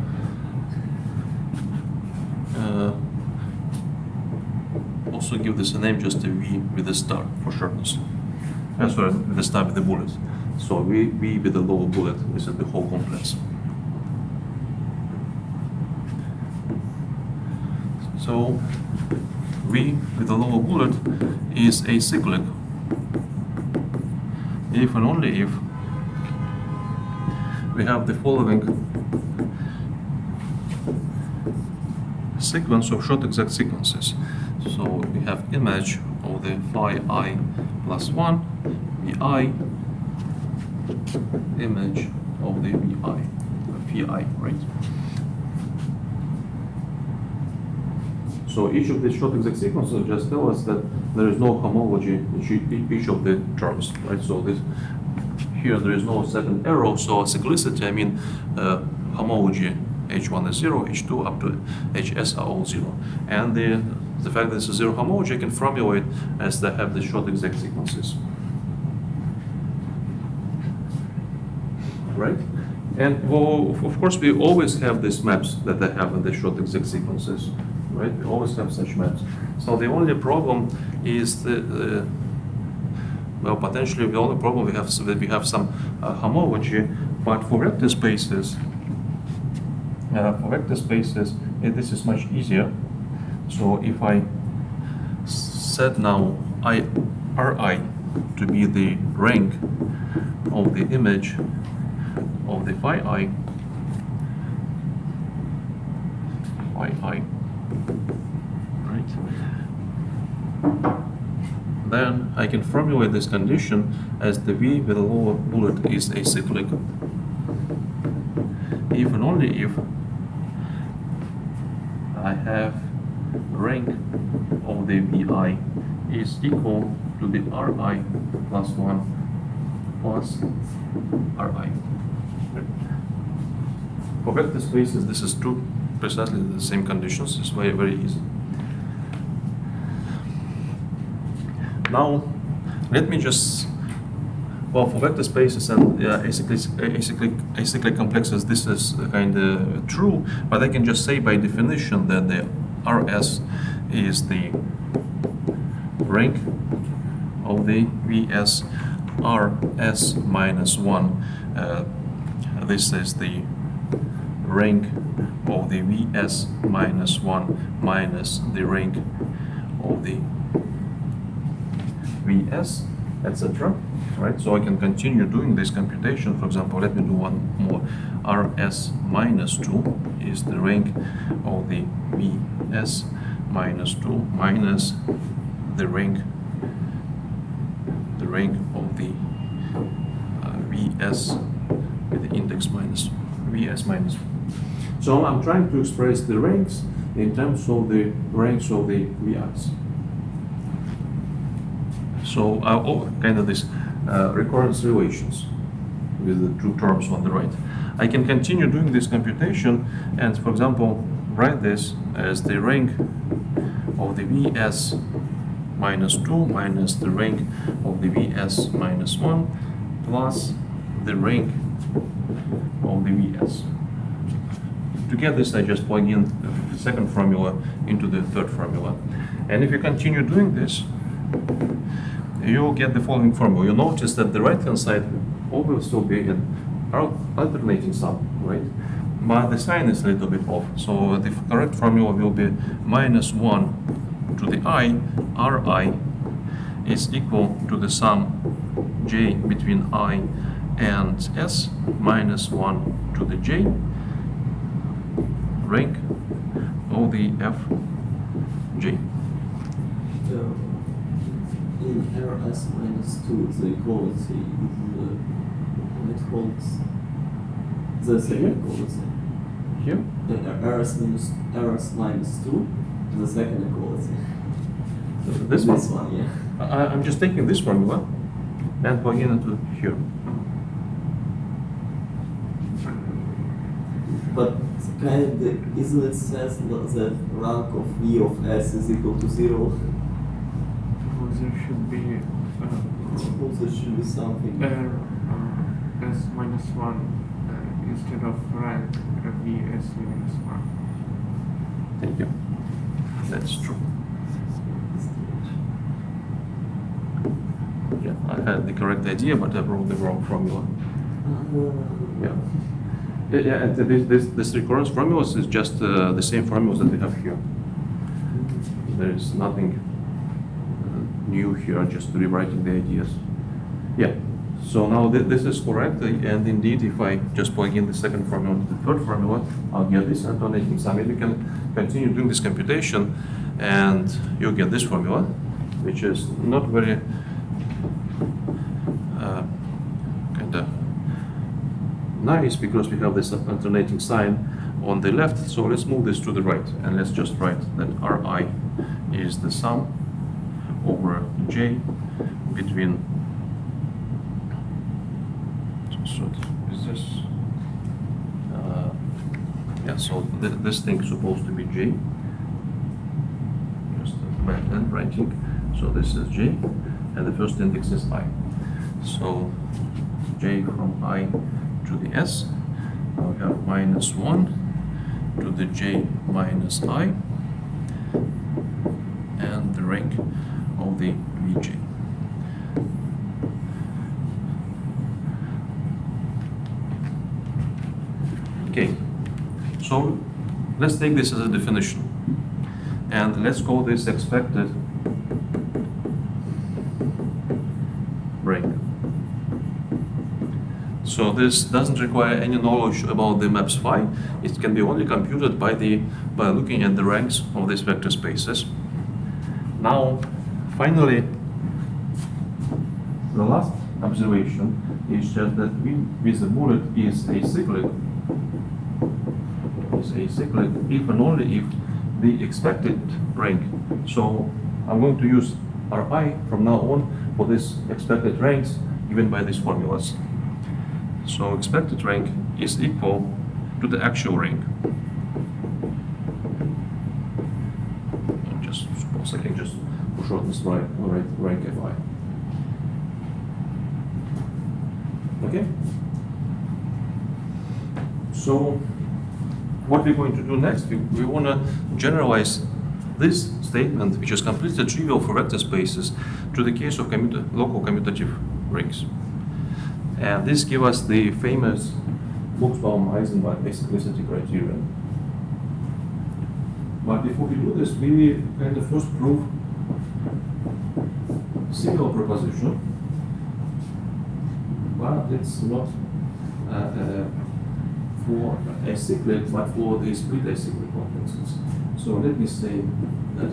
also give this a name, just a V with a star for shortness. Sorry, with a star with a bullet. So V with a lower bullet. This is the whole complex. So V with a lower bullet is acyclic if and only if we have the following sequence of short exact sequences. So we have image of the phi I plus 1, Vi, image of the Phi, right? So each of these short exact sequences just tell us that there is no homology in each of the terms, right? So this here there is no second arrow, so cyclicity, I mean homology, H1 is 0, H2 up to Hs are all 0. And the fact that this is 0 homology, I can formulate as they have the short exact sequences. Right? And well, of course, we always have these maps that I have in the short exact sequences. Right? We always have such maps. So the only problem is well, potentially the only problem we have is that we have some homology, but for vector spaces, this is much easier. So if I set now Ri to be the rank of the image of the phi I, right? Then I can formulate this condition as the V with a lower bullet is acyclic if and only if I have rank of the Vi is equal to the Ri plus 1 plus Ri. For vector spaces, this is true, precisely the same conditions. It's very, very easy. Now, let me just, well, for vector spaces and acyclic complexes, this is kind of true, but I can just say by definition that the Rs is the rank of the Vs Rs minus 1. This is the rank of the Vs minus 1 minus the rank of the Vs, etc. Right? So I can continue doing this computation. For example, let me do one more. Rs minus 2 is the rank of the Vs minus 2 minus the rank of the Vs with the index minus Vs minus 1. So I'm trying to express the ranks in terms of the ranks of the Vi's. So kind of this recurrence relations with the two terms on the right. I can continue doing this computation and, for example, write this as the rank of the Vs minus 2 minus the rank of the Vs minus 1 plus the rank of the Vs. To get this, I just plug in the second formula into the third formula. And if you continue doing this, you'll get the following formula. You'll notice that the right-hand side always will be an alternating sum, right? But the sign is a little bit off. So the correct formula will be minus 1 to the I, Ri, is equal to the sum j between I and S minus 1 to the j rank of the Fj. In Rs minus 2, the equality it holds the second equality. Here? Rs minus 2, the second equality. This This one? one, yeah. I'm just taking this formula and plugging into here. But isn't it says that rank of V of S is equal to 0? Well, there should be Suppose there should be something. R S minus 1 instead of rank V S minus 1. Thank you. That's true. Yeah, I had the correct idea, but I wrote the wrong formula. Yeah. Yeah, and this recurrence formulas is just the same formulas that we have here. There is nothing new here, just rewriting the ideas. Yeah. So now this is correct, and indeed, if I just plug in the second formula to the third formula, I'll get this alternating sum. And you can continue doing this computation, and you'll get this formula, which is not very kind of nice because we have this alternating sign on the left. So let's move this to the right, and let's just write that Ri is the sum over J between. So is this? Yeah. So this thing is supposed to be J. Just back then writing. So this is J, and the first index is I. So J from I to the S. Now we have minus 1 to the J minus I, and the rank of the Vj. Okay, so let's take this as a definition, and let's call this expected rank. So this doesn't require any knowledge about the maps phi. It can be only computed by looking at the ranks of these vector spaces. Now, finally, the last observation is just that V with the bullet is acyclic. If and only if the expected rank. So I'm going to use Ri from now on for these expected ranks given by these formulas. So expected rank is equal to the actual rank. And just suppose I can just shorten this rank Fi. Okay. So what we're going to do next, we want to generalize this statement, which is completely trivial for vector spaces, to the case of local commutative rings. And this gives us the famous Buchsbaum-Eisenbach acyclicity criterion. But before we do this, we kind of first prove single proposition, but it's not for acyclic, but for the split acyclic complexes. So let me say that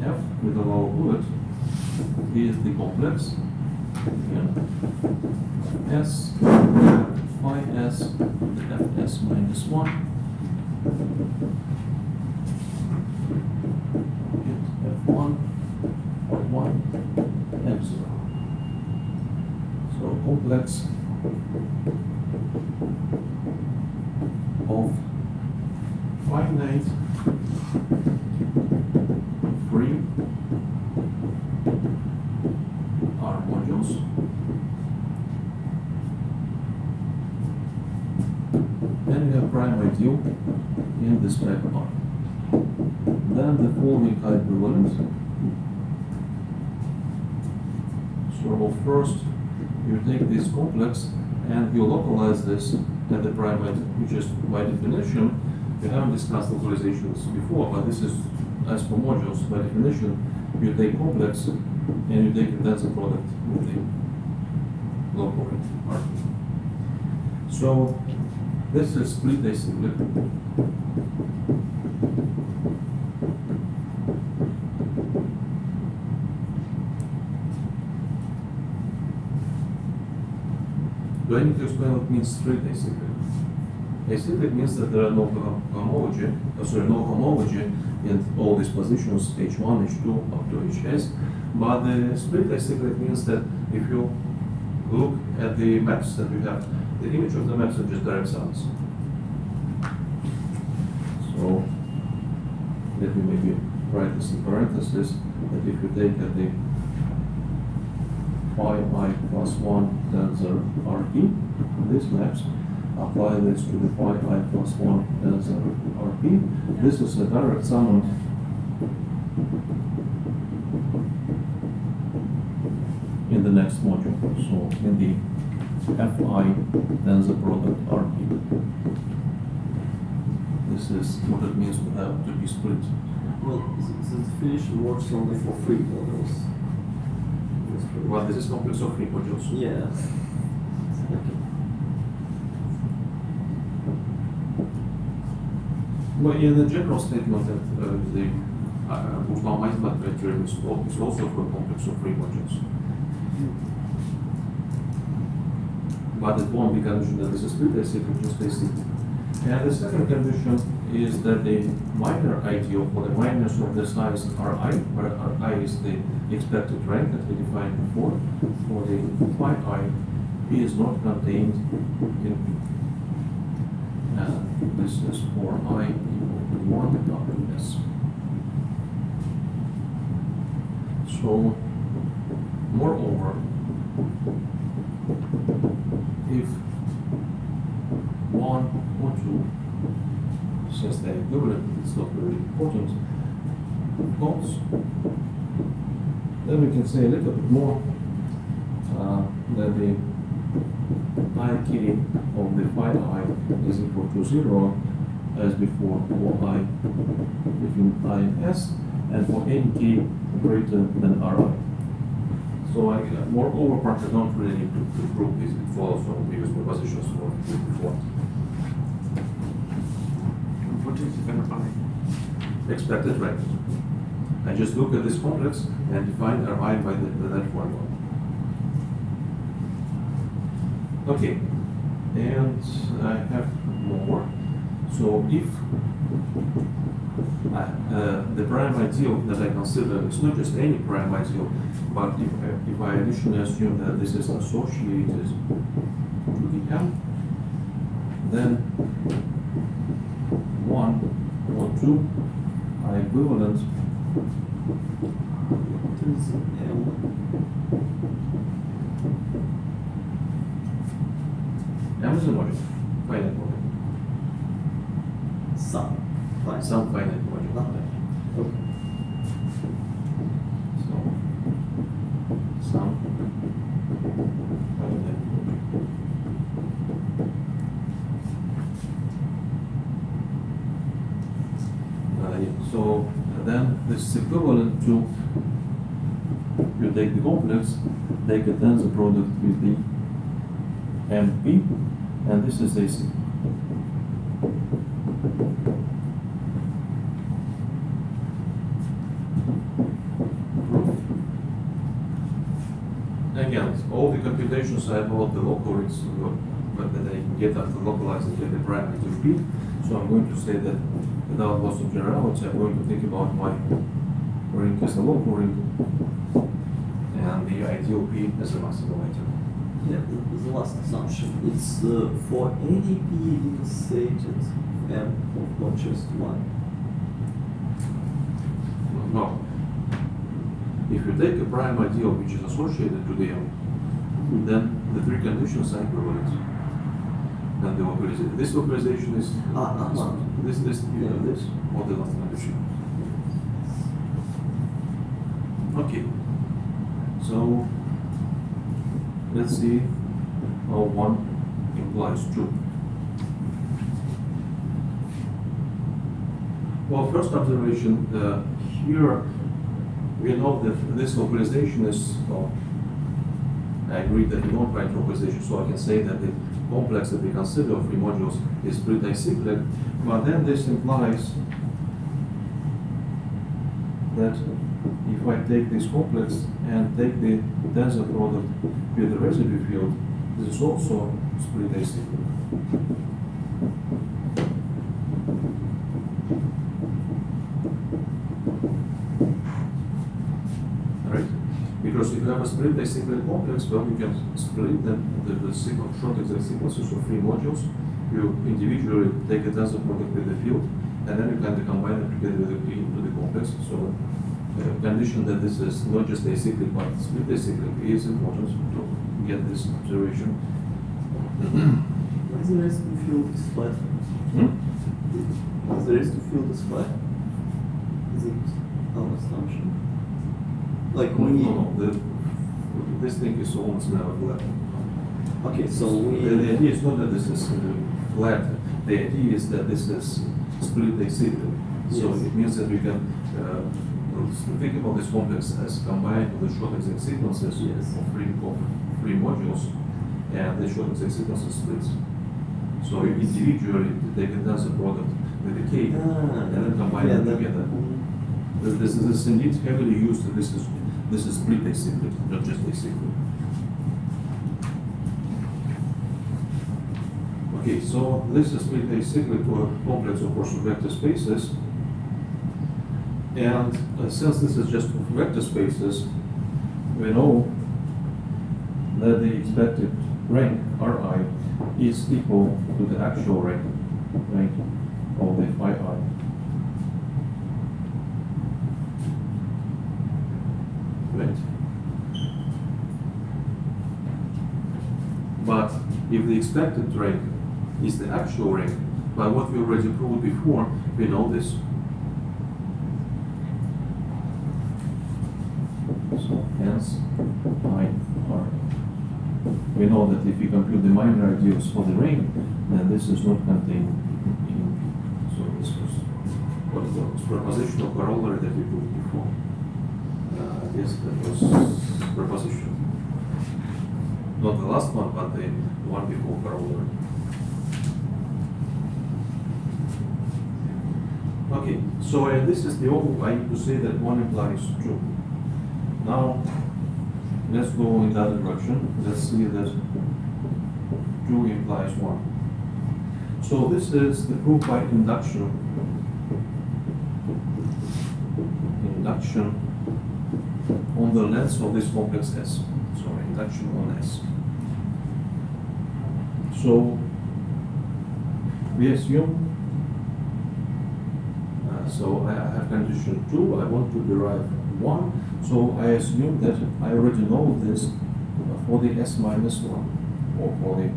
F with a lower bullet is the complex. S, phi S, the Fs minus 1, F1, or 1, F0. So complex of finite free R modules and we have prime ideal in this type of R. Then the following are equivalent. So first you take this complex and you localize this at the prime ideal, which is by definition, we haven't discussed localizations before, but this is as for modules, by definition, you take complex and you take a tensor product with the local ring. So this is split acyclic. Do I need to explain what means straight acyclic? Acyclic means that there are no homology in all these positions, H1, H2, up to Hs. But the split acyclic means that if you look at the maps that we have, the image of the maps are just direct sums. let me maybe write this in parentheses, that if you take the phi I plus 1 tensor Rp, this maps, apply this to the phi I plus 1 tensor Rp. This is a direct sum in the next module, so in the Fi tensor product Rp. This is what it means to have to be split. Well, the definition works only for free models. Well, this is complex of free modules. Yeah. Okay. Well, in the general statement that the Pavlov matrix is also for complex of free modules. But it won't be condition that this is split acyclic, just acyclic. And the second condition is that the minor ideal for the minus of the size Ri, where Ri is the expected rank that we defined before, for the phi I is not contained in P. And this is for I equal to 1 up to S. So, moreover, if 1 or 2, since they're equivalent, it's not very important, false, then we can say a little bit more that the ik of the phi I is equal to 0 as before for I between I and S, and for any k greater than Ri. So moreover part I don't really need to prove this, it follows from previous propositions what we did before. What is Ri? Expected rank. I just look at this complex and define Ri by that formula. Okay, and I have more. So if the prime ideal that I consider is not just any prime ideal, but if I additionally assume that this is associated to the M, then 1 or 2 are equivalent To the M. M is a module, finite module. Some. Fine. Some finite module. Okay. Okay. So, some finite module. So then this is equivalent to, you take the complex, take a tensor product with the MP, and this is AC. Again, all the computations are about the local rings that I get after localizing the prime into P. So I'm going to say that without loss of generality, I'm going to think about my ring as a local ring and the ideal P as a maximal ideal. Yeah, the last assumption. It's for any P in stated M of not just one. No. If you take a prime ideal which is associated to the M, then the three conditions are equivalent. And the localization. This localization is this or the last condition. Okay. So let's see how 1 implies 2. Well, first observation, here we know that this localization is, well, I agree that we don't write localization, so I can say that the complex that we consider of free modules is split acyclic, but then this implies that if I take this complex and take the tensor product with the residue field, this is also split acyclic. Right? Because if you have a split acyclic complex, well, you can split the short exact sequences of free modules. You individually take a tensor product with the field, and then you can combine it together with the P into the complex. So condition that this is not just acyclic but split acyclic is important to get this observation. Why is the rest of the field is flat? Is the rest of the field is flat? Is it our assumption? Like when This thing is almost never flat. Okay, so The idea is not that this is flat. The idea is that this is split acyclic. So Yes. it means that we can think about this complex as combined with the short exact sequences Yes. of three modules, and the short exact sequences splits. So you individually they can dance a product with the K and then combine them together. This is indeed heavily used. This is split acyclic, not just acyclic. Okay, so this is split acyclic to a complex of course of vector spaces. And since this is just vector spaces, we know that the expected rank Ri is equal to the actual rank of the phi I. Right? But if the expected rank is the actual rank, by what we already proved before, we know this. So hence I R. We know that if we compute the minor ideals for the ring, then this is not contained in P. So this was what was propositional corollary that we proved before. I guess that was proposition. Not the last one, but the one before corollary. Okay, so this is the O. I need to say that one implies two. Now, let's go in that direction. Let's see that 2 implies 1. So this is the proof by induction. Induction on the length of this complex S. So induction on S. So we assume, so I have condition 2, I want to derive 1. So I assume that I already know this for the S minus 1, or for the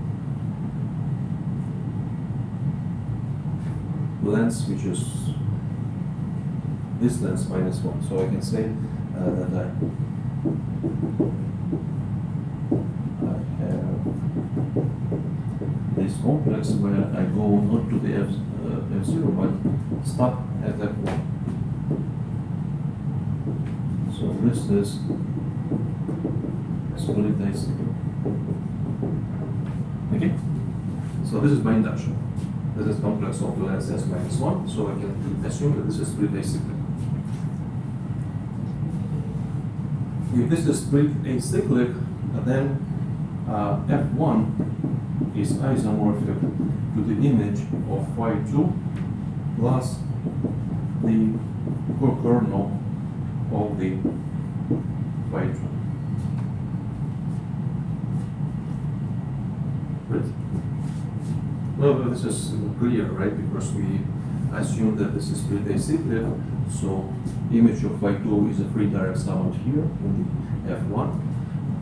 length which is this length minus 1. So I can say that I have this complex where I go not to the F0 but stop at F1. So this is split acyclic. Okay? So this is by induction. This is complex of the length S minus 1, so I can assume that this is split acyclic. If this is split acyclic, then F1 is isomorphic to the image of phi 2 plus the co-kernel of the phi 2. Right? Well, this is clear, right? Because we assume that this is split acyclic, so image of phi 2 is a free direct summand here in the F1,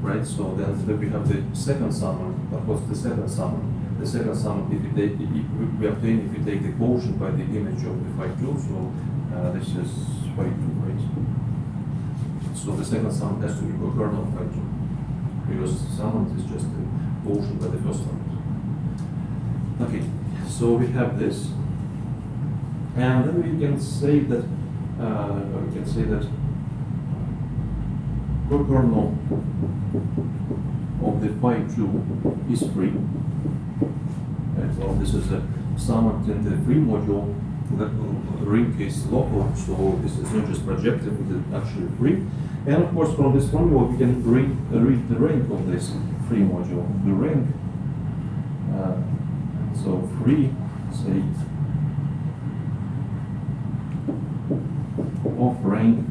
right? So then we have the second summand. But what's the second summand? The second summand, if we obtain if we take the quotient by the image of the phi 2, so this is phi 2, right? So the second summand has to be co-kernel of phi 2, because summand is just the quotient by the first summand. Okay, so we have this, and then we can say that co-kernel of the phi 2 is free. Right, so this is a summand in the free module. The ring is local, so this is not just projective, it is actually free. And of course, from this formula, we can read the rank of this free module. The rank, so free, say, of rank,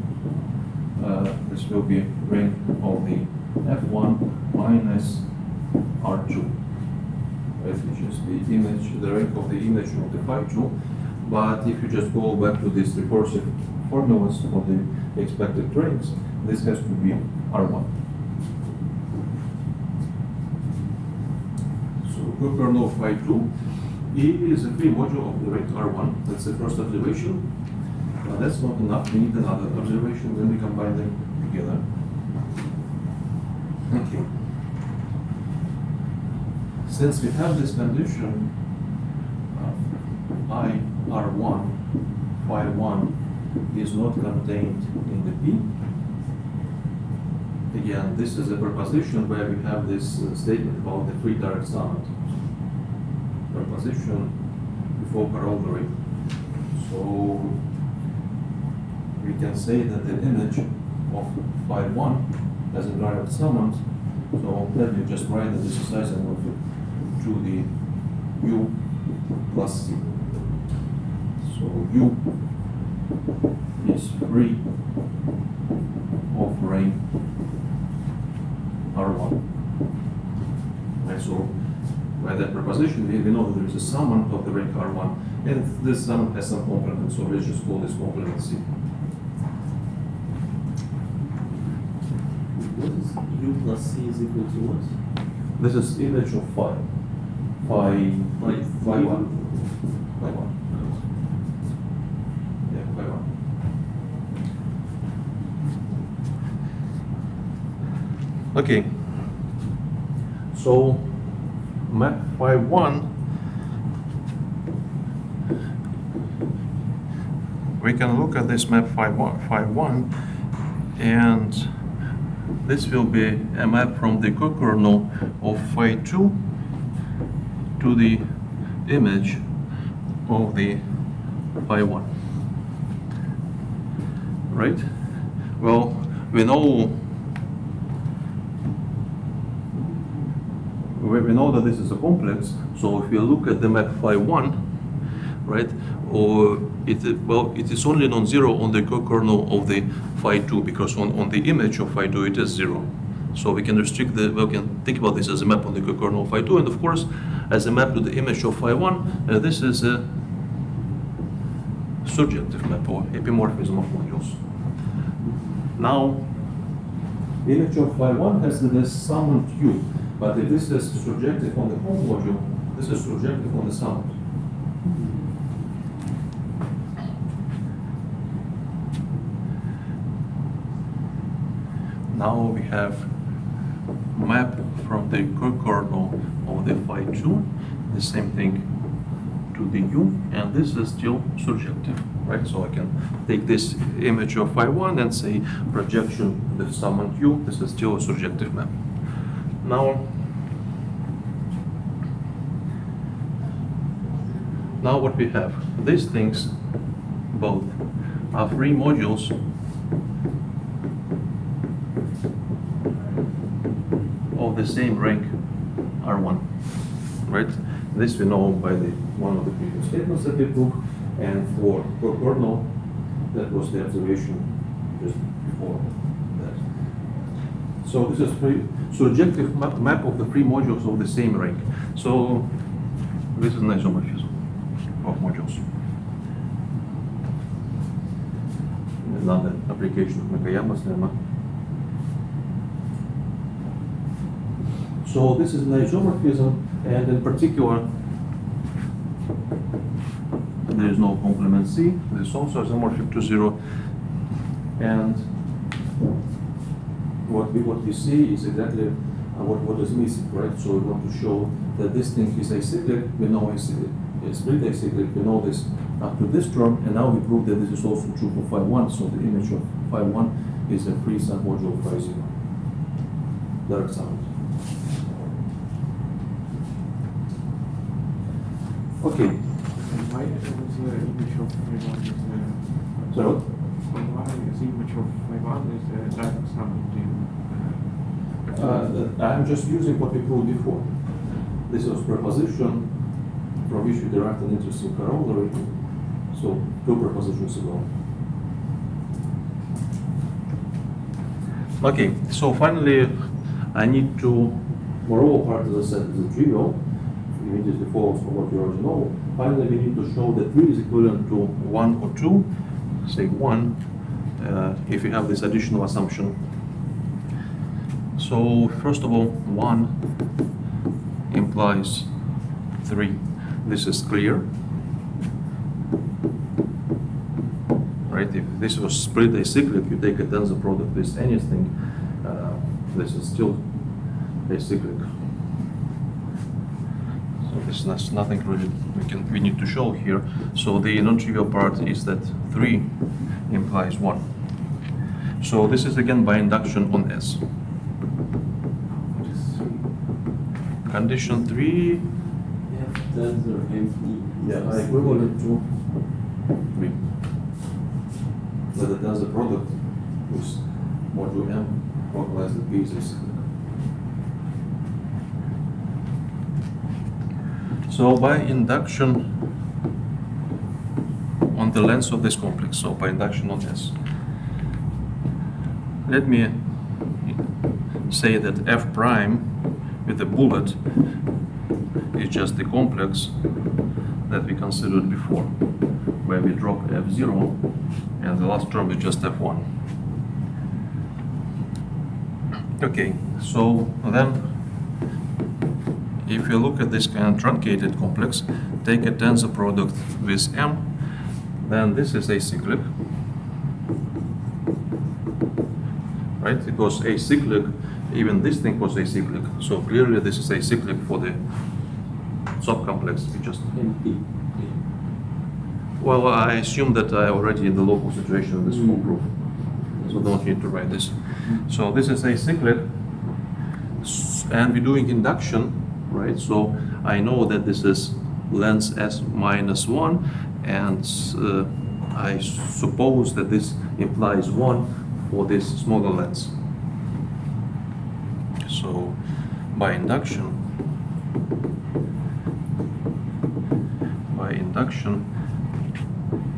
this will be rank of the F1 minus R2, right, which is the image, the rank of the image of the phi 2. But if you just go back to these recursive formulas for the expected trains, this has to be R1. So co-kernel phi 2 is a free module of the rank R1. That's the first observation. But that's not enough. We need another observation when we combine them together. Okay. Since we have this condition I R1 phi 1 is not contained in the P, again, this is a proposition where we have this statement about the free direct summit. Proposition before corollary. So we can say that the image of phi 1 has a direct summit. So let me just write that this is isomorphic to the U plus C. So U is free of rank R1. Right, so by that proposition, we know that there is a summand of the rank R1, and this summand has some complement, so let's just call this complement C. What is U plus C is equal to what? This is image of phi. Phi 1. Phi 1. Yeah, phi 1. Okay. So map phi 1, we can look at this map phi 1, and this will be a map from the co-kernel of phi 2 to the image of the phi 1. Right? Well, we know that this is a complex, so if we look at the map phi 1, right, or it is only non-zero on the co-kernel of the phi 2, because on the image of phi 2 it is 0. So we can we can think about this as a map on the co-kernel of phi 2, and of course as a map to the image of phi 1, this is a surjective map or epimorphism of modules. Now, image of phi 1 has this summand U, but if this is surjective on the home module, this is surjective on the summand. Now we have map from the co-kernel of the phi 2, the same thing to the U, and this is still surjective, right? So I can take this image of phi 1 and say projection the summand U, this is still a surjective map. Now what we have, these things both are free modules of the same rank R1, right? This we know by one of the previous statements that we took, and for co-kernel, that was the observation just before that. So this is surjective map of the free modules of the same rank. So this is an isomorphism of modules. Another application of Nakayama's lemma. So this is an isomorphism, and in particular, there is no complement C. This is also isomorphic to 0, and what we see is exactly what is missing, right? So we want to show that this thing is acyclic. We know it's split acyclic. We know this up to this term, and now we prove that this is also true for phi 1. So the image of phi 1 is a free submodule of phi 0. Direct summand. Okay. And why is the image of phi 1 is So why is the image of phi 1 is a direct summand in I'm just using what we proved before. This was proposition from which we derived an interesting corollary. So 2 propositions ago. Okay, so finally I need to, moreover part of the set is trivial. immediately follows from what you already know. Finally, we need to show that 3 is equivalent to 1 or 2, say 1, if you have this additional assumption. So, first of all, 1 implies 3. This is clear. Right? If this was split acyclic, you take a tensor product with anything, this is still acyclic. So this is nothing really we need to show here. So the non-trivial part is that 3 implies 1. So this is again by induction on S. Condition 3. F tensor ME. Yeah, are equivalent to 3. That the tensor product with module M localized at P is acyclic. So by induction on the length of this complex, so by induction on S, let me say that F prime with the bullet is just the complex that we considered before, where we drop F0 and the last term is just F1. Okay, so then if you look at this kind of truncated complex, take a tensor product with M, then this is acyclic, right? It was acyclic, even this thing was acyclic, so clearly this is acyclic for the subcomplex. We just MP. Well, I assume that I already in the local situation of this full proof, so don't need to write this. So this is acyclic, and we're doing induction, right? So I know that this is length S minus 1, and I suppose that this implies 1 for this smaller length. So by induction,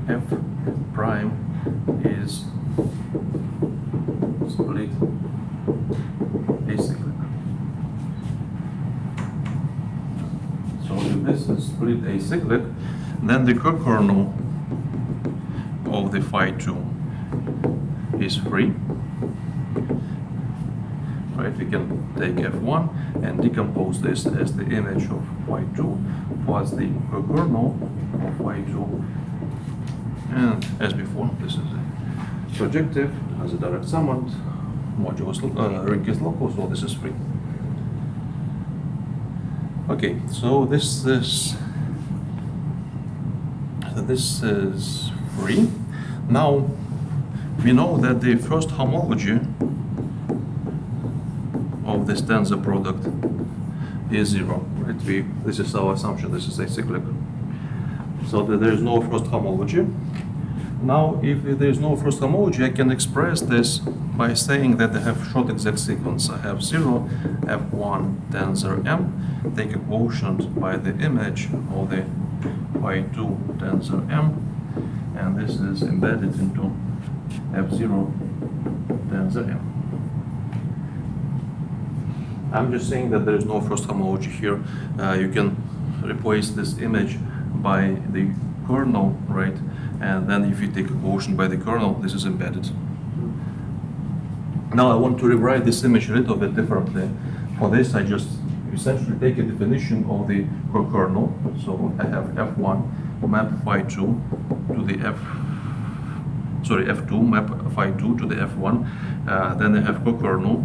F prime is split acyclic. So if this is split acyclic, then the co-kernel of the phi 2 is free. Right, we can take F1 and decompose this as the image of phi 2 plus the co-kernel of phi 2. And as before, this is a projective, has a direct summand, modulus ring is local, so this is free. Okay, so this is free. Now we know that the first homology of this tensor product is 0. Right? This is our assumption. This is acyclic. So that there is no first homology. Now, if there is no first homology, I can express this by saying that I have short exact sequence. I have 0, F1 tensor M, take a quotient by the image of the phi 2 tensor M, and this is embedded into F0 tensor M. I'm just saying that there is no first homology here. You can replace this image by the kernel, right? And then if you take a quotient by the kernel, this is embedded. Now I want to rewrite this image a little bit differently. For this, I just essentially take a definition of the kernel. So I have F1 map phi 2 to the F2 map phi 2 to the F1. Then I have co-kernel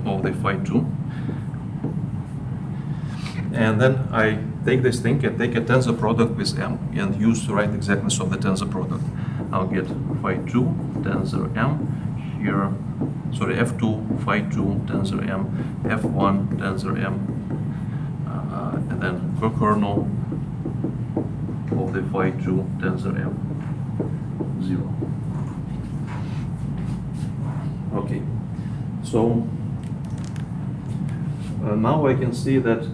of the phi 2. And then I take this thing and take a tensor product with M and use the right exactness of the tensor product. I'll get phi 2 tensor M here, sorry, F2 phi 2 tensor M, F1 tensor M, and then co-kernel of the phi 2 tensor M, 0. Okay, so now I can see that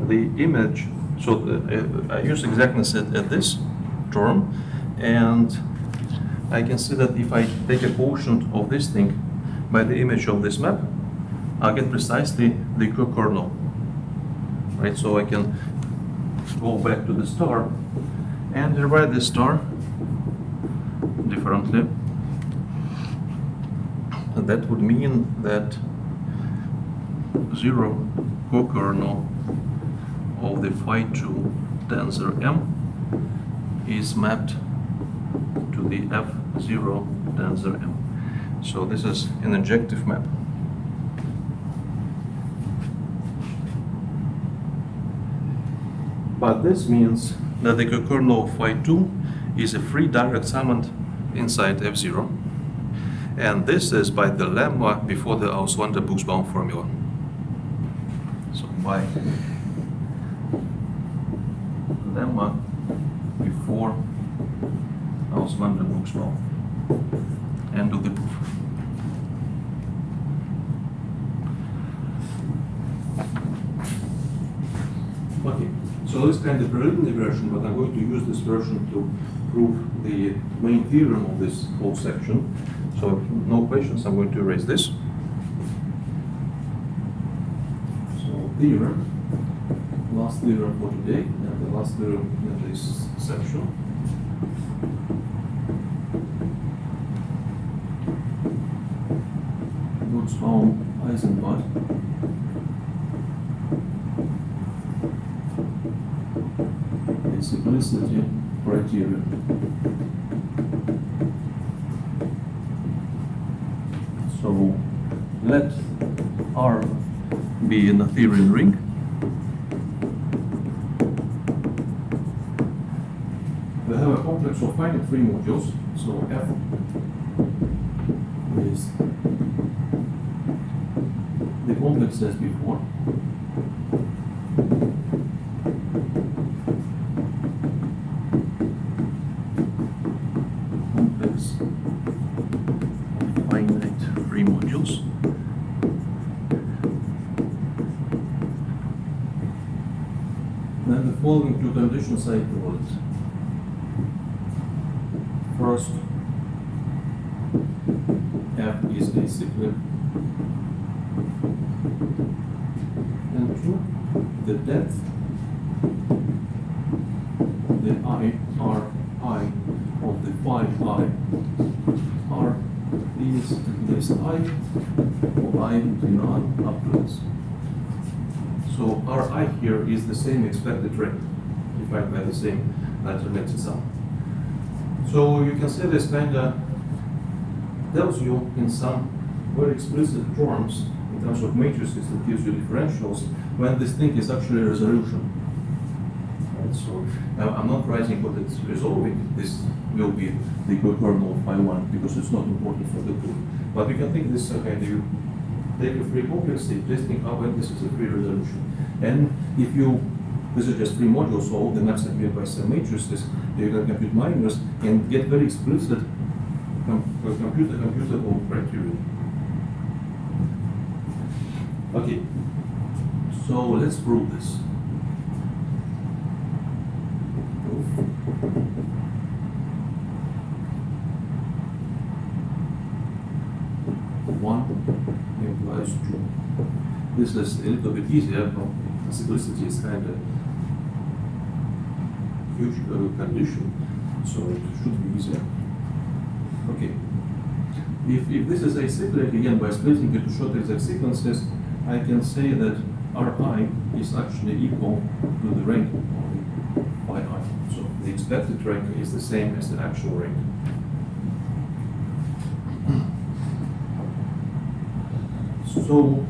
the image, so I use exactness at this term, and I can see that if I take a quotient of this thing by the image of this map, I'll get precisely the co-kernel, right? So I can go back to the star and rewrite the star differently. And that would mean that 0 co-kernel of the phi2 tensor M is mapped to the F0 tensor M. So this is an injective map. But this means that the co-kernel of phi2 is a free direct summand inside F0. And this is by the lemma before the Auswander-Buchsbaum formula. So by lemma before Auswander-Buchsbaum. End of the proof. Okay, so this kind of preliminary version, but I'm going to use this version to prove the main theorem of this whole section. So if no questions, I'm going to erase this. So theorem, last theorem for today, and the last theorem in this section. Buchsbaum Eisenbart. A simplicity criterion. So let R be an Noetherian ring. We have a complex of finite free modules, so F is the complex as before. Complex of finite free modules. Then the following two conditions are equivalent. First, F is acyclic. And two, the depth, the I R I of the phi I R is at least I or I between R up to S. So Ri here is the same expected ring, defined by the same alternative sum. So you can say this kind of tells you in some very explicit terms, in terms of matrices that gives you differentials, when this thing is actually a resolution. Right? So I'm not writing what it's resolving. This will be the co-kernel of phi1 because it's not important for the proof. But you can think this kind of you take a free complex, testing how when this is a free resolution. And if you, this is just free modules, so all the maps are made by some matrices, you can compute minors and get very explicit computable criteria. Okay, so let's prove this. Proof. One implies two. This is a little bit easier, but simplicity is kind of huge condition, so it should be easier. Okay. If this is acyclic, again, by splitting it to short exact sequences, I can say that Ri is actually equal to the rank of the phi I. So the expected rank is the same as the actual rank. So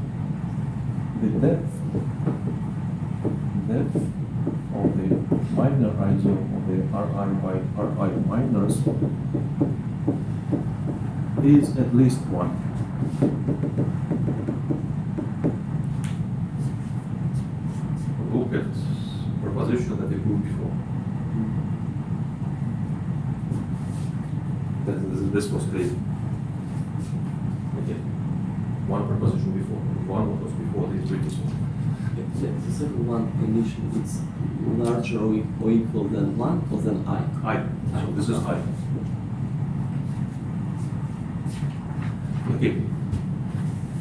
the depth of the minor ideal of the Ri by Ri minors is at least 1. Look at proposition that we proved before. This was crazy. Okay. One proposition before. One was before the previous one. The second one condition is larger or equal than 1 or than I. I. So this is I. Okay.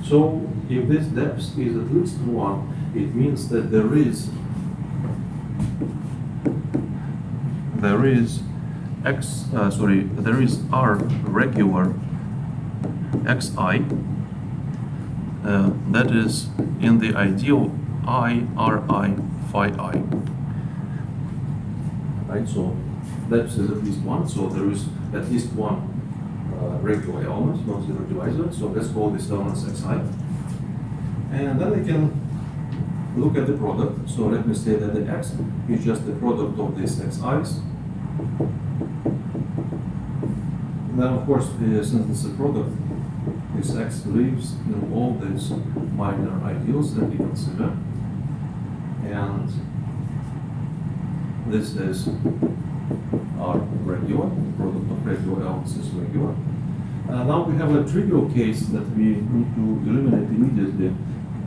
So if this depth is at least 1, it means that there is there is there is R regular xi that is in the ideal I, Ri, phi I. Right, so that is at least one, so there is at least one regular element, non-zero divisor, so let's call this element xi. And then I can look at the product, so let me say that the x is just the product of these xi's. Then of course, since it's a product, this x lives in all these minor ideals that we consider. And this is our regular, the product of regular elements is regular. Now we have a trivial case that we need to eliminate immediately.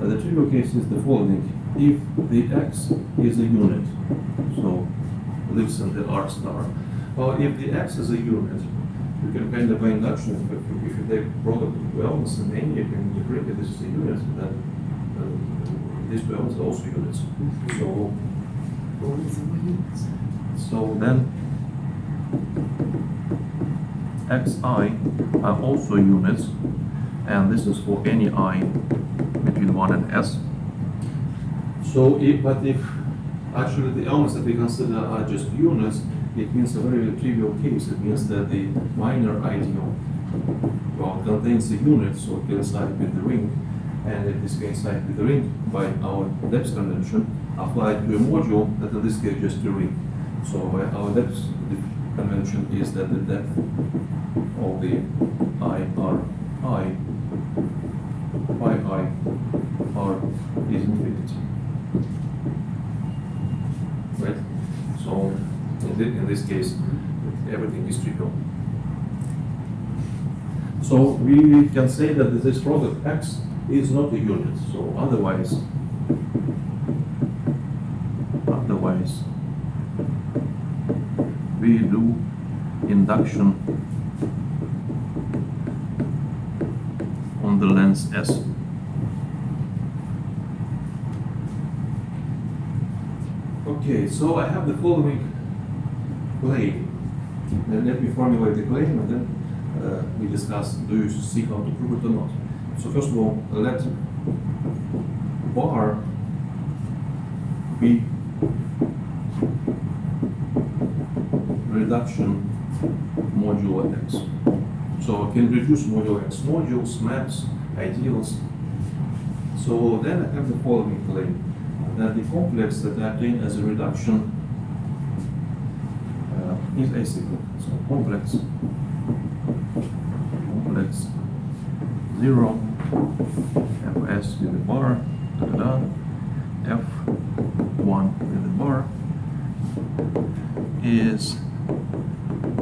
The trivial case is the following. If the x is a unit, so lives in the R star, well, if the x is a unit, you can kind of by induction, if you take product of two elements and then you can decree this is a unit, then these two elements are also units. So then xi are also units, and this is for any I between 1 and s. So if actually the elements that we consider are just units, it means a very trivial case. It means that the minor ideal, well, contains a unit, so it can side with the ring, and if this can side with the ring by our depth convention applied to a module, that in this case just a ring. So our depth convention is that the depth of the I R is infinity. Right? So in this case, everything is trivial. So we can say that this product x is not a unit. So otherwise we do induction on the length S. Okay, so I have the following claim. Then let me formulate the claim and then we discuss, do you see how to prove it or not. So first of all, let bar be reduction modulo x. So I can reduce modulo x, modules, maps, ideals. So then I have the following claim, that the complex that I obtain as a reduction is acyclic. So complex 0, fs with the bar, f1 with the bar is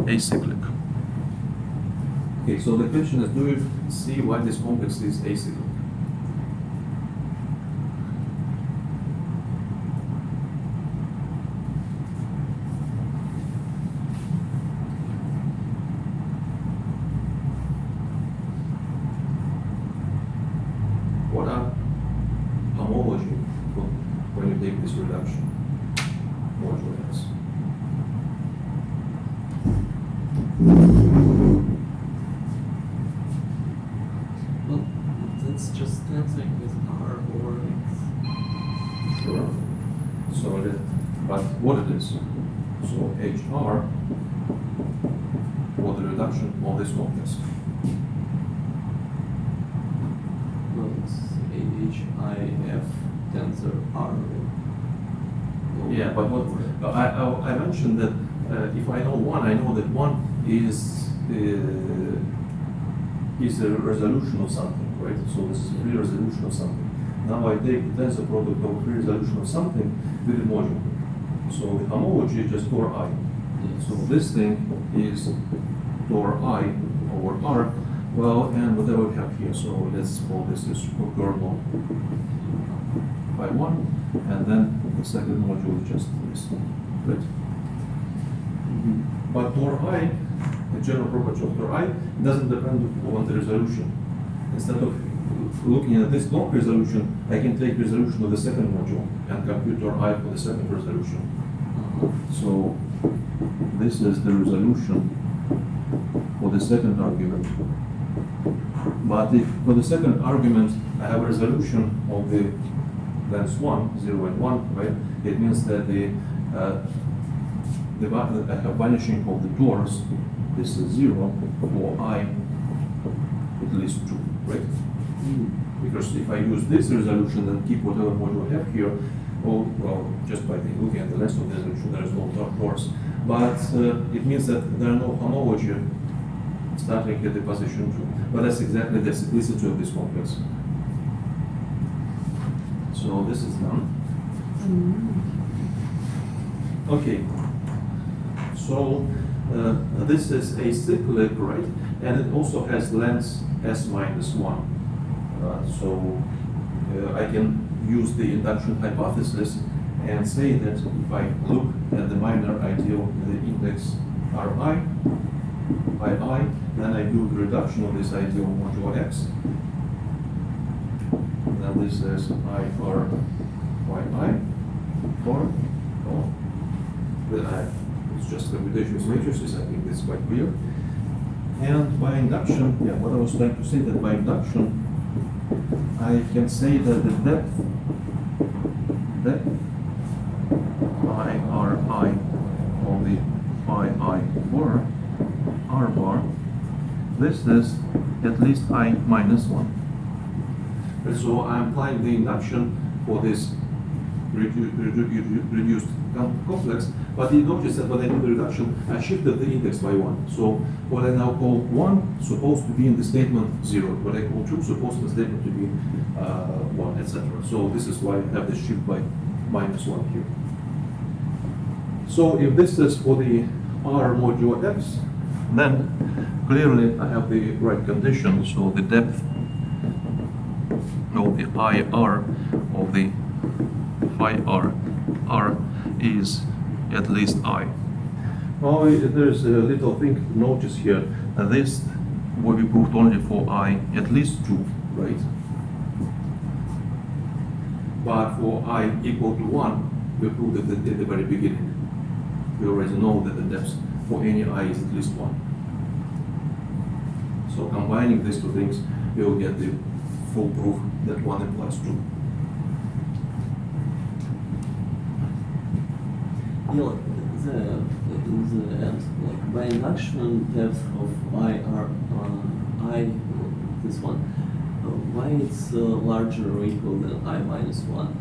acyclic. Okay, so the question is, do you see why this complex is acyclic? What are homology when you take this reduction modulo x? Well, that's just tensing with R or X. Sure. So but what it is? So HR for the reduction of this complex. Well, it's AHIF tensor R. Yeah, but what I mentioned that if I know one, I know that one is a resolution of something, right? So this is a free resolution of something. Now I take the tensor product of free resolution of something with the module. So the homology is just Tor I. So this thing is Tor I over R. Well, and whatever we have here, so let's call this is kernel by 1, and then the second module is just this, right? But Tor I, the general property of Tor I, doesn't depend on the resolution. Instead of looking at this long resolution, I can take resolution of the second module and compute Tor I for the second resolution. So this is the resolution for the second argument. But if for the second argument I have a resolution of the length 1, 0 and 1, right? It means that I have vanishing of the doors. This is 0 for I at least 2, right? Because if I use this resolution and keep whatever module I have here, oh, well, just by looking at the rest of the resolution, there is no doors. But it means that there are no homology starting at the position 2. But that's exactly the simplicity of this complex. So this is done. Okay. So this is acyclic, right? And it also has length s minus 1. So I can use the induction hypothesis and say that if I look at the minor ideal in the index Ri, by I, then I do the reduction of this ideal modulo x. Then this is I for yi for it's just computations matrices. I think it's quite clear. And by induction, yeah, what I was trying to say that by induction, I can say that the depth I of the phi I bar R bar, this is at least I minus 1. And so I'm applying the induction for this reduced complex, but you notice that when I do the reduction, I shifted the index by 1. So what I now call 1 supposed to be in the statement 0, what I call 2 supposed in the statement to be 1, etc. So this is why I have this shift by minus 1 here. So if this is for the R modulo x, then clearly I have the right condition. So the depth of the IR of the phi R is at least I. Now there's a little thing to notice here. This will be proved only for I at least 2, right? But for I equal to 1, we proved it at the very beginning. We already know that the depth for any I is at least 1. So combining these two things, we will get the full proof that 1 implies 2. Yeah, in the end, like by induction, depth of I, this one, why it's larger or equal than I minus 1?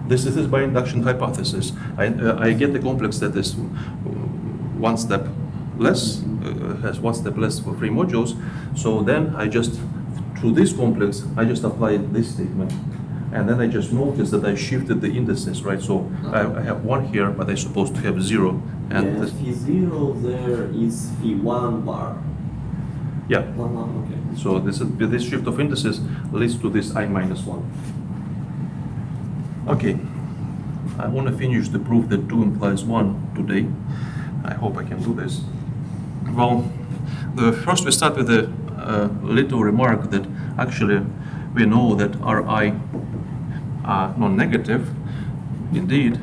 This is by induction hypothesis. I get the complex that is one step less, has one step less for 3 modules. So then I just, to this complex, I just apply this statement. And then I just noticed that I shifted the indices, right? So I have 1 here, but I'm supposed to have 0. And yeah, phi 0 there is phi 1 bar. Yeah. Okay. So this shift of indices leads to this I minus 1. Okay. I want to finish the proof that 2 implies 1 today. I hope I can do this. Well, first we start with a little remark that actually we know that Ri are non-negative. Indeed,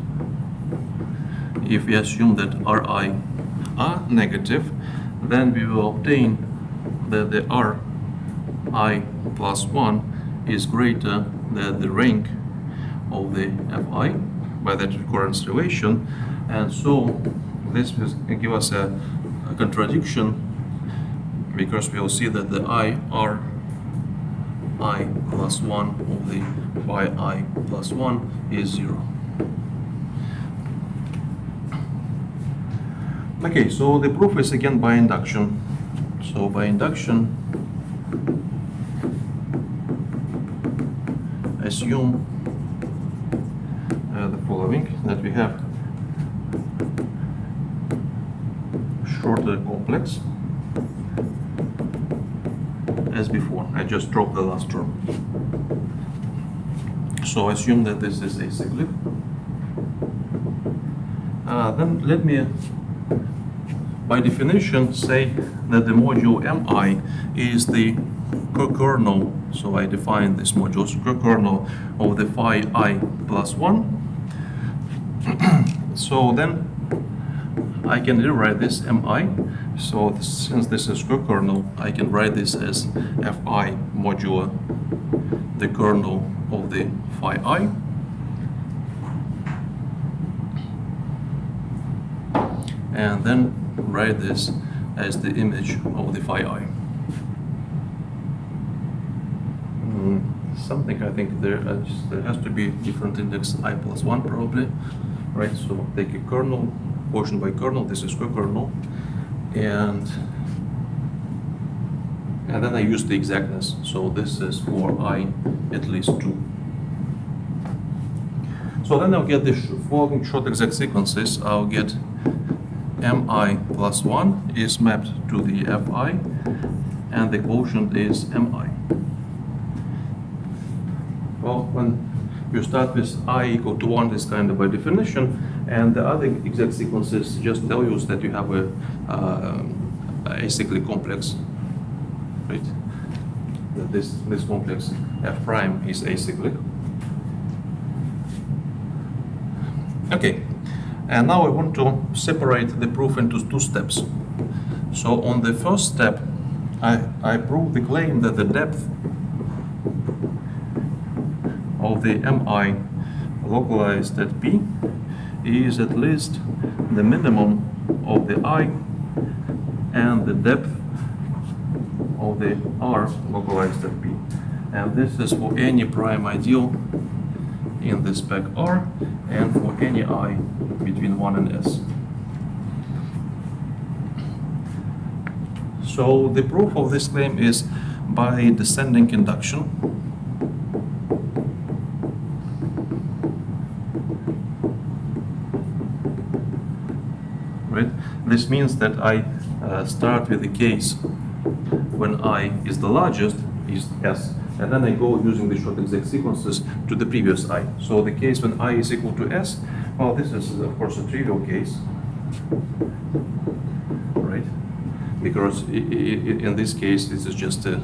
if we assume that Ri are negative, then we will obtain that the Ri plus 1 is greater than the rank of the Fi by that recurrence relation. And so this will give us a contradiction, because we will see that the I plus 1 of the phi I plus 1 is 0. Okay, so the proof is again by induction. So by induction, assume the following, that we have shorter complex as before. I just dropped the last term. So assume that this is acyclic. Then let me, by definition, say that the module Mi is the co-kernel. So I define this module as co-kernel of the phi I plus 1. So then I can rewrite this mi. So since this is co-kernel, I can write this as fi modulo the kernel of the phi I. And then write this as the image of the phi I. Something I think there has to be different index I plus 1 probably, right? So take a kernel, portion by kernel, this is co-kernel, and then I use the exactness. So this is for I at least 2. So then I'll get the following short exact sequences. I'll get mi plus 1 is mapped to the fi, and the quotient is mi. Well, when you start with I equal to 1, is kind of by definition, and the other exact sequences just tell you that you have a acyclic complex, right? That this complex f prime is acyclic. Okay, and now I want to separate the proof into 2 steps. So on the first step, I prove the claim that the depth of the mi localized at P is at least the minimum of the I and the depth of the R localized at P. And this is for any prime ideal in the spec R and for any I between 1 and S. So the proof of this claim is by descending induction. Right? This means that I start with the case when I is the largest, is S, and then I go using the short exact sequences to the previous I. So the case when I is equal to S, well, this is of course a trivial case, right? Because in this case, this is just a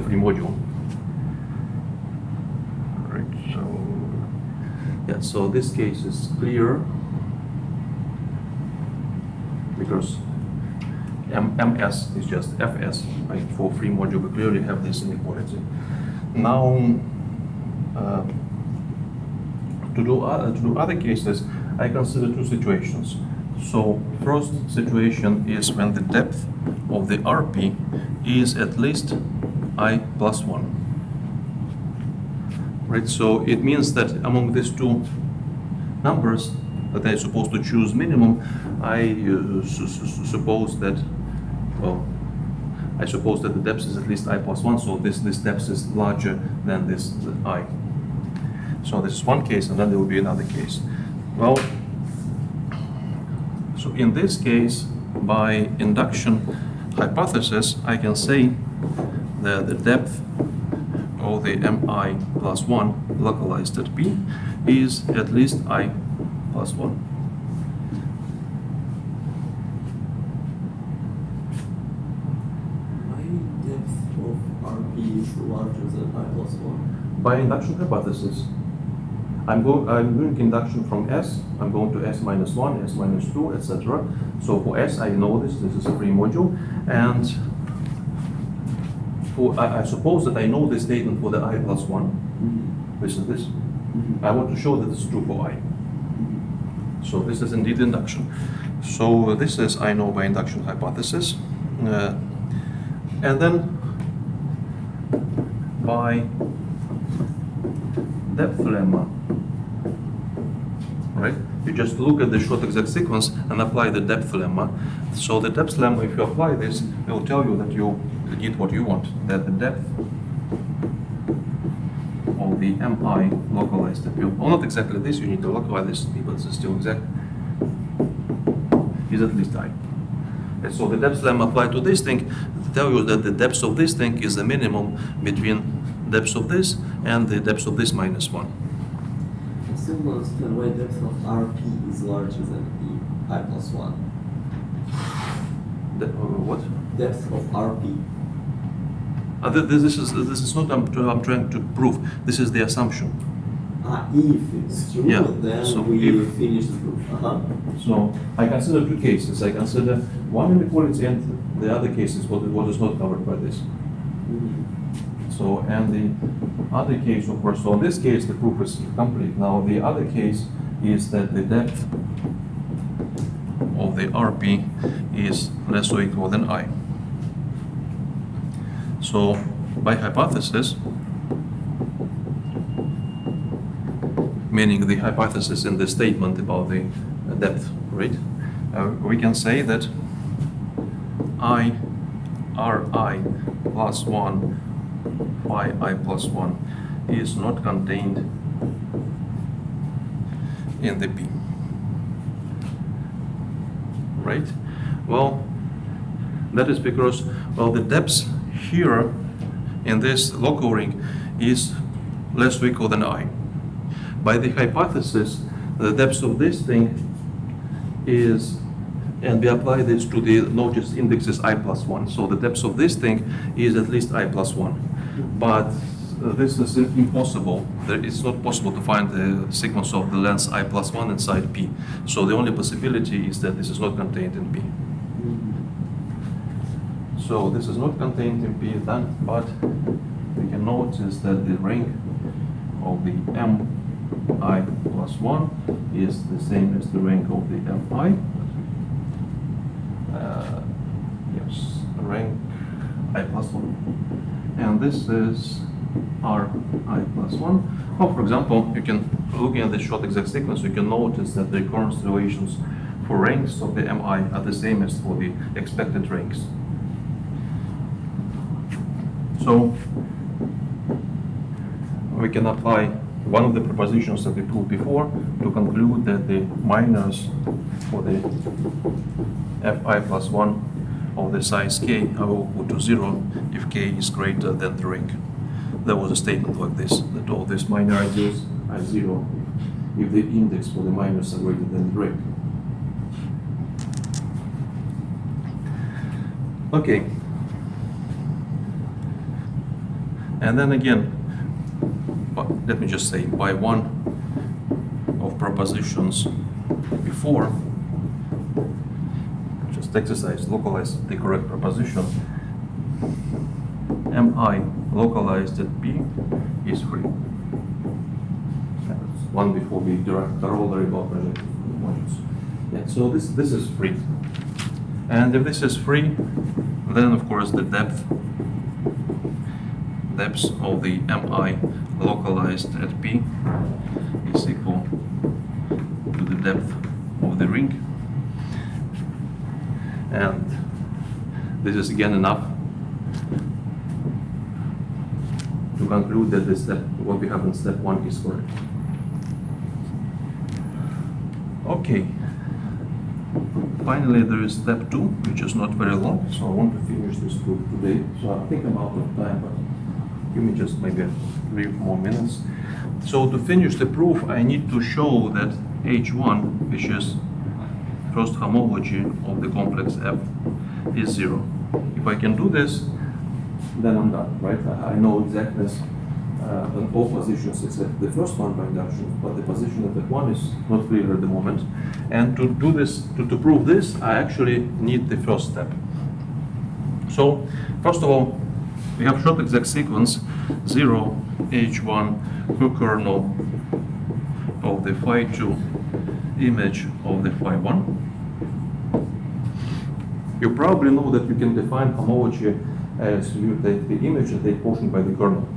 free module. Right, so yeah, so this case is clear because MS is just Fs, right? For free module, we clearly have this inequality. Now, to do other cases, I consider 2 situations. So first situation is when the depth of the RP is at least I plus 1. Right, so it means that among these 2 numbers that I'm supposed to choose minimum, I suppose that, well, I suppose that the depth is at least I plus 1, so this depth is larger than this I. So this is one case, and then there will be another case. Well, so in this case, by induction hypothesis, I can say that the depth of the mi plus 1 localized at P is at least I plus 1. Why depth of RP is larger than I plus 1? By induction hypothesis, I'm doing induction from S, I'm going to S minus 1, S minus 2, etc. So for S, I know this is a free module, and I suppose that I know this statement for the I plus 1. Mm-hmm. This is this. Mm-hmm. I want to show that it's true for I. So this is indeed induction. So this is I know by induction hypothesis. And then by depth lemma, right? You just look at the short exact sequence and apply the depth lemma. So the depth lemma, if you apply this, it will tell you that you did what you want, that the depth of the mi localized at P, well, not exactly this, you need to localize this, but it's still exact, is at least I. And so the depth lemma applied to this thing to tell you that the depth of this thing is the minimum between depth of this and the depth of this minus 1. I still don't understand why depth of RP is larger than the I plus 1. What? Depth of RP. This is not I'm trying to prove. This is the assumption. If it's true, Yeah, then so we if- finish the proof. So I consider two cases. I consider one inequality and the other case is what is not covered by this. So, and the other case, of course, so in this case, the proof is complete. Now, the other case is that the depth of the RP is less or equal than I. So, by hypothesis, meaning the hypothesis in the statement about the depth, right? We can say that I, Ri plus 1 phi I plus 1 is not contained in the P. Right? Well, that is because, well, the depth here in this local ring is less or equal than I. By the hypothesis, the depth of this thing is, and we apply this to the notice index is I plus 1. So the depth of this thing is at least I plus 1. But this is impossible. It's not possible to find the sequence of the length I plus 1 inside P. So the only possibility is that this is not contained in P. So this is not contained in P then, but we can notice that the ring of the Mi plus 1 is the same as the ring of the Mi. Yes, ring I plus 1. And this is Ri plus 1. Or for example, you can, looking at the short exact sequence, you can notice that the recurrence relations for rings of the Mi are the same as for the expected rings. So we can apply one of the propositions that we proved before to conclude that the minors for the Fi plus 1 of the size k are equal to 0 if k is greater than the ring. There was a statement like this, that all these minor ideals are 0 if the index for the minors are greater than the ring. Okay. And then again, let me just say, by one of propositions before, just exercise, localize the correct proposition. Mi localized at P is free. That's one before we derive corollary about projective modules. Yeah, so this is free. And if this is free, then of course the depth of the Mi localized at P is equal to the depth of the ring. And this is again enough to conclude that this step, what we have in step 1 is correct. Okay. Finally, there is step 2, which is not very long, so I want to finish this proof today. So I think I'm out of time, but give me just maybe 3 more minutes. So to finish the proof, I need to show that H1, which is first homology of the complex F, is 0. If I can do this, then I'm done, right? I know exactness on all positions except the first one by induction, but the position of that one is not clear at the moment. And to do this, to prove this, I actually need the first step. So, first of all, we have short exact sequence 0, H1, co-kernel of the phi 2 image of the phi 1. You probably know that you can define homology as you take the image and take portion by the kernel.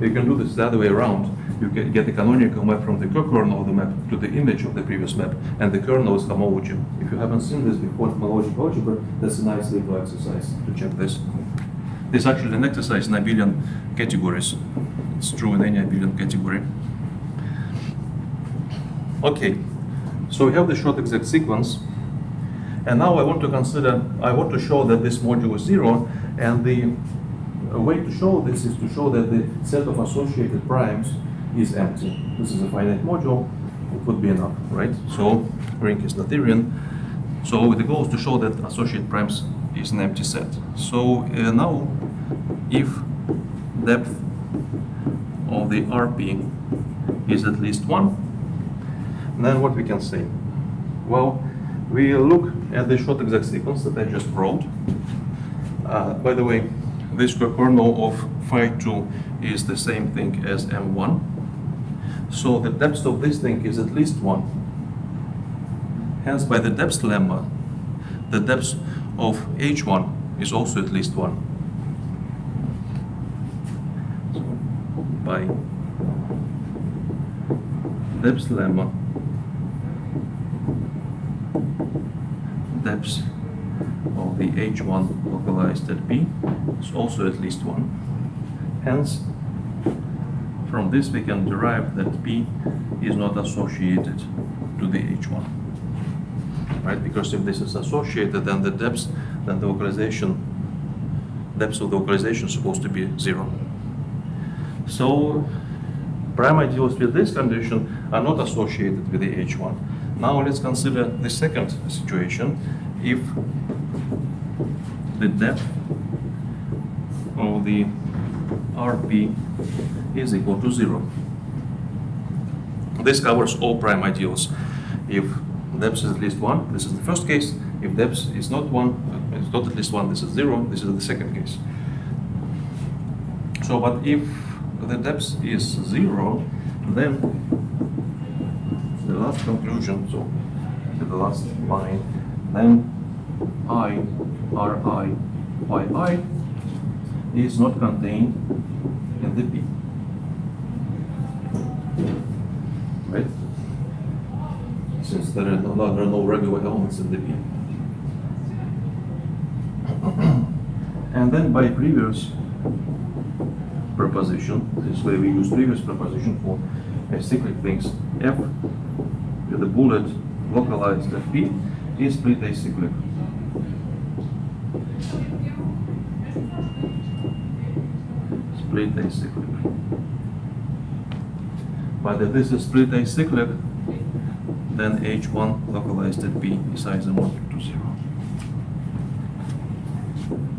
You can do this the other way around. You can get a canonical map from the co-kernel of the map to the image of the previous map, and the kernel is homology. If you haven't seen this before in homological algebra, that's a nice little exercise to check this. This is actually an exercise in abelian categories. It's true in any abelian category. Okay, so we have the short exact sequence, and now I want to show that this module is 0, and the way to show this is to show that the set of associated primes is empty. This is a finite module, it would be enough, right? So ring is Noetherian. So the goal is to show that associated primes is an empty set. So now, if depth of the RP is at least 1, then what we can say? Well, we look at the short exact sequence that I just wrote. By the way, this kernel of phi 2 is the same thing as M1. So the depth of this thing is at least 1. Hence, by the depth lemma, the depth of H1 is also at least 1. So by depth lemma, depth of the H1 localized at P is also at least 1. Hence, from this we can derive that P is not associated to the H1. Right? Because if this is associated, then the depth, then the localization, depth of the localization is supposed to be 0. So prime ideals with this condition are not associated with the H1. Now let's consider the second situation. If the depth of the RP is equal to 0. This covers all prime ideals. If depth is at least 1, this is the first case. If depth is not 1, it's not at least 1, this is 0, this is the second case. So, but if the depth is 0, then the last conclusion, so the last line, then I, Ri, Yi is not contained in the P. Right? Since there are no regular elements in the P. And then by previous proposition, this is where we use previous proposition for acyclic things, F with the bullet localized at P is split acyclic. Split acyclic. But if this is split acyclic, then H1 localized at P is isomorphic to 0.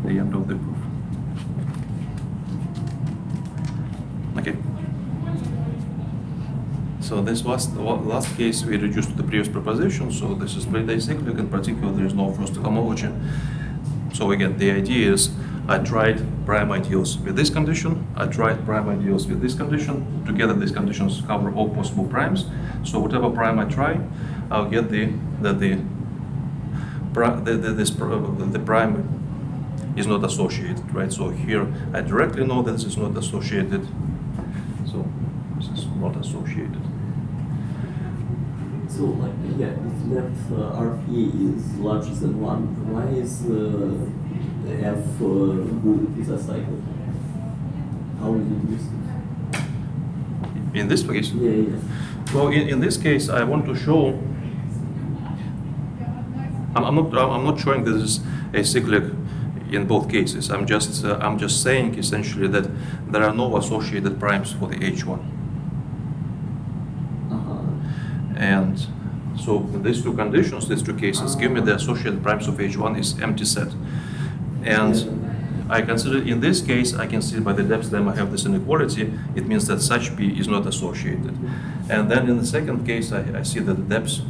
The end of the proof. Okay. So this was the last case we reduced to the previous proposition. So this is split acyclic. In particular, there is no first homology. So again, the idea is I tried prime ideals with this condition. I tried prime ideals with this condition. Together, these conditions cover all possible primes. So whatever prime I try, I'll get the prime is not associated, right? So here I directly know that this is not associated. So this is not associated. So, like, yeah, if depth RP is larger than 1, why is F bullet is acyclic? How is it used? In this case? Yeah. Well, in this case, I want to show. I'm not showing this is acyclic in both cases. I'm just saying essentially that there are no associated primes for the H1. And so these two conditions, these two cases, give me the associated primes of H1 is empty set. And I consider in this case, I can see by the depth lemma I have this inequality. It means that such P is not associated. And then in the second case, I see that the depth,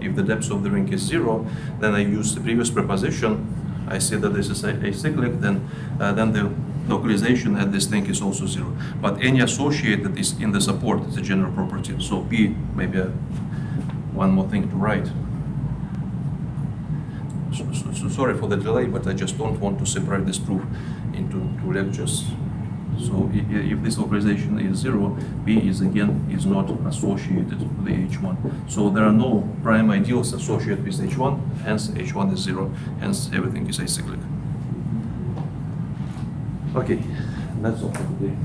if the depth of the ring is 0, then I use the previous proposition. I see that this is acyclic, then the localization at this thing is also 0. But any associated is in the support, it's a general property. So P, maybe one more thing to write. So sorry for the delay, but I just don't want to separate this proof into two lectures. So if this localization is 0, P is not associated with the H1. So there are no prime ideals associated with H1, hence H1 is 0, hence everything is acyclic. Okay, that's all for today.